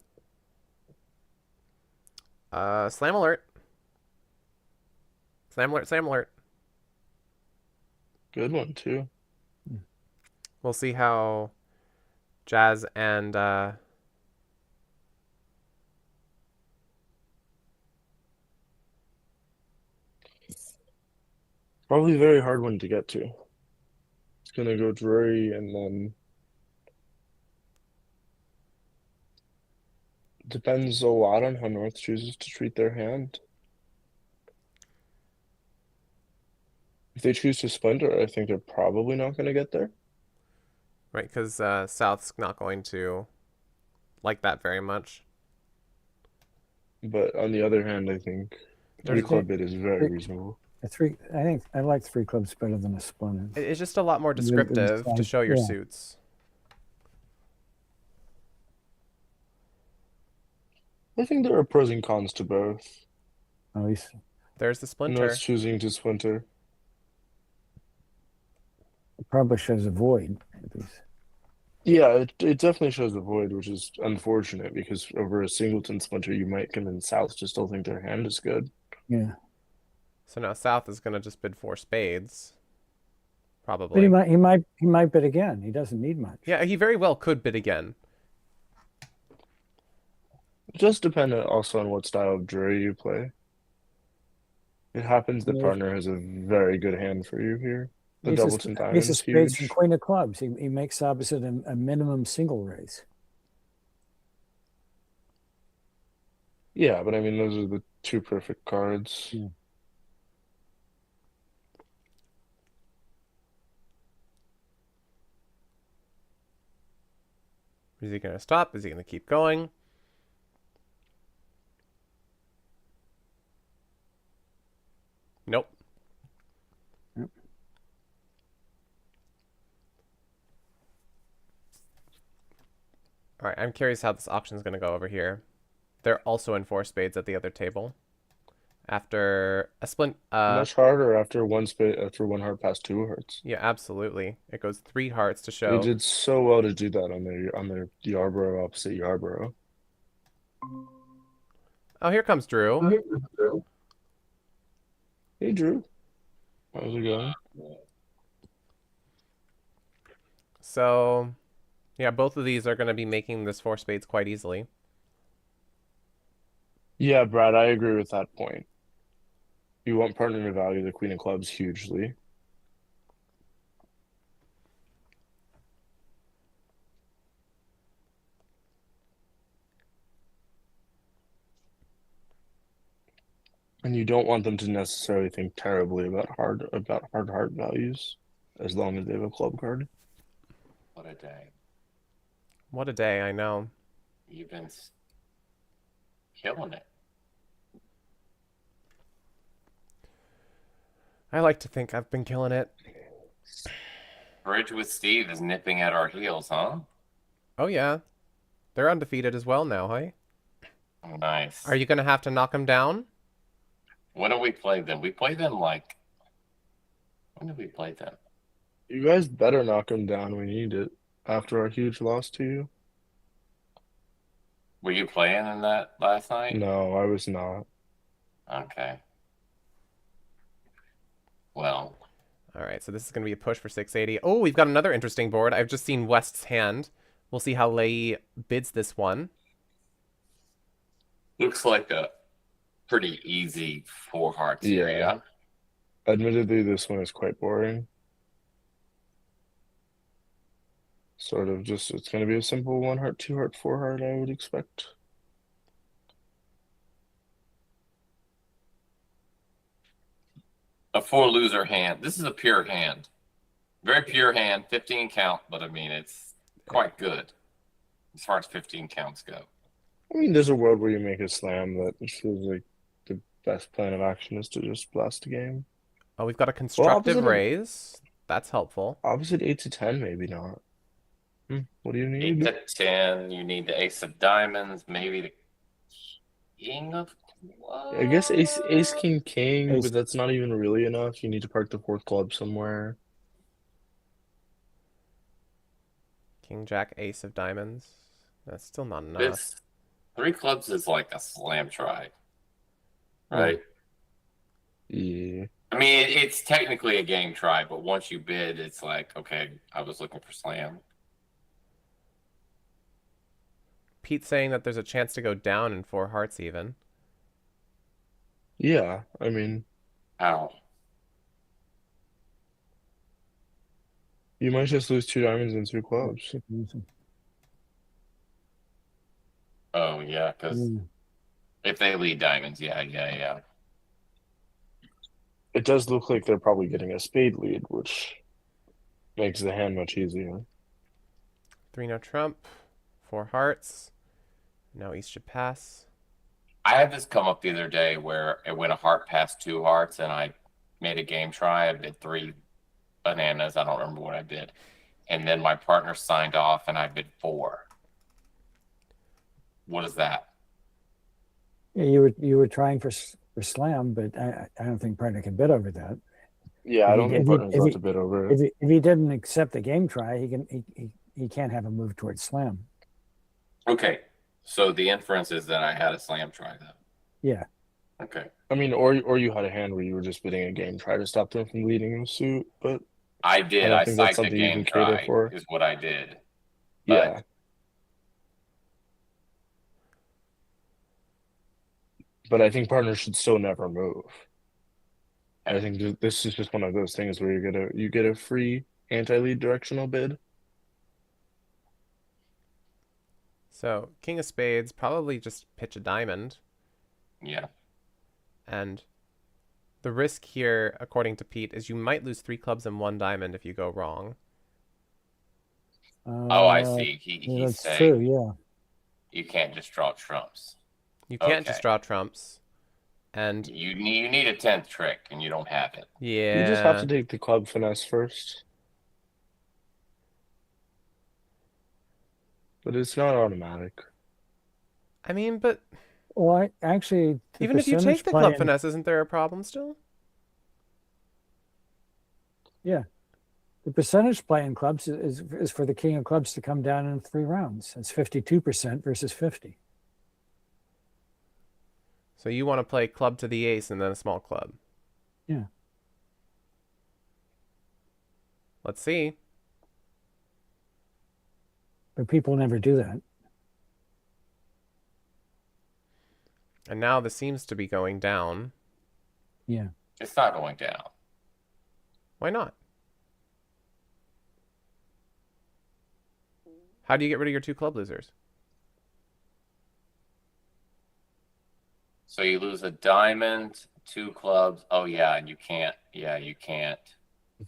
Slam alert. Slam alert, slam alert. Good one too. We'll see how Jazz and Probably a very hard one to get to. It's gonna go Drury and then depends a lot on how North chooses to treat their hand. If they choose to splinter, I think they're probably not gonna get there. right, because South's not going to like that very much. But on the other hand, I think There's 3-club bid is very reasonable. I think I like 3 clubs better than a splinter. It's just a lot more The- the descriptive to size- show your yeah. suits. I think there are pros and cons to both. At least There's the splinter. North's choosing to splinter. it probably shows a void. At least. Yeah, it definitely shows a void, which is unfortunate because over a singleton splinter, you might convince South to still think their hand is good. Yeah, So now South is going to just bid 4 spades. but Probably. he might bid again. He doesn't need much. Yeah, he very well could bid again. Just dependent also on what style of jury you play. It happens the Yeah. partner has a very good hand for you here. The Ace of- doubleton Ace diamond of is spades huge. and queen of clubs. He makes opposite a minimum single raise. Yeah, but I mean those are the 2 perfect cards. Yeah. Is he going to stop? Is he going to keep going? Nope. Yep. All right, I'm curious how this auction is going to go over here. They're also in 4 spades at the other table. After a splint, Much harder after one heart past 2 hearts. yeah, absolutely. It goes 3 hearts to They show. did so well to do that on their Yarborough opposite Yarborough. Oh, here comes Drew. Hey Drew, how's it going? So, yeah, both of these are going to be making this 4 spades quite easily. Yeah, Brad, I agree with that point. You want partner to value the queen of clubs hugely. And you don't want them to necessarily think terribly about hard heart values, as long as they have a club card. What a day. What a day, I know. You've been killing it. I like to think I've been killing it. Bridge with Steve is nipping at our heels, huh? Oh, yeah. They're undefeated as well now, hey? Nice. Are you going to have to knock them down? When do we play them? We play them like... When did we play them? You guys better knock them down. We need it after our huge loss to you. Were you playing in that last night? No, I was not. Okay. Well, All right, so this is going to be a push for 680. Oh, we've got another interesting board. I've just seen West's hand. We'll see how Lei bids this one. looks like a pretty easy 4 hearts here, Yeah. yeah? Admittedly, this one is quite boring. Sort of just, it's going to be a simple 1 heart, 2 heart, 4 heart, I would expect. A 4 loser hand. This is a pure hand. Very pure hand, 15 count, but I mean, it's quite good as far as 15 counts go. I mean, there's a world where you make a slam that feels like the best plan of action is to just blast the game. Oh, we've got a constructive opposite of- raise. That's helpful. Opposite 8 to 10, maybe not. What do you 8 need? to 10, you need the ace of diamonds, maybe the king of I guess ace king king, Ace- but that's not even really enough. You need to park the 4th club somewhere. King, jack, ace of diamonds. That's still not enough. This 3 clubs is like a slam try, right? Yeah. I mean, it's technically a game try, but once you bid, it's like, okay, I was looking for slam. Pete's saying that there's a chance to go down in 4 hearts even. Yeah, I mean, Ow. you might just lose 2 diamonds and 2 clubs. Oh, yeah, because Mm. if they lead diamonds, yeah. It does look like they're probably getting a spade lead, which makes the hand much easier. 3 no trump, 4 hearts. Now East should pass. I had this come up the other day where it went a heart past 2 hearts, and I made a game try. I bid 3 bananas. I don't remember what I bid. And then my partner signed off, and I bid 4. What is that? Yeah, you were trying for slam, but I don't think partner can bid over that. Yeah, I don't think If partners he- have to bid over it. If he didn't accept the game try, he can't have a move towards slam. Okay, so the inference is that I had a slam try, though. Yeah. Okay. I mean, or you had a hand where you were just bidding a game try to stop them from leading the suit, but I did. I don't I think that's psyched a something you game can cater try, for. is what I did. yeah. But I think partners should still never move. I think this is just one of those things where you get a free anti-lead directional bid. So king of spades, probably just pitch a diamond. Yeah. And the risk here, according to Pete, is you might lose 3 clubs and 1 diamond if you go wrong. Oh, I see. Yeah, He's that's saying true. Yeah. you can't just draw trumps. You can't just Okay. draw trumps. And You need a 10th trick, and you don't have it. yeah, You just have to take the club finesse first. But it's not automatic. I mean, but Well, actually, the even if you percentage take the play club in- finesse, isn't there a problem still? the percentage play in clubs is for the king of clubs to come down in 3 rounds. It's 52% versus 50. So you want to play club to the ace and then a small club. Yeah. Let's see. But people never do that. And now this seems to be going down. Yeah. It's not going down. Why not? How do you get rid of your 2 club losers? So you lose a diamond, 2 clubs. Oh, yeah, and you can't. Yeah, you can't.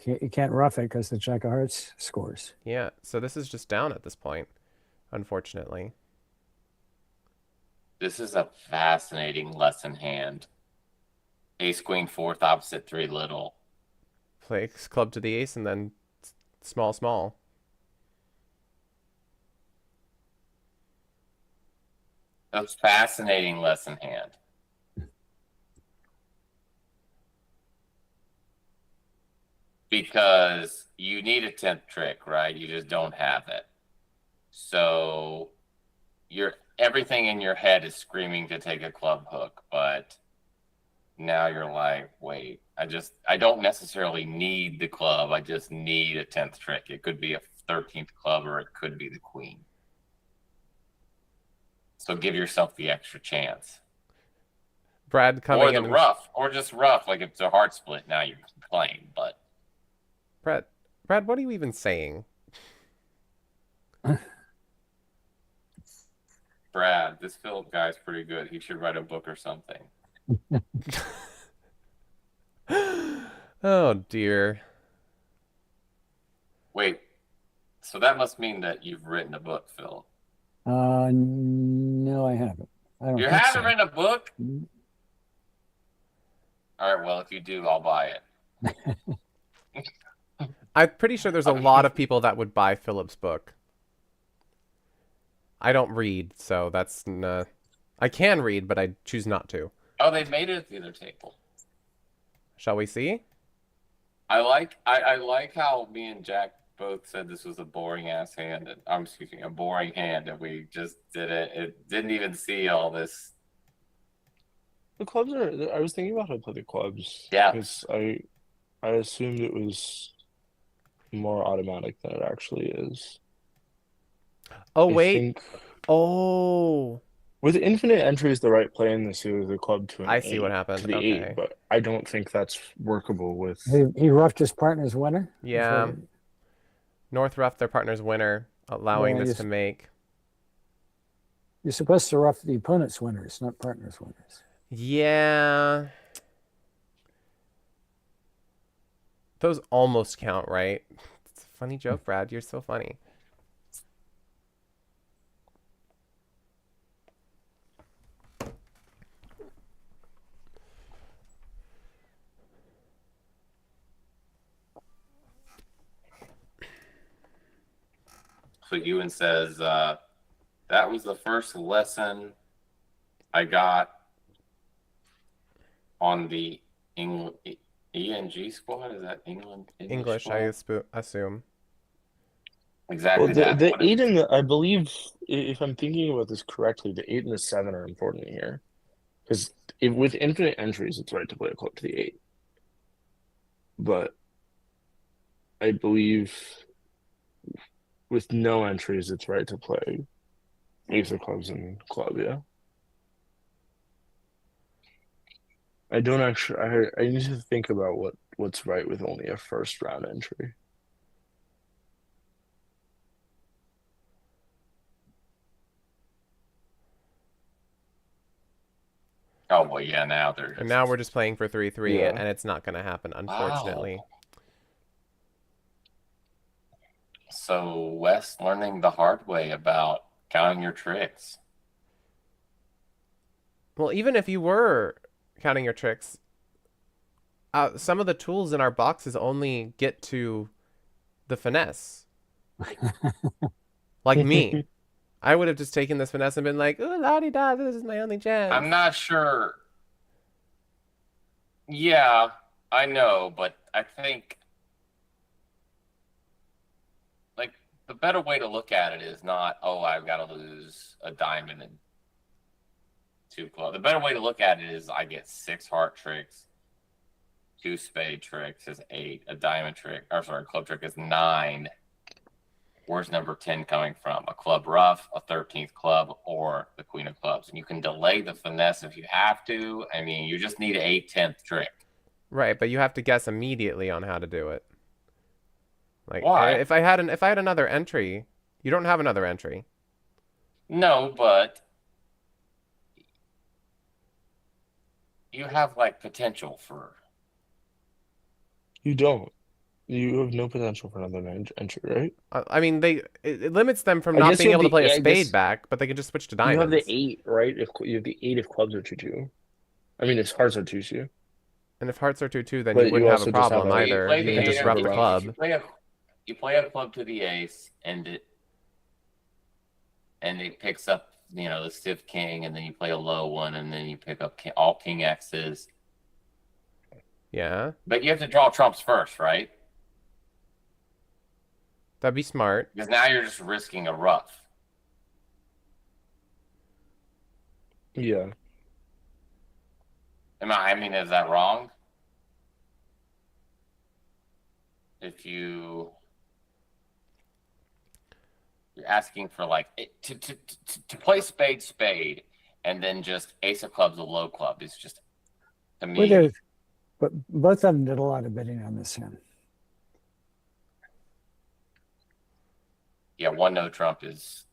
You can't rough it because the jack of hearts scores. Yeah, so this is just down at this point, unfortunately. This is a fascinating lesson hand. Ace, queen, 4th, opposite, 3 little. Play club to the ace and then small, small. That's fascinating lesson hand. Because you need a 10th trick, right? You just don't have it. So everything in your head is screaming to take a club hook, but now you're like, wait, I don't necessarily need the club. I just need a 10th trick. It could be a 13th club or it could be the queen. So give yourself the extra chance. Brad coming Or the in. rough, or just rough, like if it's a hard split, now you can complain, but Brad, what are you even saying? Brad, this Philip guy's pretty good. He should write a book or something. Oh dear. Wait, so that must mean that you've written a book, Phil. No, I haven't. I don't You think haven't so. written a book? Mm. All right, well, if you do, I'll buy it. I'm pretty sure there's a lot of people that would buy Philip's book. I don't read, so that's I can read, but I choose not to. Oh, they made it at the other table. Shall we see? I like how me and Jack both said this was a boring ass hand. And, excuse me, a boring hand, and we just did it. It didn't even see all this. The clubs are. I was thinking about how to play the clubs. Yeah. Because I assumed it was more automatic than it actually is. Oh I wait. think Oh. with infinite entries, the right play in this is the club to an I see 8, what happened. to the Okay. 8, but I don't think that's workable with. He roughed his partner's winner. Is Yeah. what it- North roughed their partner's winner, allowing Yeah, this yes. to make. You're supposed to rough the opponent's winners, not partner's winners. Yeah. Those almost count, right? It's a funny joke, Brad. You're so funny. So Ewan says, that was the first lesson I got on the ENG squad. Is that England? English, I assume. Exactly. Well, that. the What 8 and I believe, if I'm thinking about this correctly, the 8 and the 7 are important here. Because with infinite entries, it's right to play a club to the 8. But I believe with no entries, it's right to play ace of clubs and club, yeah. I don't actually. I need to think about what's right with only a first round entry. Oh well, yeah. Now they're. And now we're just playing for 3-3, Yeah. and it's not going to happen, unfortunately. Wow. So Wes learning the hard way about counting your tricks. Well, even if you were counting your tricks, some of the tools in our boxes only get to the finesse. Like me. I would have just taken this finesse and been like, ooh, la-di-da, this is my only chance. I'm not sure. Yeah, I know, but I think like the better way to look at it is not, oh, I've got to lose a diamond and 2 club. The better way to look at it is I get 6 heart tricks, 2 spade tricks is 8, a diamond trick, or sorry, club trick is 9. Where's number 10 coming from? A club rough, a 13th club, or the queen of clubs? And you can delay the finesse if you have to. I mean, you just need an 8/10th trick. Right, but you have to guess immediately on how to do it. Like, Why? if I had another entry, you don't have another entry. No, but you have like potential for. You don't. You have no potential for another entry, right? I mean, it limits them from I not guess being you have able to the- play a I spade guess back, but they can just switch to You diamonds. have the 8, right? If you have the 8 if clubs are 2-2. I mean, if hearts are 2-2. And if hearts are 2-2, then But you you wouldn't have also a just have problem a- either. play You the can just eight rough of the the- club. You play a club to the ace, and it picks up, the stiff king, and then you play a low one, and then you pick up all king X's. Yeah, But you have to draw trumps first, right? that'd be smart. Because now you're just risking a rough. Yeah. I mean, is that wrong? If you're asking for like to play spade, and then just ace of clubs, a low club is just to me. But both of them did a lot of bidding on this hand. Yeah, 1 no trump is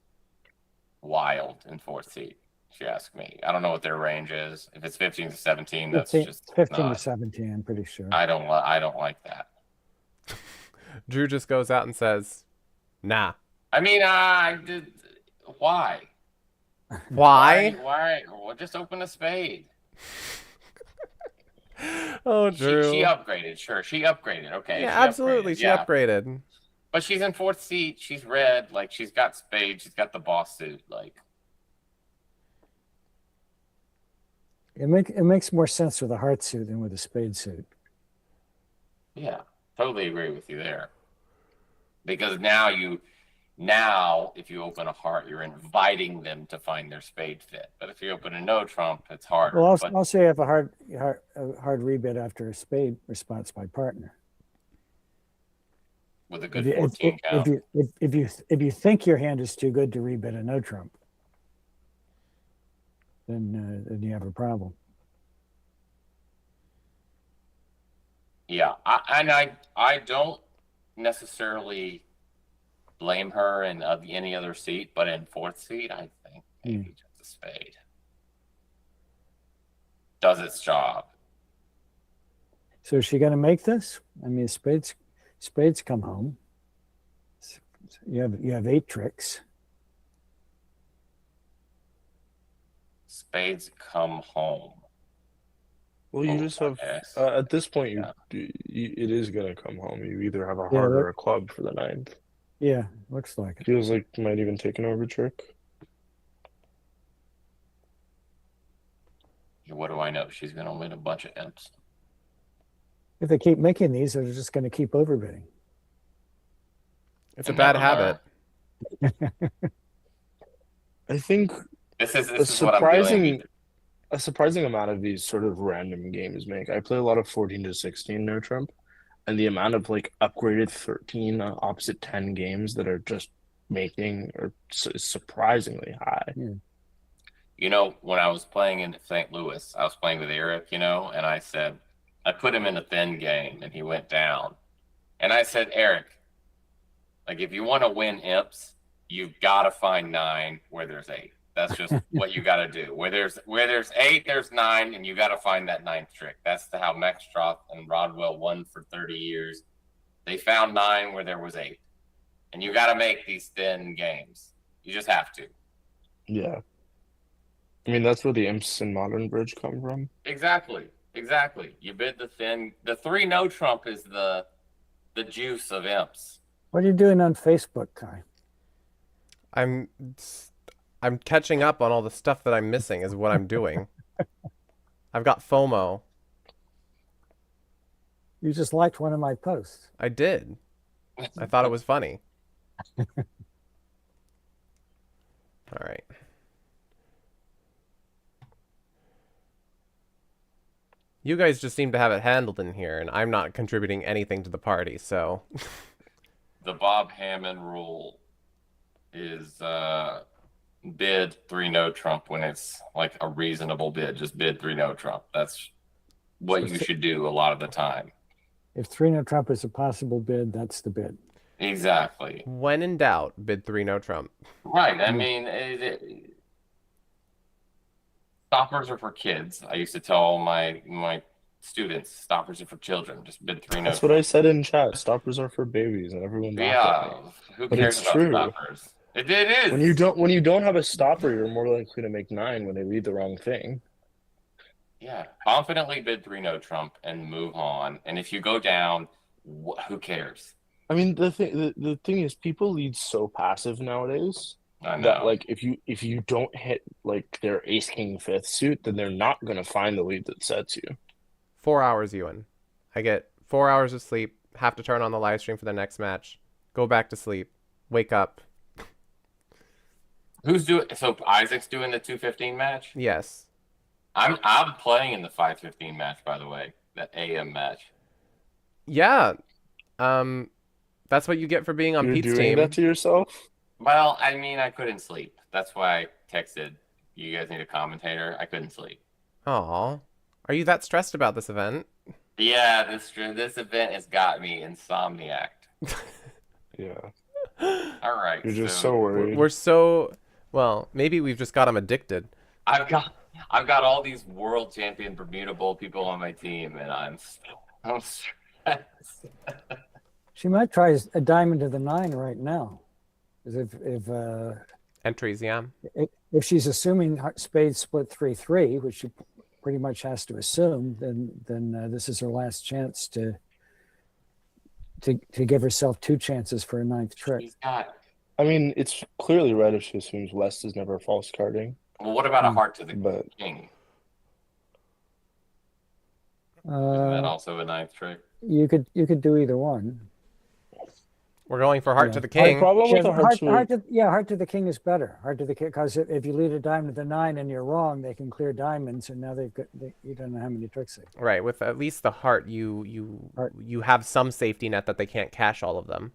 wild in 4th seat. If you ask me, I don't know what their range is. If it's 15 to 17, that's 15, just 15 to not, 17, I'm pretty sure. I don't like that. Drew just goes out and says, "Nah." I mean, why? Why? Why? Well, just open a spade. Oh, Drew. She upgraded. Sure, she upgraded. Okay. Yeah, she absolutely. Upgraded. She Yeah. upgraded. But she's in 4th seat. She's red. Like, she's got spade. She's got the boss suit. Like, It makes more sense with a heart suit than with a spade suit. yeah, totally agree with you there. Because now if you open a heart, you're inviting them to find their spade fit. But if you open a no trump, it's harder. Well, But also you have a hard rebid after a spade response by partner. with a good 14 count. If you think your hand is too good to rebid a no trump, then you have a problem. Yeah, I don't necessarily blame her in any other seat, but in 4th seat, I think maybe just a spade does its job. So is she going to make this? I mean, spades come home. You have 8 tricks. Spades come home. Well, you Oh, just have yes. at this point, Yeah. it is gonna come home. You either have a Yeah, heart or a club for the 9th. Yeah, looks like it. Feels like you might even take an overtrick. What do I know? She's going to win a bunch of imps. If they keep making these, they're just going to keep overbidding. It's a And bad never habit. I think This is a what I'm doing. surprising amount of these sort of random games make. I play a lot of 14 to 16 no trump, and the amount of like upgraded 13 opposite 10 games that are just making is surprisingly high. Yeah. You know, when I was playing in St. Louis, I was playing with Eric, and I said, I put him in a thin game, and he went down. And I said, Eric, like, if you want to win imps, you've got to find 9 where there's 8. That's just what you got to do. Where there's 8, there's 9, and you got to find that 9th trick. That's how Mextroth and Rodwell won for 30 years. They found 9 where there was 8. And you got to make these thin games. You just have to. Yeah. I mean, that's where the imps in Modern Bridge come from. Exactly. You bid the thin. The 3 no trump is the juice of imps. What are you doing on Facebook, Kai? I'm catching up on all the stuff that I'm missing is what I'm doing. I've got FOMO. You just liked one of my posts. I did. I thought it was funny. All right. You guys just seem to have it handled in here, and I'm not contributing anything to the party, so... The Bob Hammond rule is bid 3 no trump when it's like a reasonable bid. Just bid 3 no trump. That's what you should do a lot of the time. If 3 no trump is a possible bid, that's the bid. Exactly. When in doubt, bid 3 no trump. Right. I mean, stoppers are for kids. I used to tell my students, stoppers are for children. Just bid 3 no That's what I said in chat. Stoppers are for babies, and everyone laughed at Yeah. me. Who But cares it's about true. stoppers? It is. When you don't have a stopper, you're more likely to make 9 when they read the wrong thing. Yeah, confidently bid 3 no trump and move on. And if you go down, who cares? I mean, the thing is, people lead so passive nowadays I know. that like if you don't hit like their ace king 5th suit, then they're not gonna find the lead that sets you. 4 hours, Ewan. I get 4 hours of sleep, have to turn on the live stream for the next match, go back to sleep, wake up. Who's doing? So Isaac's doing the 2:15 match. Yes. I'm playing in the 5:15 match, by the way, that AM match. Yeah. That's what you get for being on You're Pete's doing team. that to yourself? Well, I mean, I couldn't sleep. That's why I texted. You guys need a commentator. I couldn't sleep. Aw. Are you that stressed about this event? Yeah, this event has got me insomniac. Yeah. All right. You're just so worried. We're so... Well, maybe we've just got him addicted. I've got all these world champion Bermuda Bowl people on my team, and I'm stressed. She might try a diamond to the 9 right now. Because Entries, yeah. if she's assuming spades split 3-3, which she pretty much has to assume, then this is her last chance to give herself 2 chances for a 9th trick. She's got. I mean, it's clearly right if she assumes West is never false carding. Well, what about a heart to the But king? Isn't that Uh, also a 9th trick? you could do either one. We're going for heart Yeah. to the the king. problem with the heart Heart to the king is better. Heart to the king, because if you lead a diamond to the 9 and you're wrong, they can clear diamonds, and now you don't know how many tricks they. Right, with at least the heart, you have some safety net that they can't cash all of them.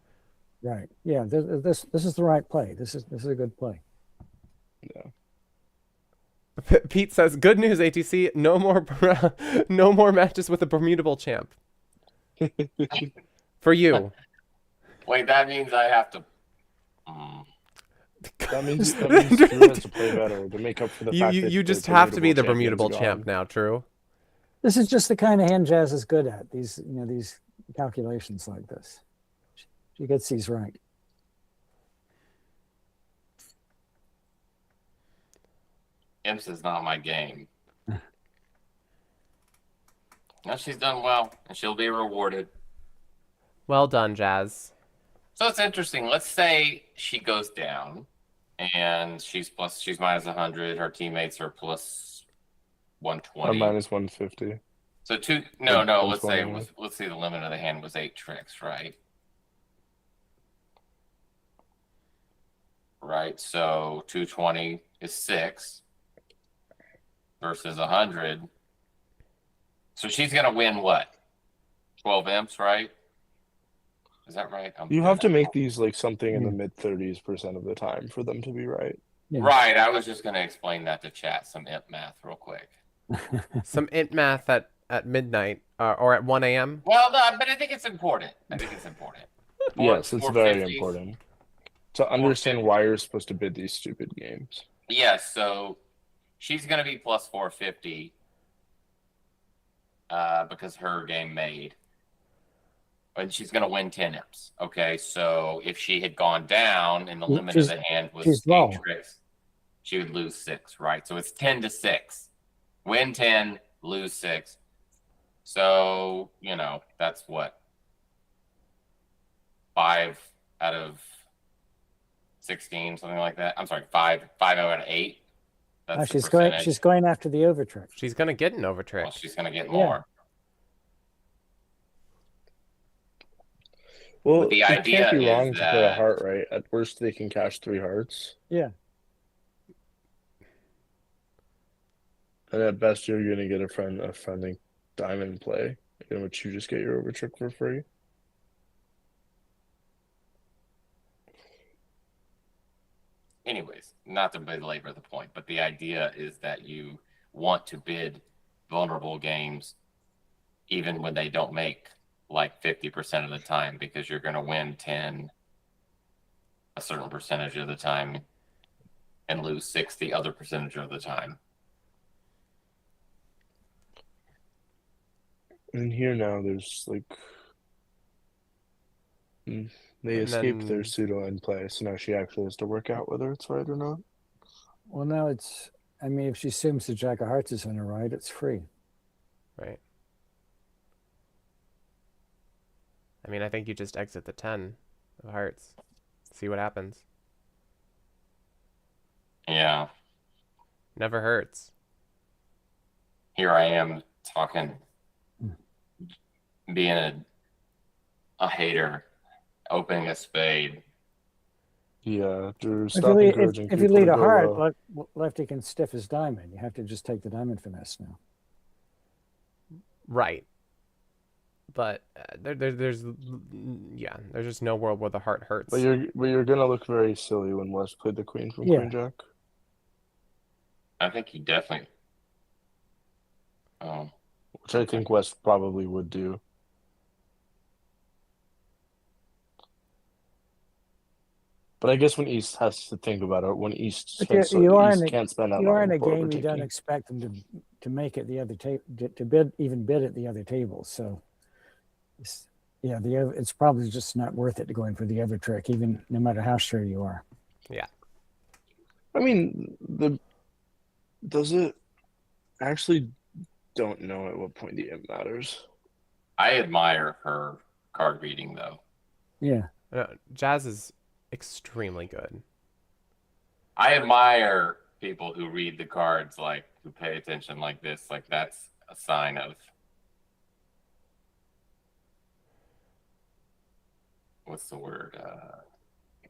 Right. Yeah. This is the right play. This is a good play. Pete says, "Good news, ATC. No more matches with a Bermudable champ for you." Wait, that means I have to. that means Drew has to play better to make up for the fact that You just the have to be the Bermudable Bermudable champion's champ now, True. This is just the kind of hand Jazz is good at. These calculations like this. She gets these right. Imps is not my game. No, she's done well, and she'll be rewarded. Well done, Jazz. So it's interesting. Let's say she goes down, and she's minus 100. Her teammates are plus Or 120. minus 150. So Or let's say 120. let's say the limit of the hand was 8 tricks, right? Right. So 220 is 6 versus 100. So she's gonna win what? 12 imps, right? Is that right? You have to make these like something in the mid 30s% of the time for them to be right. Yeah. Right. I was just gonna explain that to chat, some imp math real quick. Some int math at midnight or at 1 a.m. Well, no, but I think it's important. Yes, it's very 450. important to understand why you're supposed to bid these stupid games. Yes, so she's going to be plus 450 because her game made. And she's going to win 10 imps. Okay, so if she had gone down and the limit of the hand was 8 tricks, she would lose 6, right? So it's 10-6. Win 10, lose 6. So, that's what? 5 out of 16, something like that. I'm sorry, 5 out of 8. That's She's going after the over trick. She's gonna get an over trick. Well, she's gonna get more. Well, the it idea can't be wrong is to play a that- heart, right? At worst, they can cash 3 hearts. Yeah. And at best, you're going to get a friendly diamond play, in which you just get your over trick for free. Anyways, not to belabor the point, but the idea is that you want to bid vulnerable games even when they don't make like 50% of the time, because you're going to win 10 a certain percentage of the time and lose 6 the other percentage of the time. And here now, there's like they escaped their pseudo end play, so now she actually has to work out whether it's right or not. Well, now if she assumes the Jack of Hearts is on her right, it's free. Right. I mean, I think you just exit the 10 of hearts. See what happens. Yeah. Never hurts. Here I am talking, being a hater, opening a spade. Yeah, Drew, If stop encouraging you people lead to a go heart, low. lefty can stiff his diamond. You have to just take the diamond finesse now. Right. But there's just no world where the heart hurts. But you're gonna look very silly when West played the queen from Queen Jack. I think he definitely. Which I think West probably would do. But I guess when East has to think about it, when East can't spend that You are in long a for game you don't overtaking. expect them to make it the other table, to bid at the other table. So Yeah, it's probably just not worth it to go in for the other trick, even no matter how sure you are. I mean, does it actually don't know at what point the imp matters. I admire her card reading though. Yeah. Jazz is extremely good. I admire people who read the cards, like who pay attention like this. Like that's a sign of what's the word?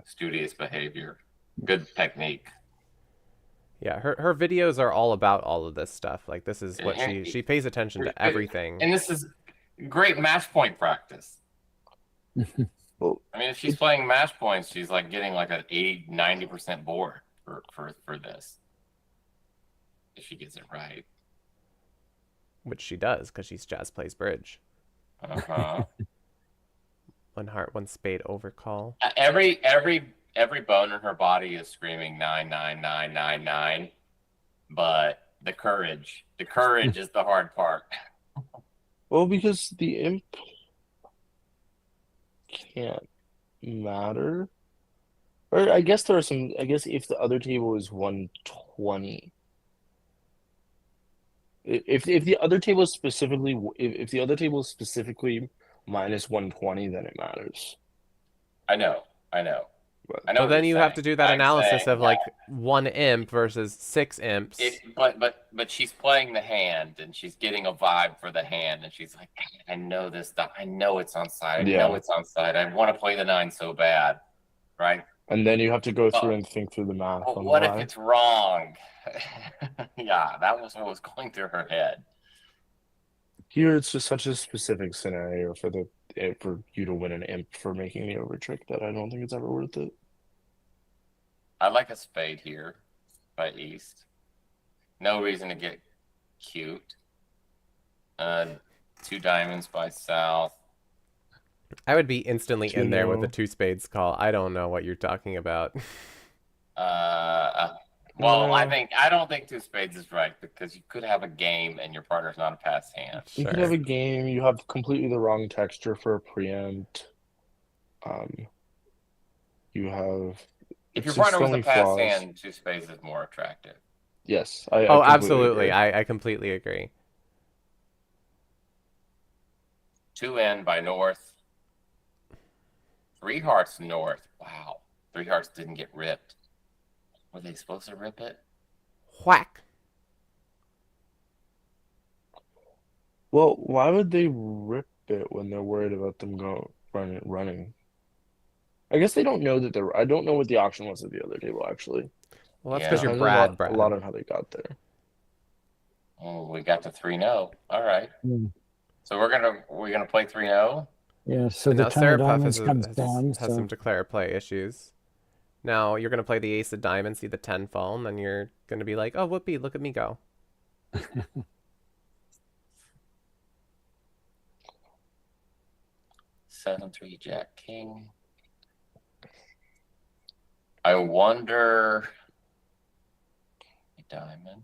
Studious behavior, good technique. Yeah, her videos are all about all of this stuff. Like this is what And- she pays attention to everything. And this is great match point practice. Well, I mean, if she's playing match points, she's like getting like an 80-90% board for this. If she gets it right. Which she does because she's Jazz plays bridge. Uh-huh. One heart, one spade overcall. Every bone in her body is screaming 99999, but the courage is the hard part. well, because the imp can't matter. Or I guess there are some. I guess if the other table is 120, if the other table is specifically if the other table is specifically minus 120, then it matters. I know. But I know. But what then you're you have saying. to do that I'm analysis saying of like that one imp versus 6 imps. but she's playing the hand and she's getting a vibe for the hand and she's like, I know this stuff. I know it's on side. I know it's on side. I want to play the 9 so bad, right? and then you have to go through and think through the math. But on what why. if it's wrong? Yeah, that was what was going through her head. Here, it's just such a specific scenario for you to win an imp for making the over trick that I don't think it's ever worth it. I like a spade here by East. No reason to get cute. 2 diamonds by South. I would be instantly in there with the No. 2 spades call. I don't know what you're talking about. Well, I don't think 2 spades is right because you could have a game and your partner's not a pass hand. You could have a game. You have completely the wrong texture for a preempt. You have. If your it's just partner was so a many pass flaws. hand, 2 spades is more attractive. Yes. Oh, I completely absolutely. agree. I completely agree. 2 in by North. 3 hearts North. Wow. 3 hearts didn't get ripped. Were they supposed to rip it? Whack. Well, why would they rip it when they're worried about them running? I guess they don't know that they're. I don't know what the auction was at the other table actually. Well, that's Yeah. because you're Depends Brad. a lot on how they got there. Oh, we got to 3-0. All right. Mm. So we're gonna play 3-0. Yeah. So And the now 10 of Sarah Puff diamonds comes down. has So some declare play issues. Now you're going to play the ace of diamonds, see the 10 fall, and then you're going to be like, oh, whoopee, look at me go. 7-3 Jack King. I wonder. A diamond.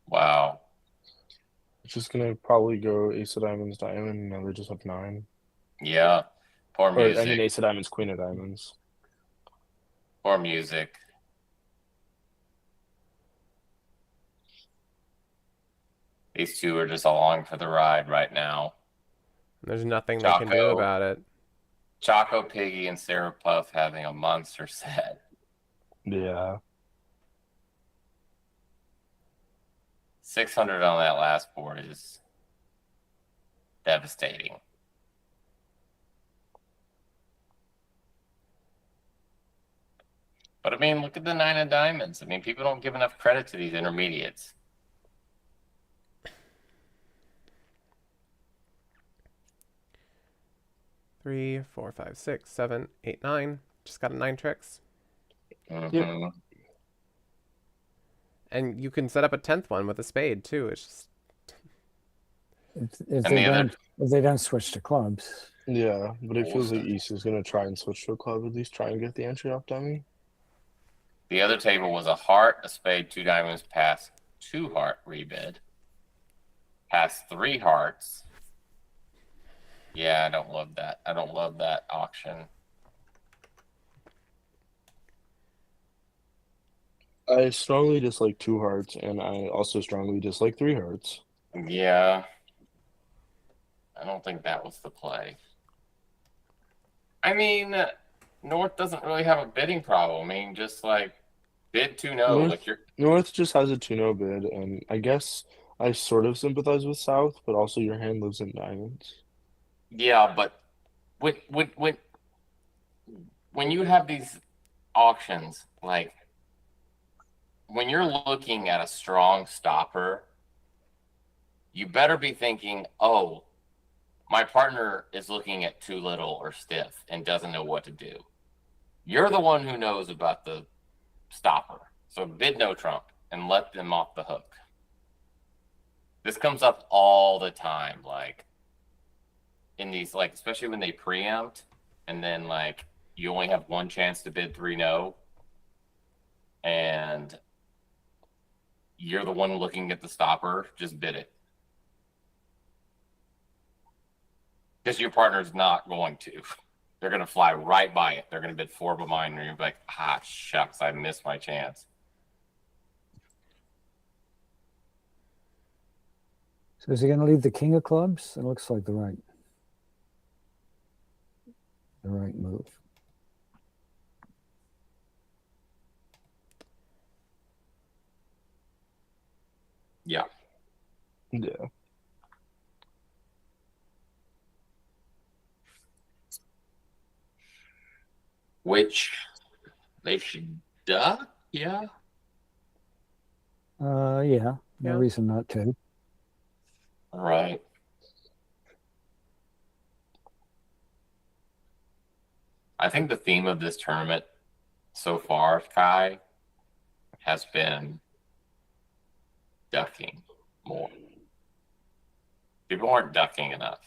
Wow. It's just gonna probably go ace of diamonds, diamond, and now they just have 9. Yeah. Poor Or music. I mean ace of diamonds, queen of diamonds. Poor music. These two are just along for the ride right now. There's nothing they can do Jocko. about it. Choco Piggy and Sarah Puff having a monster set. Yeah. 600 on that last board is devastating. But I mean, look at the 9 of diamonds. I mean, people don't give enough credit to these intermediates. Three, 4, 5, 6, 7, 8, 9. Just got a 9 tricks. Mhm. And you can set up a 10th one with a spade too. It's just if And they the other- don't if they don't switch to clubs, Yeah, but it feels like Awesome. East is gonna try and switch to a club, at least try and get the entry off dummy. The other table was a heart, a spade, 2 diamonds, pass, 2-heart rebid. Pass 3 hearts. Yeah, I don't love that. I don't love that auction. I strongly dislike 2 hearts, and I also strongly dislike 3 hearts. Yeah. I don't think that was the play. I mean, North doesn't really have a bidding problem. I mean, just like bid 2-0. North, Like you're North just has a 2-0 bid, and I guess I sort of sympathize with South, but also your hand lives in diamonds. Yeah, but when you have these auctions, like when you're looking at a strong stopper, you better be thinking, oh, my partner is looking at too little or stiff and doesn't know what to do. You're the one who knows about the stopper. So bid no trump and let them off the hook. This comes up all the time, like in these, like, especially when they preempt and then like you only have one chance to bid 3-0 and you're the one looking at the stopper, just bid it. Because your partner's not going to. They're going to fly right by it. They're going to bid 4 behind, and you're like, ah, shucks, I missed my chance. So is he going to leave the king of clubs? It looks like the right move. Yeah. Yeah. Which they should duck, yeah. Yeah, no Yeah. reason not to. Right. I think the theme of this tournament so far, Kai, has been ducking more. People aren't ducking enough.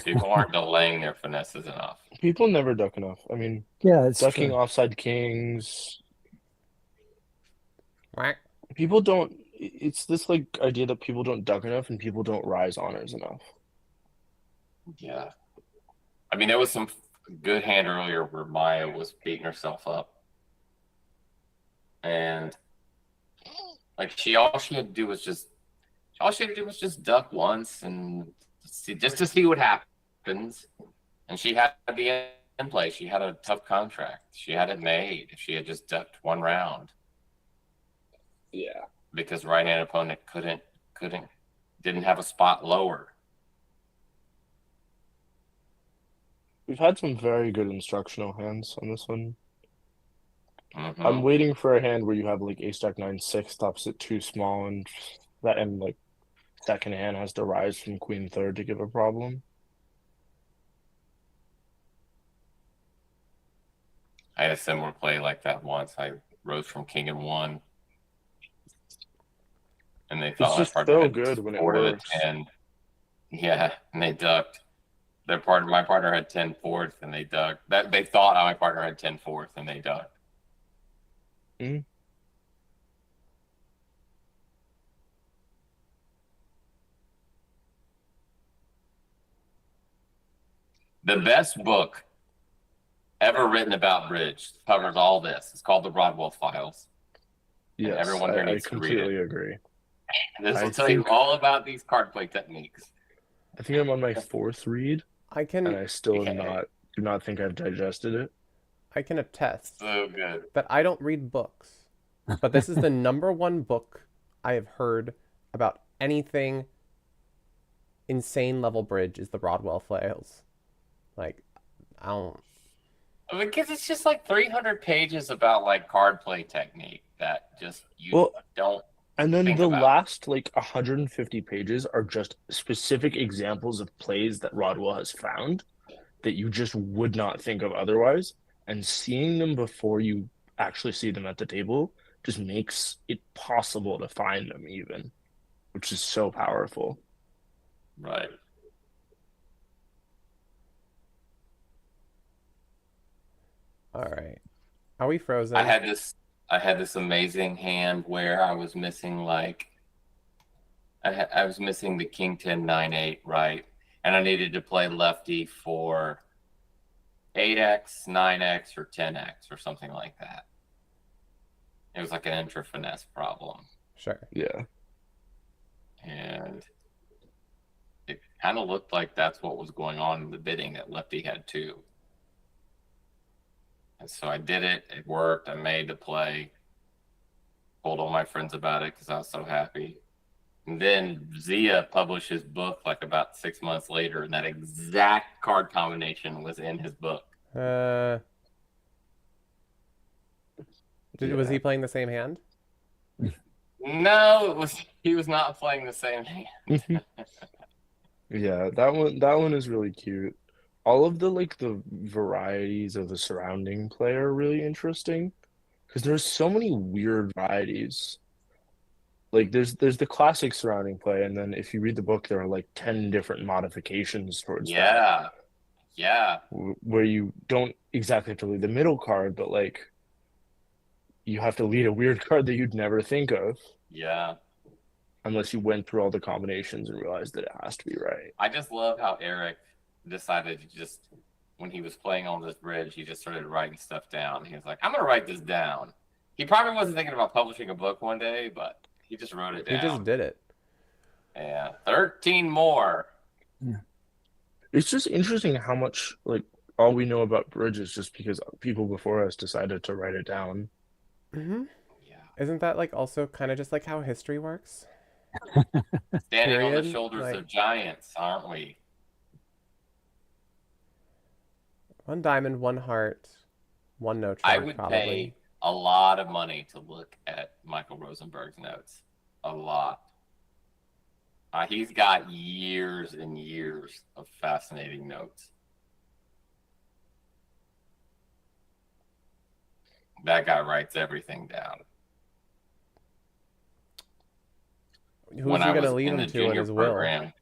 People aren't delaying their finesses enough. People never duck enough. I mean, Yeah, it's ducking true. offside kings. Quack. People don't. It's this like idea that people don't duck enough and people don't rise honors enough. Yeah. I mean, there was some good hand earlier where Maya was beating herself up. And like all she had to do was just duck once and see, just to see what happens. And she had the end play. She had a tough contract. She had it made if she had just ducked one round. Yeah. Because right-hand opponent didn't have a spot lower. We've had some very good instructional hands on this one. Mm-hmm. I'm waiting for a hand where you have like ace jack 9-6 stops it too small and like second hand has to rise from queen third to give a problem. I had a similar play like that once. I rose from king and 1. And they thought just my partner so had good when it 4 to the works. 10. Yeah, and they ducked. My partner had 10 fourth, and they ducked. They thought my partner had 10 fourth, and they ducked. Mm-hmm. The best book ever written about bridge covers all this. It's called the Broadwell Files. Yes, everyone here I needs to read it. completely agree. This will I tell you think- all about these card play techniques. I think I'm on my 4th read, I and can I still Okay. do not think I've digested it. attest So good. that I don't read books, but this is the #1 book I have heard about anything insane level bridge is the Broadwell Files. Like, I don't. Because it's just like 300 pages about like card play technique that just you Well, don't. and then Think the about. last like 150 pages are just specific examples of plays that Rodwell has found that you just would not think of otherwise. And seeing them before you actually see them at the table just makes it possible to find them even, which is so powerful. Right. All right. Are we frozen? I had this amazing hand where I was missing like I was missing the king 10 9 8, right? And I needed to play lefty for 8x, 9x, or 10x or something like that. It was like an intra finesse problem, Sure. Yeah. and it kind of looked like that's what was going on in the bidding, that lefty had too. And so I did it. It worked. I made the play. Told all my friends about it because I was so happy. And then Zia published his book like about 6 months later, and that exact card combination was in his book. Was he playing the same hand? No, he was not playing the same hand. Yeah, that one is really cute. All of the varieties of the surrounding play are really interesting because there's so many weird varieties. Like there's the classic surrounding play, and then if you read the book, there are like 10 different modifications towards that. Yeah. Where you don't exactly have to lead the middle card, but like you have to lead a weird card that you'd never think of. Yeah. Unless you went through all the combinations and realized that it has to be right. I just love how Eric decided to just, when he was playing on this bridge, he just started writing stuff down. He was like, I'm going to write this down. He probably wasn't thinking about publishing a book one day, but he just wrote it down. He just did it. Yeah. 13 more. It's just interesting how much, like, all we know about bridge is just because people before us decided to write it down. Mm-hmm. Yeah. Isn't that like also kind of just like how history works? Standing on the Period, shoulders like- of giants, aren't we? 1 diamond, 1 heart, 1 no trump, I would probably. pay a lot of money to look at Michael Rosenberg's notes. A lot. He's got years and years of fascinating notes. That guy writes everything down. Who's When he I going to was leave in him the to in junior his will? program,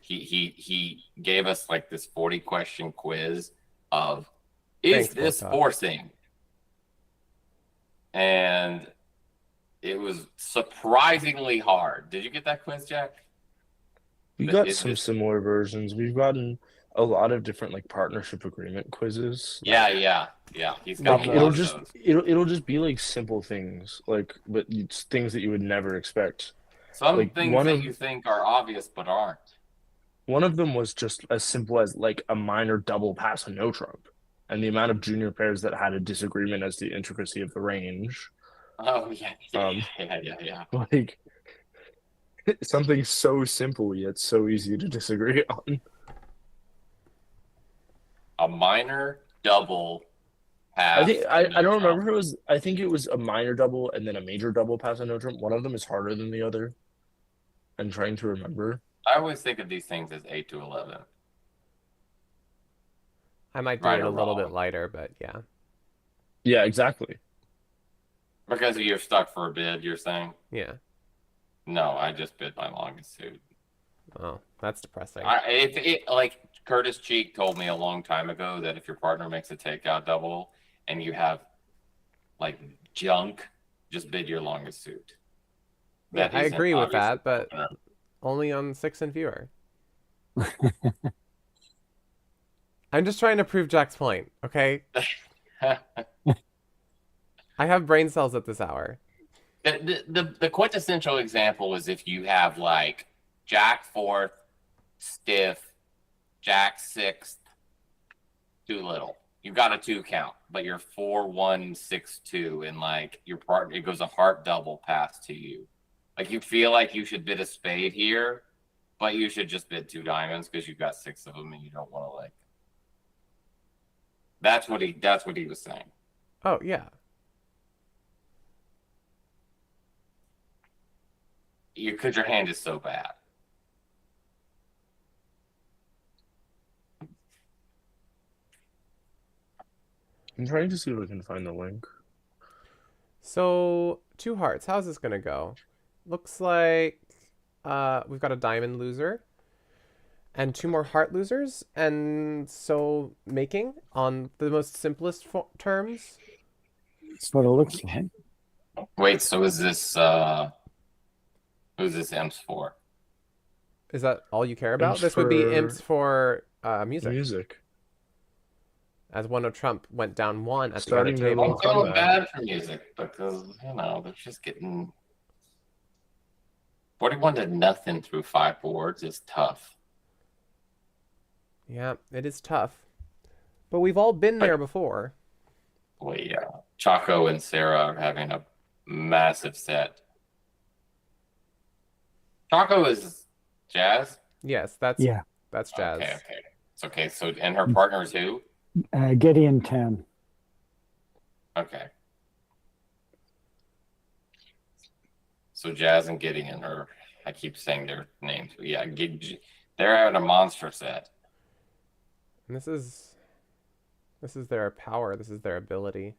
he gave us like this 40-question quiz of, is Thanks, this Botox. forcing? And it was surprisingly hard. Did you get that quiz, Jack? We But got is some this- similar versions. We've gotten a lot of different like partnership agreement quizzes. Yeah. He's got Like a it'll lot of just those. it'll just be like simple things, like but it's things that you would never expect. Some like, things one that of- you think are obvious but aren't. One of them was just as simple as like a minor double pass and no trump, and the amount of junior pairs that had a disagreement as to the intricacy of the range. Oh yeah. Um, Yeah. Like something so simple yet so easy to disagree on. A minor double pass. I think I and no don't trump. remember if it was. I think it was a minor double and then a major double pass and no trump. One of them is harder than the other. I'm trying to remember. I always think of these things as 8 to 11. I might do Right it a or little wrong. bit lighter, but yeah. Yeah, exactly. Because you're stuck for a bid, you're saying? Yeah. No, I just bid my longest suit. Oh, that's depressing. Like Curtis Cheek told me a long time ago that if your partner makes a takeout double and you have like junk, just bid your longest suit. Yeah, I isn't agree with obviously that, but opener. only on 6 and fewer. I'm just trying to prove Jack's point, okay? I have brain cells at this hour. The quintessential example is if you have like Jack 4th, stiff, Jack 6th, too little. You've got a 2 count, but you're 4-1-6-2, and like your partner, it goes a heart double pass to you. Like you feel like you should bid a spade here, but you should just bid 2 diamonds because you've got 6 of them and you don't want to like. That's what he was saying. Oh, yeah. Because your hand is so bad. I'm trying to see if I can find the link. So, 2 hearts. How's this going to go? Looks like we've got a diamond loser and 2 more heart losers. And so, making on the most simplest terms. That's what it looks like. Wait, so is this who's this M's for? Is that all you care about? Imps This would be for- imps for music. Music. As one of Trump went down one at Starting the their other I'm table. little feeling comeback. bad for music because they're just getting 41 to nothing through 5 boards is tough. Yeah, it is tough. But we've all been there before. Well, yeah, Chaco and Sarah are having a massive set. Chaco is Jazz. Yes, that's Yeah. that's Jazz. Okay. It's okay. So, and her partner is who? Gideon 10. Okay. So Jazz and Gideon are, I keep saying their names, but yeah, they're having a monster set. And this is their power. This is their ability.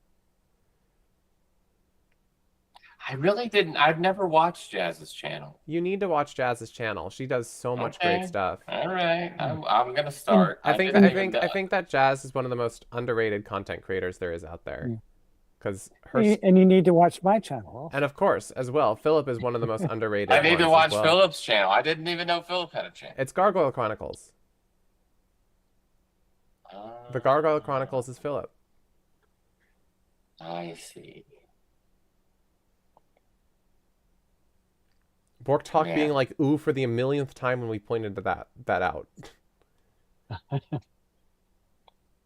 I've never watched Jazz's channel. You need to watch Jazz's channel. She does so much Okay. great stuff. All right. I'm gonna start. I think that Jazz is one of the most underrated content creators there is out there. Yeah. Because And you need to watch my channel also. and of course as well, Philip is one of the most underrated. I need to ones watch as well. Philip's channel. I didn't even know Philip had a channel. It's Gargoyle Chronicles. The Gargoyle Chronicles is Philip. I see. Bork Talk Yeah. being like ooh for the millionth time when we pointed that out.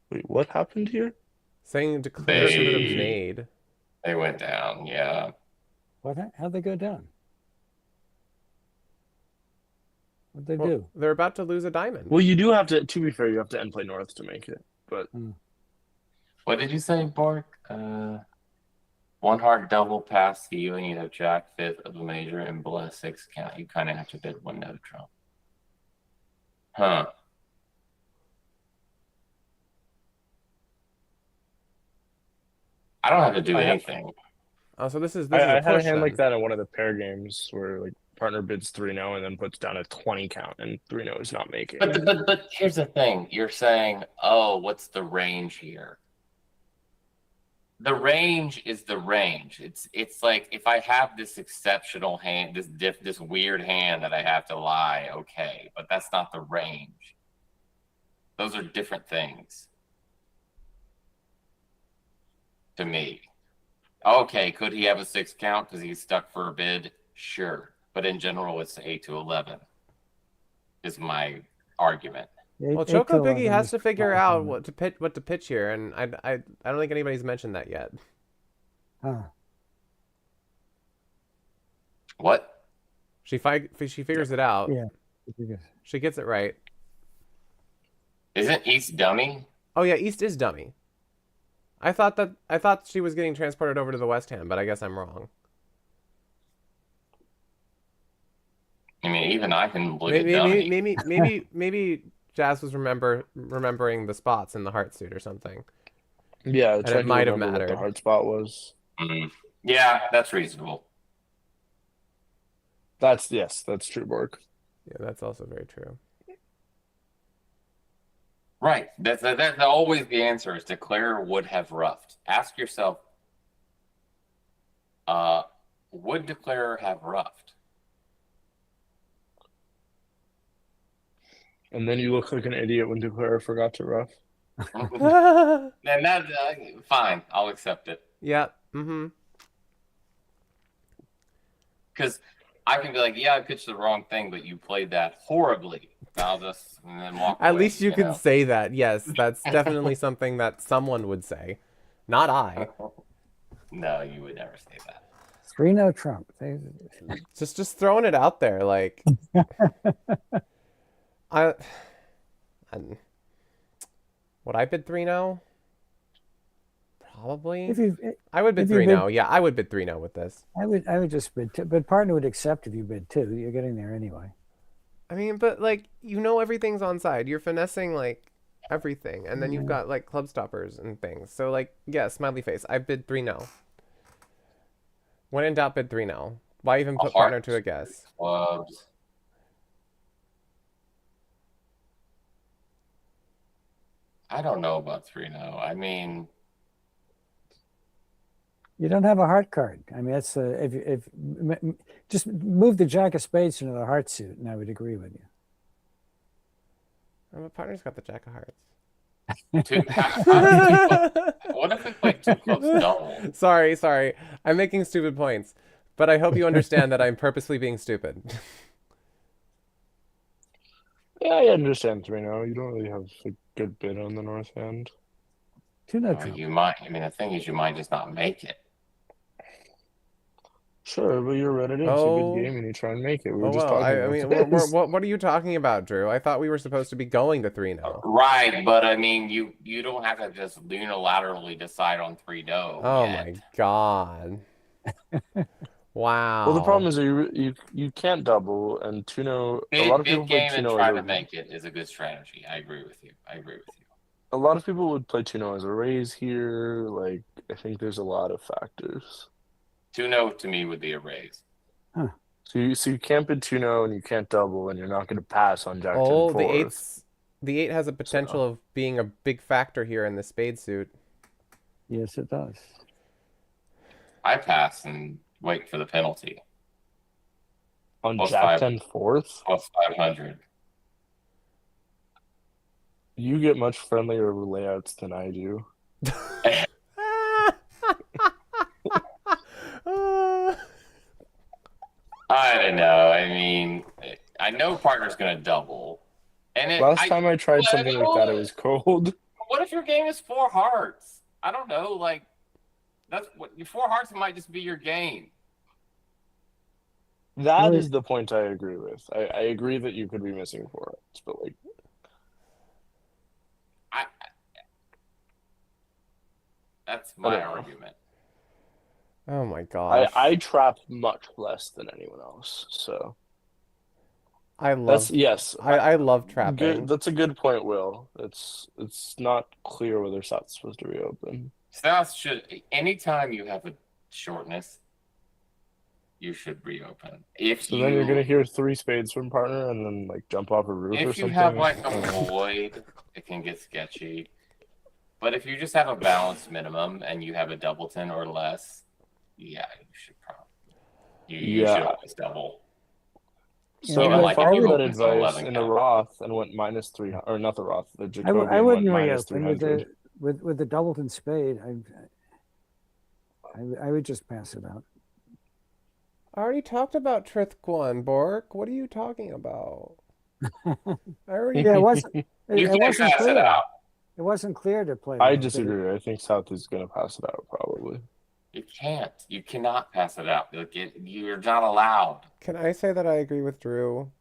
Wait, what happened here? Saying Declare should have They- made. They went down. Yeah. How'd they go down? What'd they Well, do? they're about to lose a diamond. Well, you do have to be fair, you have to end play north to make it. But What did you say, Bork? One heart double past you, and you have Jack fifth of a major and below 6 count. You kind of have to bid one no trump. Huh. I don't have to do anything. Oh, so this is I a had a push hand then. like that in one of the pair games where like partner bids 3-0 and then puts down a 20 count and 3-0 is not making. But here's the thing. You're saying, oh, what's the range here? The range is the range. It's like if I have this exceptional hand, this weird hand that I have to lie, okay, but that's not the range. Those are different things to me. Okay, could he have a 6 count because he's stuck for a bid? Sure, but in general, it's 8 to 11. Is my argument. Well, Choco Biggie has to figure out what to pitch here, and I don't think anybody's mentioned that yet. Huh. What? She figures it out. Yeah. She gets it right. Isn't East dummy? Oh yeah, East is dummy. I thought she was getting transported over to the West Ham, but I guess I'm wrong. I mean, even I can look at dummy. Maybe Jazz was remembering the spots in the heart suit or something. Yeah, And it might have mattered. What the hard spot was. Yeah, that's reasonable. That's true, Bork. Yeah, that's also very true. Right. That's always the answer is declare would have roughed. Ask yourself, would declare have roughed? And then you look like an idiot when Declare forgot to rough. And that fine, I'll accept it. Yeah. Mm-hmm. Because I can be like, yeah, I pitched the wrong thing, but you played that horribly. I'll just and then walk At away, least you can say that. Yes, that's definitely something that someone would say, not I. No, you would never say that. 3-0 Trump. Just throwing it out there, like would I bid 3-0? Probably. I would bid 3-0. Yeah, I would bid 3-0 with this. I would just bid 2, but partner would accept if you bid 2. You're getting there anyway. I mean, but like everything's on side. You're finessing like everything, and then you've got like club stoppers and things. So like, yeah, smiley face. I bid 3-0. When in doubt, bid 3-0. Why even put partner to a guess? Clubs. I don't know about 3-0. I mean, You don't have a heart card. I mean, that's just move the Jack of Spades into the heart suit, and I would agree with you. Oh, my partner's got the jack of hearts. What if we played two clubs double? Sorry. I'm making stupid points, but I hope you understand that I'm purposely being stupid. Yeah, I understand 3-0. You don't really have a good bid on the north end. 2-0 Well, trump. you might. I mean, the thing is, you might just not make it. Sure, but you're right. It's a Oh. good game, and you try and make it. We Oh were just well, talking I mean, about this. what are you talking about, Drew? I thought we were supposed to be going to 3-0. Right, but I mean, you don't have to just unilaterally decide on 3-0. Oh yet. my god. Wow. Well, the problem is you can't double, and 2-0. A lot of people Big play game and 2-0 try as to a, make it is a good strategy. I agree with you. a lot of people would play 2-0 as a raise here. Like, I think there's a lot of factors. 2-0 to me would be a raise. So you can't bid 2-0 and you can't double, and you're not going to pass on Jack 10 Oh, 4. the 8 has a potential of being a big factor here in the spade suit. Yes, it does. I pass and wait for the penalty. On Plus Jack 10 4th, Plus 500. you get much friendlier layouts than I do. I don't know. I mean, I know partner's going to double. And Last time I tried something like that, it was cold. What if your game is 4 hearts? I don't know. Like, that's what your 4 hearts might just be your game. That is the point I agree with. I agree that you could be missing 4 hearts, but like, that's my argument. Oh my god. I trap much less than anyone else, so I love I love trapping. Good, that's a good point, Will. It's not clear whether South's supposed to reopen. South should, anytime you have a shortness, you should reopen. So then you're gonna hear 3 spades from partner and then like jump off a roof or something. If you have like a void, it can get sketchy. But if you just have a balanced minimum and you have a doubleton or less, yeah, you should probably. You should always double. So Even I like if you followed that open to advice 11 in the count. Roth and went -300, or not the Roth, the Jacoby. I wouldn't went reopen -300. with the doubleton spade. I would just pass it out. I already talked about Trithquan, Bork. What are you talking about? I already Yeah, it wasn't. You It can't wasn't pass clear. it out. It wasn't clear to play. I that, but disagree. I think South is going to pass it out probably. You can't. You cannot pass it out. Like you're not allowed. Can I say that I agree with Drew?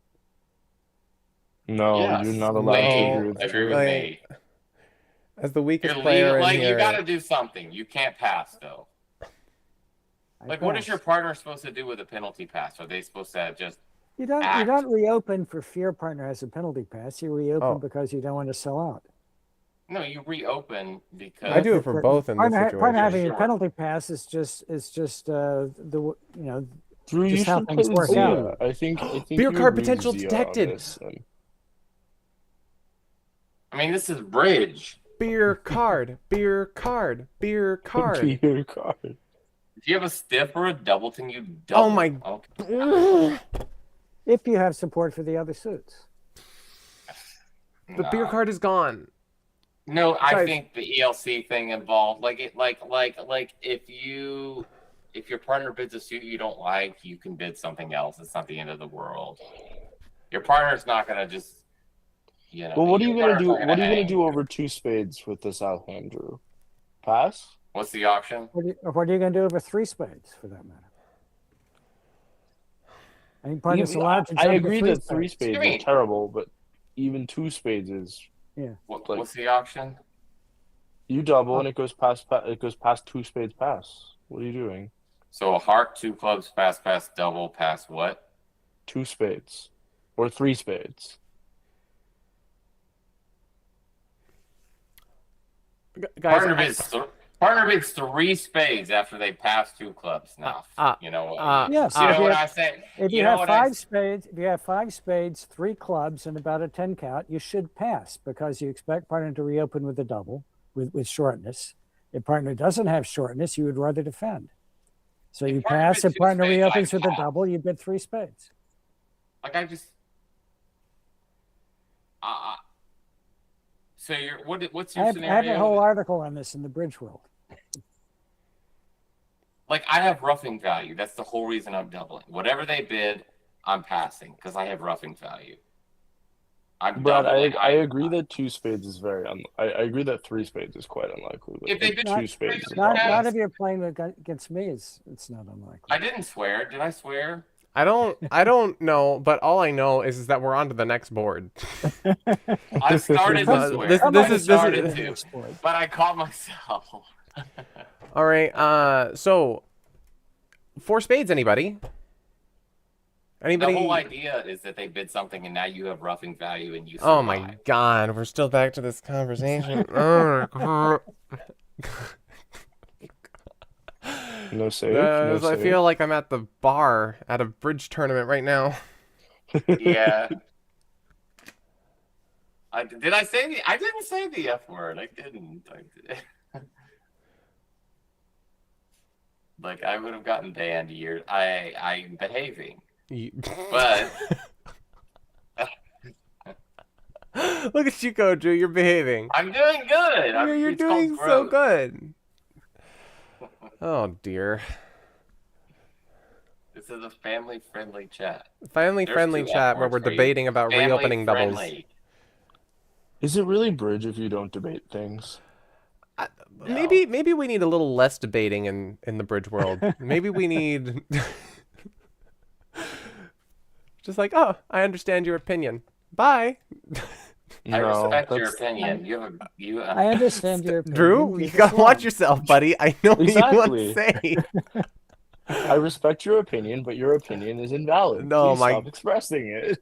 No, Yes. you're not allowed to agree with Agree with Like, me. As the weakest You're player in like here. you got to do something. You can't pass though. Like, what is your partner supposed to do with a penalty pass? Are they supposed to just? You don't reopen for fear partner has a penalty pass. You reopen because you don't want to sell out. No, you reopen because I do it for both in this situation. Partner having a penalty pass is just Drew, you just how should things play work Zia. out. I think Beer you card agree with potential Zia on detected. this, and- I mean, this is bridge. Beer card, beer card, beer card. Beer card. If you have a stiff or a doubleton, you double. Oh my. Okay. If you have support for the other suits. The beer card is gone. No, I Guys. think the ELC thing involved, like if your partner bids a suit you don't like, you can bid something else. It's not the end of the world. Your partner's not gonna just, Well, what are you your gonna do? partner's not What are you gonna hang. do over 2 spades with the South hand, Drew? Pass? What's the option? What are you going to do over 3 spades, for that matter? I think partner's allowed to I jump to agree 3 that 3 spades What do you is mean? terrible, but even 2 spades is. What's the option? You double and it goes past 2 spades pass. What are you doing? So a heart, 2 clubs, pass, double, pass what? 2 spades or 3 spades. Guys, Partner bids 3 spades after they pass 2 clubs. Now, you know what? Yes. you know what I say? If you have 5 spades, 3 clubs, and about a 10 count, you should pass because you expect partner to reopen with a double with shortness. If partner doesn't have shortness, you would rather defend. So you pass. If partner reopens with a double, you bid 3 spades. Like So what's I your have scenario? a whole article on this in the Bridge World. Like, I have roughing value. That's the whole reason I'm doubling. Whatever they bid, I'm passing because I have roughing value. I'm Brad, doubling. I agree that 2 spades is I agree that 3 spades is quite unlikely. But If they think bid 2 spades is Not probably. if you're playing against me. It's not unlikely. I didn't swear. Did I swear? I don't know, but all I know is that we're on to the next board. I started to swear. This is started to, but I caught myself. All right. So 4 spades. Anybody? The whole idea is that they bid something and now you have roughing value and you survive. Oh my God, we're still back to this conversation. Oh, No save. No I save. feel like I'm at the bar at a bridge tournament right now. Yeah. I didn't say the F word. I didn't. Like, I would have gotten banned years. I'm behaving. But Look at you go, Drew. You're behaving. I'm doing good. You're It's doing called so growth. good. Oh dear. This is a family-friendly chat. Family There's friendly 2 chat F where words we're for you. debating about reopening doubles. Family-friendly. Is it really bridge if you don't debate things? No. Maybe we need a little less debating in the bridge world. Maybe we need just like, oh, I understand your opinion. Bye. I No, respect your that's opinion. I understand your opinion. Drew, you gotta watch yourself, buddy. I know what you want to Exactly. say. I respect your opinion, but your opinion is invalid. No, Please my- stop expressing it.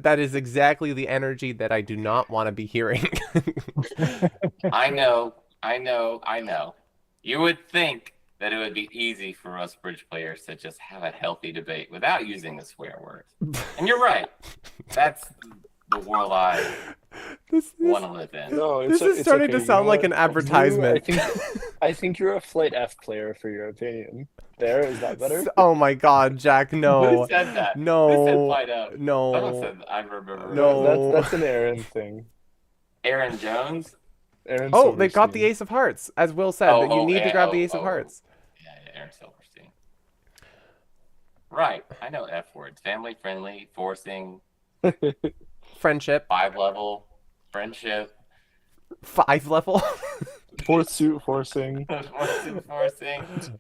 that is exactly the energy that I do not want to be hearing. I know. You would think that it would be easy for us bridge players to just have a healthy debate without using the swear words. And you're right. That's the world I This want to live in. No, This is it's starting okay. to sound You know like what? an advertisement. Drew, I think you're a flight F player for your opinion. There, is that better? Oh my God, Jack! No, Who said that? no, Who said fight up? Someone no. said, I remember. No. That's an Aaron thing. Aaron Jones? Aaron Oh, they got the Silverstein. ace of hearts, as Will said. That you need to grab the ace of oh. hearts. Yeah, Aaron Silverstein. Right. I know F words. Family friendly, forcing, Friendship, 5 level, friendship, 5 level. Fourth suit forcing. forcing.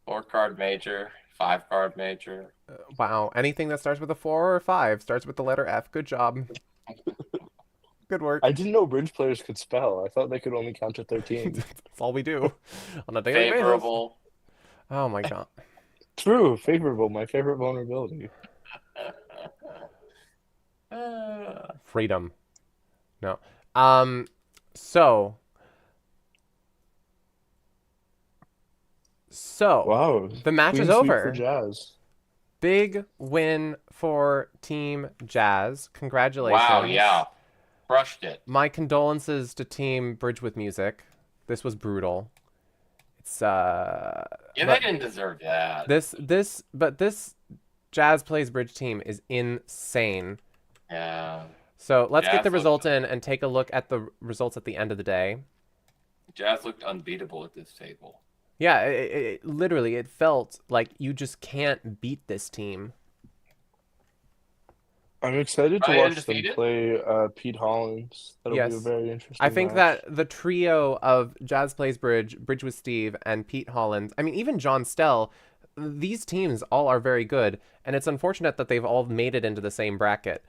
4-card major, 5-card major. Wow, anything that starts with a 4 or a 5 starts with the letter F. Good job. Good work. I didn't know bridge players could spell. I thought they could only count to 13. That's all we do on a daily basis. Favorable. Oh my God. True, favorable. My favorite vulnerability. Freedom. No. So. Wow. The match clean is sweep over. for Jazz. Big win for Team Jazz. Congratulations. Wow, yeah. Crushed it. My condolences to Team Bridge with Music. This was brutal. It's Yeah, but they didn't deserve that. this Jazz Plays Bridge team is insane. Yeah. So let's get Jazz the result looked- in and take a look at the results at the end of the day. Jazz looked unbeatable at this table. Yeah, it literally, it felt like you just can't beat this team. I'm excited to Right, watch them undefeated? play Pete Hollins. That'll be a Yes. very interesting I think match. that the trio of Jazz Plays Bridge, Bridge with Steve, and Pete Holland, I mean, even John Stell, these teams all are very good, and it's unfortunate that they've all made it into the same bracket.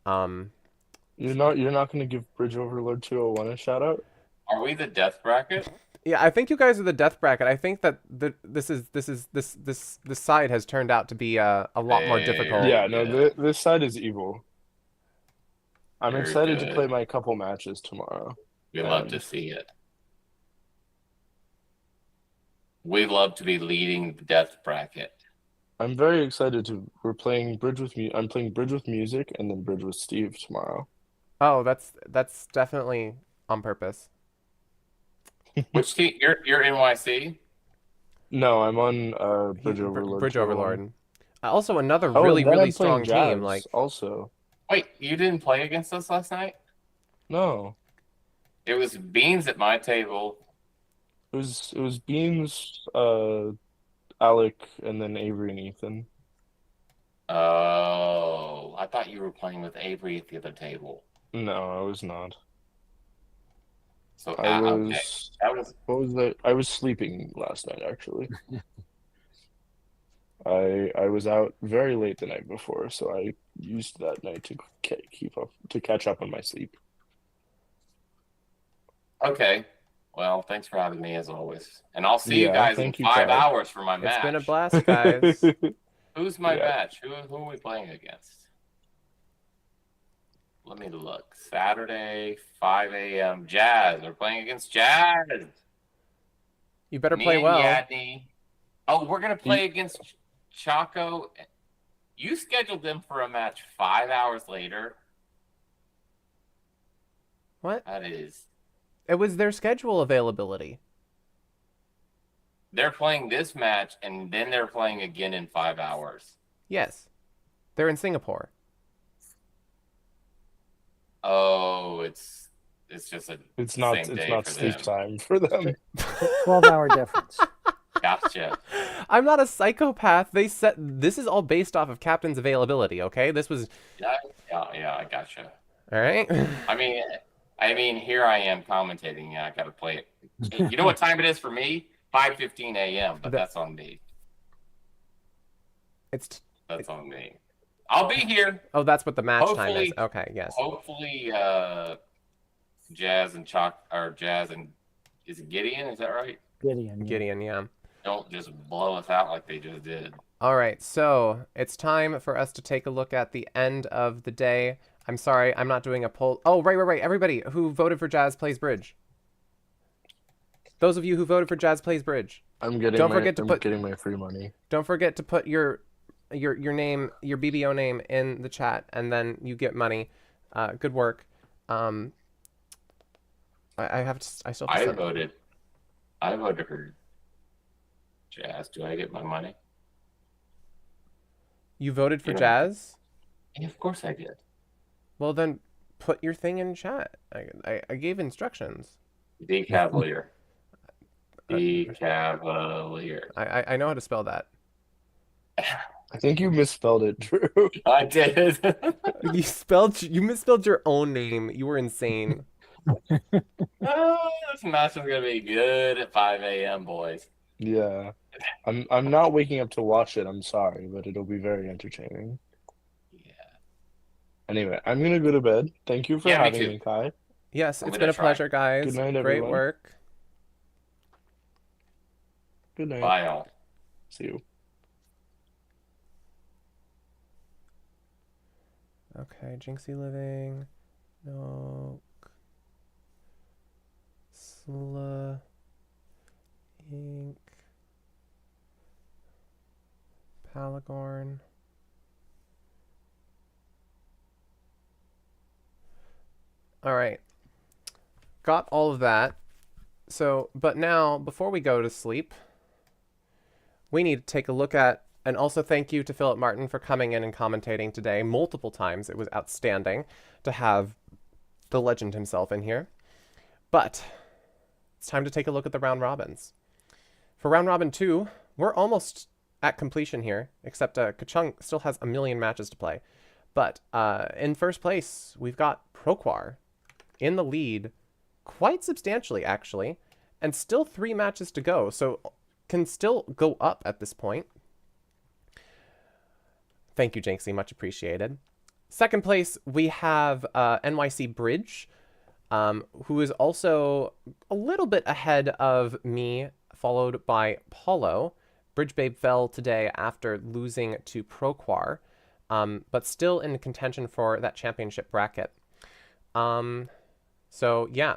You're not going to give Bridge Overlord 201 a shout out? Are we the death bracket? Yeah, I think you guys are the death bracket. I think that this side has turned out to be a lot more Hey. difficult. Yeah, no, yeah. this side is evil. I'm Very excited to good. play my couple matches tomorrow. We love to see it. We love to be leading the death bracket. I'm very excited to. We're playing Bridge with me. I'm playing Bridge with Music and then Bridge with Steve tomorrow. Oh, that's definitely on purpose. Which team? You're NYC? No, I'm on Bridge Bridge Overlord. Bridge 201. Overlord. Also, another Oh, really and then really I'm strong playing team. Jazz Like, also. Wait, you didn't play against us last night? No, It was Beans at my table. it was Beans, Alec, and then Avery and Ethan. Oh, I thought you were playing with Avery at the other table. No, I was not. So I okay, was. that was What was that? I was sleeping last night, actually. I was out very late the night before, so I used that night to catch up on my sleep. okay. Well, thanks for having me as always, and I'll see you Yeah, guys in thank you, 5 Kai. hours for my match. It's been a blast, guys. Who's my Yeah. match? Who are we playing against? Let me look. Saturday, 5 a.m. Jazz. We're playing against Jazz. You better Me play and well. Yadney. Oh, we're gonna play against Chaco. You scheduled them for a match 5 hours later. What? That is. It was their schedule availability. They're playing this match, and then they're playing again in 5 hours. Yes. They're in Singapore. Oh, it's just a It's not same day for sleep them. time for them. 12-hour difference. Gotcha. I'm not a psychopath. They set this is all based off of Captain's availability, okay? This was Yeah, I gotcha. all right. I mean, here I am commentating. Yeah, I gotta play it. You know what time it is for me? 5:15 a.m. But that's on me. That's on me. I'll be here. Oh, that's what the match time is. Hopefully- Okay, yes. Hopefully, Jazz and is it Gideon? Is that right? Gideon. Yeah. Gideon, yeah. Don't just blow us out like they just did. All right, so it's time for us to take a look at the end of the day. I'm sorry, I'm not doing a poll. Oh, right. Everybody who voted for Jazz Plays Bridge. Those of you who voted for Jazz Plays Bridge. I'm getting my free money. Don't forget to put your name, your BBO name in the chat, and then you get money. Good work. I still have to send. I voted for Jazz. Do I get my money? You voted for Yeah. Jazz? Yeah, of course I did. Well, then put your thing in chat. I gave instructions. The Cavalier. The Cavalier. I know how to spell that. I think you misspelled it, Drew. I did. You misspelled your own name. You were insane. Oh, this match is gonna be good at 5 a.m., boys. Yeah. I'm not waking up to watch it, I'm sorry, but it'll be very entertaining. Yeah. Anyway, I'm gonna go to bed. Thank you for Yeah, me having too. me, Kai. Yes, I'm it's gonna been a try. pleasure, guys. Good night, Great everyone. work. Good night. Bye, all. See you. Okay, Jinxie Living. No. Sla. Ink. Palagorn. All right. Got all of that. So, but now, before we go to sleep, we need to take a look at, and also thank you to Philip Martin for coming in and commentating today multiple times. It was outstanding to have the legend himself in here. But it's time to take a look at the round robins. For round robin 2, we're almost at completion here, except Kachung still has a million matches to play. But in first place, we've got Proquar in the lead quite substantially, actually, and still 3 matches to go, so can still go up at this point. Thank you, Jinxie, much appreciated. Second place, we have NYC Bridge, who is also a little bit ahead of me, followed by Paulo. Bridge Babe fell today after losing to Proquar, but still in contention for that championship bracket. So yeah,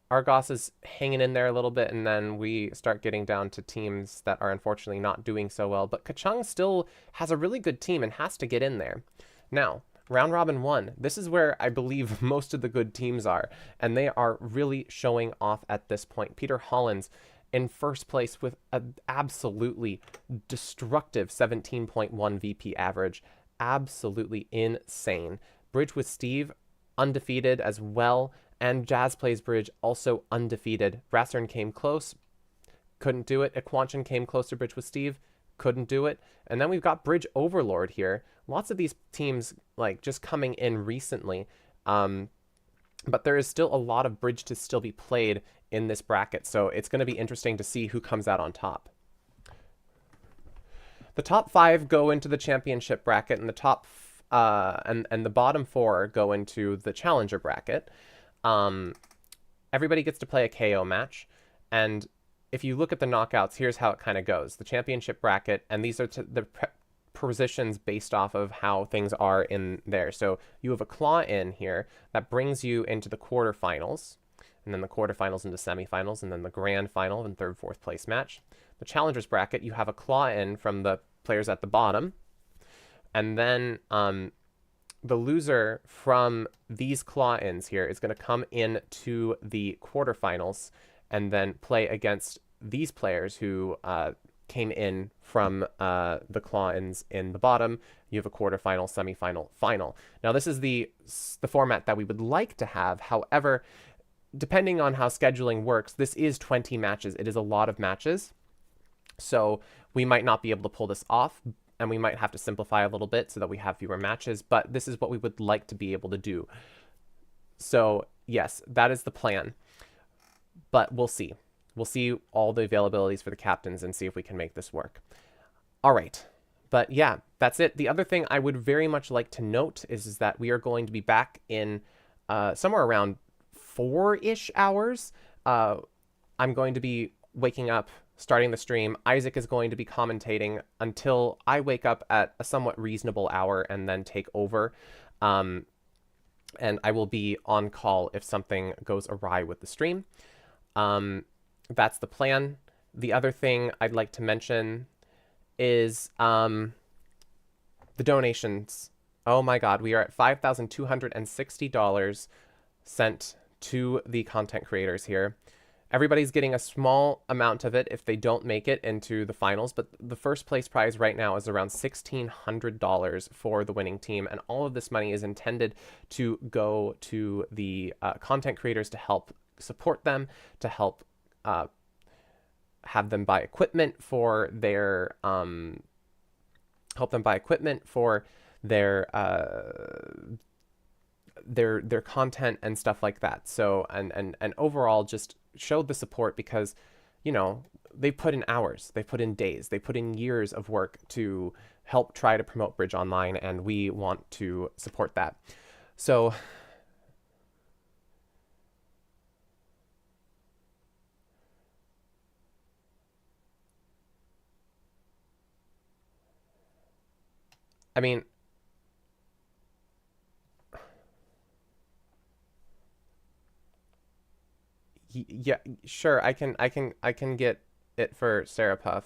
Argos is hanging in there a little bit, and then we start getting down to teams that are unfortunately not doing so well. But Kachung still has a really good team and has to get in there. Now, round robin 1, this is where I believe most of the good teams are, and they are really showing off at this point. Peter Hollins in first place with an absolutely destructive 17.1 VP average. absolutely insane. Bridge with Steve, undefeated as well, and Jazz Plays Bridge, also undefeated. Brassern came close, couldn't do it. Equanchin came close to Bridge with Steve, couldn't do it. And then we've got Bridge Overlord here. Lots of these teams like just coming in recently, but there is still a lot of Bridge to still be played in this bracket, so it's going to be interesting to see who comes out on top. The top 5 go into the championship bracket, and the top and the bottom 4 go into the challenger bracket. Everybody gets to play a KO match, and if you look at the knockouts, here's how it kind of goes. The championship bracket, and these are the positions based off of how things are in there. So you have a claw in here that brings you into the quarterfinals, and then the quarterfinals into semifinals, and then the grand final and 3rd, 4th place match. The challengers bracket, you have a claw in from the players at the bottom, and then the loser from these claw-ins here is going to come into the quarterfinals and then play against these players who came in from the claw-ins in the bottom. You have a quarterfinal, semifinal, final. Now, this is the format that we would like to have. However, depending on how scheduling works, this is 20 matches. It is a lot of matches. So we might not be able to pull this off, and we might have to simplify a little bit so that we have fewer matches, but this is what we would like to be able to do. So yes, that is the plan, but we'll see. We'll see all the availabilities for the captains and see if we can make this work. All right, but yeah, that's it. The other thing I would very much like to note is that we are going to be back in somewhere around 4-ish hours. I'm going to be waking up, starting the stream. Isaac is going to be commentating until I wake up at a somewhat reasonable hour and then take over. And I will be on call if something goes awry with the stream. That's the plan. The other thing I'd like to mention is the donations. Oh my God, we are at $5,260 sent to the content creators here. Everybody's getting a small amount of it if they don't make it into the finals, but the first place prize right now is around $1,600 for the winning team, and all of this money is intended to go to the content creators to help support them, to help have them buy equipment for their their content and stuff like that. So and overall just show the support, because you know they put in hours, they put in days, they put in years of work to help try to promote Bridge Online, and we want to support that. So I mean, yeah, sure. I can get it for Sarah Puff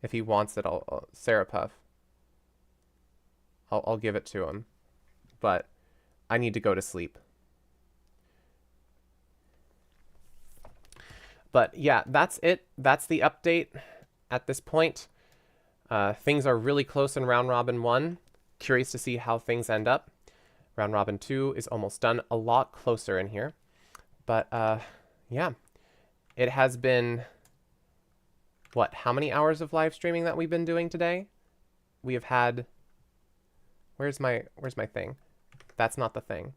if he wants it. Sarah Puff. I'll give it to him, but I need to go to sleep. But yeah, that's it. That's the update at this point. Things are really close in round robin 1. Curious to see how things end up. Round robin 2 is almost done. A lot closer in here. But yeah, it has been, what, how many hours of live streaming that we've been doing today? We have had, where's my thing? That's not the thing.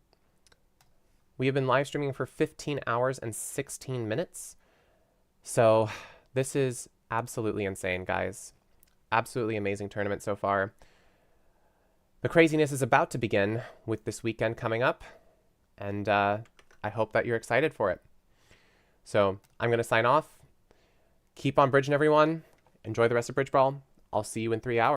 We have been live streaming for 15 hours and 16 minutes. So this is absolutely insane, guys. Absolutely amazing tournament so far. The craziness is about to begin with this weekend coming up, and I hope that you're excited for it. So I'm going to sign off. Keep on bridging, everyone. Enjoy the rest of Bridge Brawl. I'll see you in 3 hours.